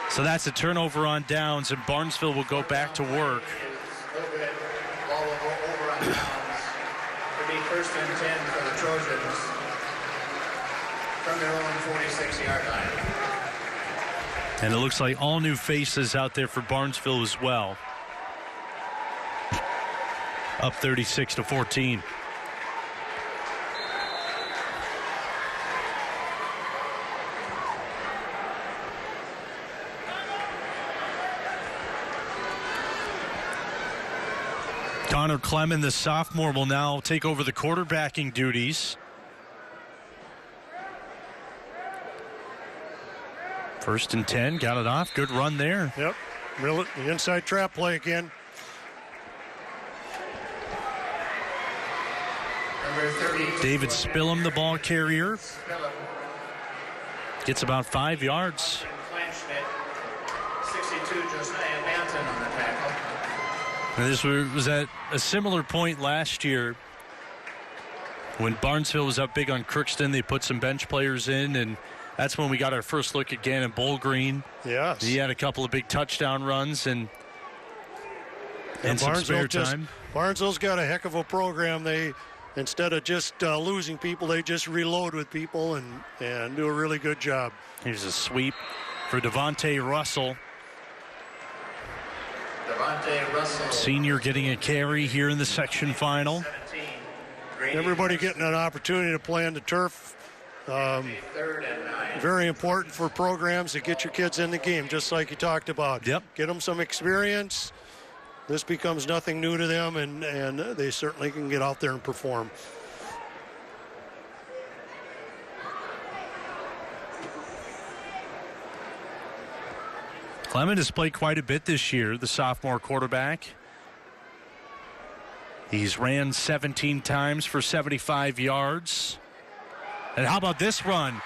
So that's a turnover on downs, and Barnesville will go back to work. Ball over on downs. It'll be 1st and 10 for the Trojans from their own 46-yard line. And it looks like all new faces out there for Barnesville as well. Up 36-14. Connor Clement, the sophomore, will now take over the quarterbacking duties. 1st and 10, got it off. Good run there. Yep, really, the inside trap play again. David Spillum, the ball carrier. Gets about 5 yards. 62, Josiah Banton on the tackle. And this was at a similar point last year when Barnesville was up big on Crookston. They put some bench players in, and that's when we got our first look at Gannon Bullgreen. Yes. He had a couple of big touchdown runs and some spare time. Barnesville's got a heck of a program. They, instead of just losing people, they just reload with people and do a really good job. Here's a sweep for Devontae Russell. Senior getting a carry here in the section final. Everybody getting an opportunity to play on the turf. Very important for programs to get your kids in the game, just like you talked about. Yep. Get them some experience. This becomes nothing new to them, and they certainly can get out there and perform. Clement has played quite a bit this year, the sophomore quarterback. He's ran 17 times for 75 yards. And how about this run?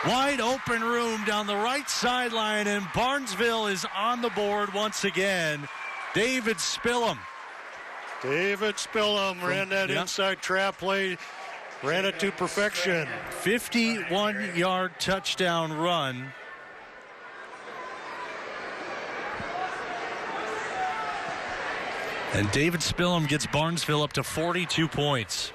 Wide open room down the right sideline, and Barnesville is on the board once again. David Spillum. David Spillum ran that inside trap play, ran it to perfection. 51-yard touchdown run. And David Spillum gets Barnesville up to 42 points.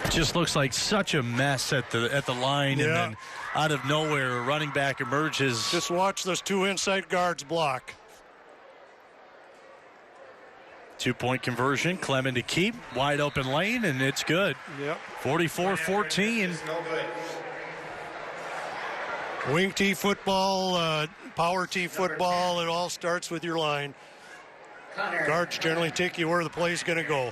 It just looks like such a mess at the line, and then out of nowhere, a running back emerges. Just watch those two inside guards block. 2-point conversion, Clement to keep, wide open lane, and it's good. Yep. 44-14. Wing tee football, power tee football, it all starts with your line. Guards generally take you where the play's going to go.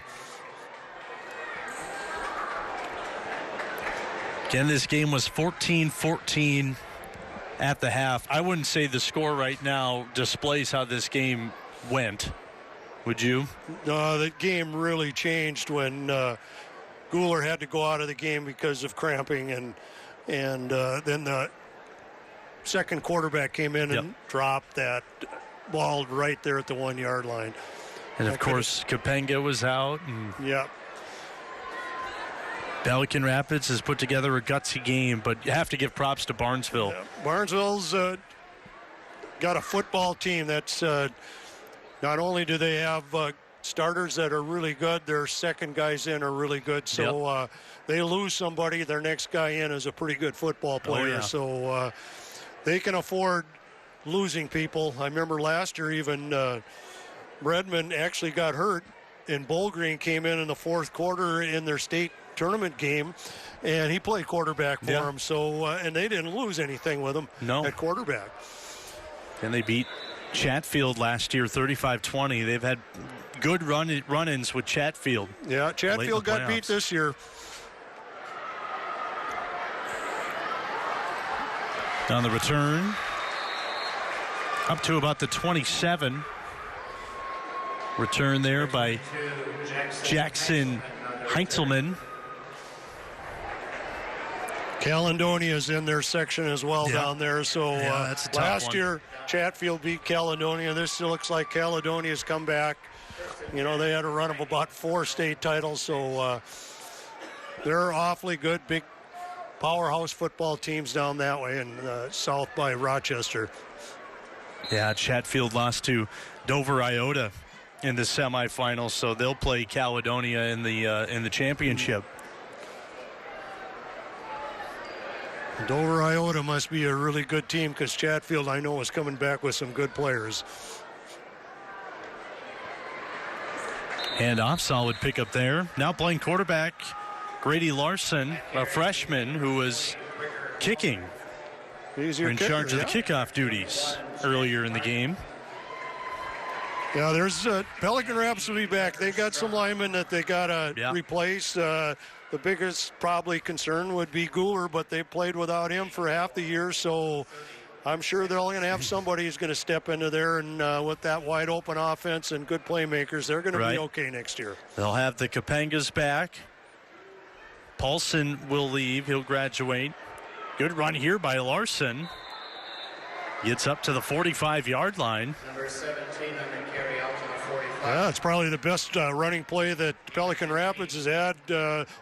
Again, this game was 14-14 at the half. I wouldn't say the score right now displays how this game went. Would you? No, the game really changed when Guler had to go out of the game because of cramping, and then the second quarterback came in and dropped that ball right there at the 1 yard line. And of course, Capenga was out. And Pelican Rapids has put together a gutsy game, but you have to give props to Barnesville. Barnesville's got a football team that's not only do they have starters that are really good, their second guys in are really good. So they lose somebody, their next guy in is a pretty good football player. So they can afford losing people. I remember last year even Redmond actually got hurt, and Bullgreen came in the fourth quarter in their state tournament game, and he played quarterback for them. So and they didn't lose anything with him at quarterback. And they beat Chatfield last year 35-20. They've had good run-ins with Chatfield. Yeah, Chatfield got beat this year. On the return, up to about the 27. Return there by Jackson Heinzelman. Caledonia's in their section as well down there. So that's a tough last one. year, Chatfield beat Caledonia. This still looks like Caledonia's come back. You know, they had a run of about 4 state titles, so they're awfully good, big powerhouse football teams down that way in south by Rochester. Yeah, Chatfield lost to Dover Iota in the semifinals, so they'll play Caledonia in the championship. Dover Iota must be a really good team because Chatfield, I know, is coming back with some good players. And off solid pickup there. Now playing quarterback, Grady Larson, a freshman who was kicking. He's your in charge of the kickoff duties earlier in the game. Yeah, there's Pelican Rapids will be back. They got some linemen that they got to replace. The biggest probably concern would be Gooler, but they played without him for half the year, so I'm sure they're going to have somebody who's going to step into there, and with that wide open offense and good playmakers, they're going to be okay next year. They'll have the Capengas back. Paulson will leave. He'll graduate. Good run here by Larson. Gets up to the 45-yard line. Number 17 on the carry out to the 45. Yeah, it's probably the best running play that Pelican Rapids has had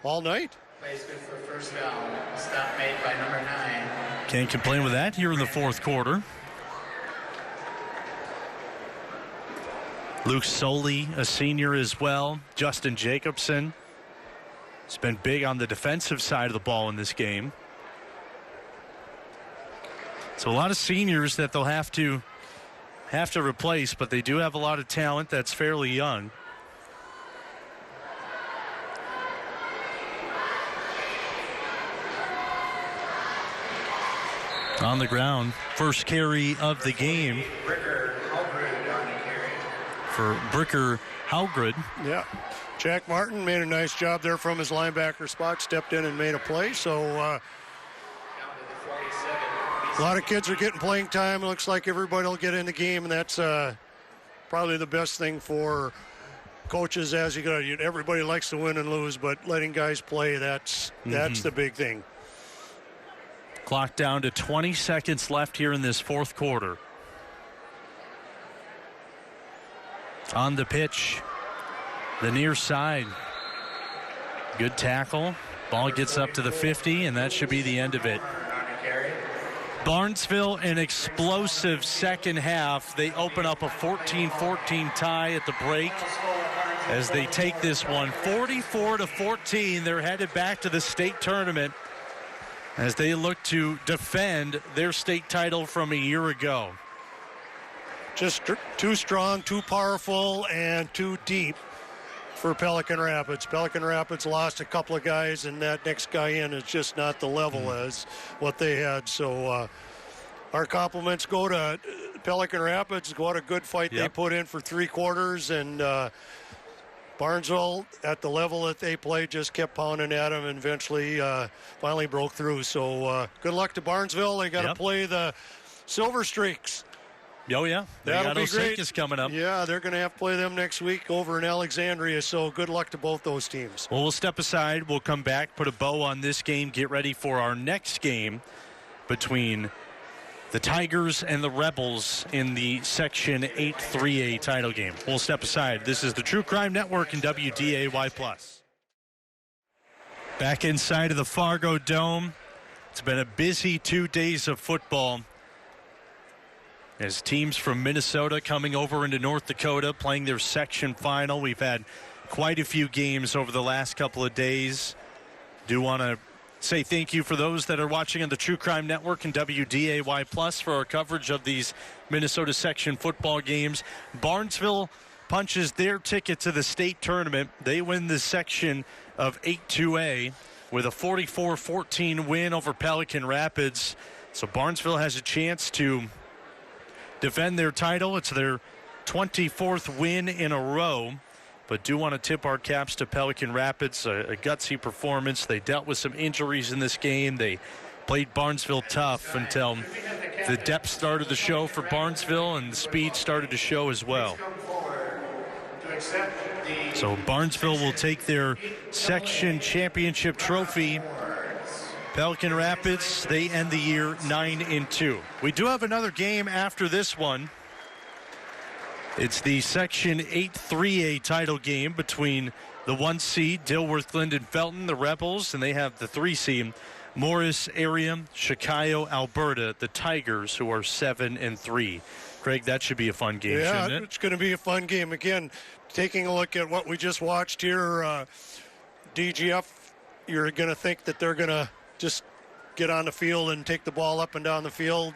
all night. Plays good for first down. Stop made by number 9. Can't complain with that here in the fourth quarter. Luke Soley, a senior as well. Justin Jacobson has been big on the defensive side of the ball in this game. So a lot of seniors that they'll have to replace, but they do have a lot of talent that's fairly young. On the ground, first carry of the game for Bricker Halgrid. Yeah, Jack Martin made a nice job there from his linebacker spot, stepped in and made a play. So a lot of kids are getting playing time. It looks like everybody will get in the game, and that's probably the best thing for coaches as you go. Everybody likes to win and lose, but letting guys play, that's the big thing. Clock down to 20 seconds left here in this fourth quarter. On the pitch, the near side. Good tackle. Ball gets up to the 50, and that should be the end of it. Barnesville, an explosive second half. They open up a 14-14 tie at the break as they take this one 44-14. They're headed back to the state tournament as they look to defend their state title from a year ago. Just too strong, too powerful, and too deep for Pelican Rapids. Pelican Rapids lost a couple of guys, and that next guy in is just not the level as what they had. So our compliments go to Pelican Rapids. What a good fight they put in for 3 quarters, and Barnesville, at the level that they played, just kept pounding at them and eventually finally broke through. So good luck to Barnesville. They got to play the Silver Streaks. Oh, yeah. That'll be great. Is coming up. Yeah, they're going to have to play them next week over in Alexandria, so good luck to both those teams. Well, we'll step aside. We'll come back, put a bow on this game, get ready for our next game between the Tigers and the Rebels in the Section 8-3A title game. We'll step aside. This is the True Crime Network and WDAY+. Back inside of the Fargo Dome. It's been a busy 2 days of football as teams from Minnesota coming over into North Dakota playing their section final. We've had quite a few games over the last couple of days. Do want to say thank you for those that are watching on the True Crime Network and WDAY+ for our coverage of these Minnesota section football games. Barnesville punches their ticket to the state tournament. They win the section of 8-2A with a 44-14 win over Pelican Rapids. So Barnesville has a chance to defend their title. It's their 24th win in a row. But do want to tip our caps to Pelican Rapids, a gutsy performance. They dealt with some injuries in this game. They played Barnesville tough until the depth started to show for Barnesville and the speed started to show as well. So Barnesville will take their section championship trophy. Pelican Rapids, they end the year 9-2. We do have another game after this one. It's the Section 8-3A title game between the 1 seed, Dilworth, Glendon, Felton, the Rebels, and they have the 3 seed, Morris area, Chicago, Alberta, the Tigers, who are 7-3. Craig, that should be a fun game, shouldn't it? It's going to be a fun game. Again, taking a look at what we just watched here, DGF, you're going to think that they're going to just get on the field and take the ball up and down the field.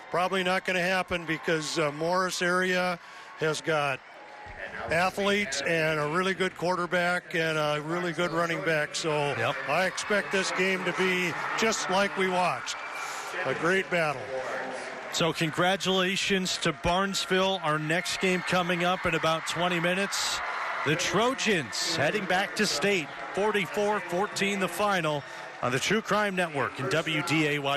Probably not going to happen because Morris area has got athletes and a really good quarterback and a really good running back. So I expect this game to be just like we watched. A great battle. So congratulations to Barnesville. Our next game coming up in about 20 minutes. The Trojans heading back to state. 44-14 the final on the True Crime Network and WDAY+.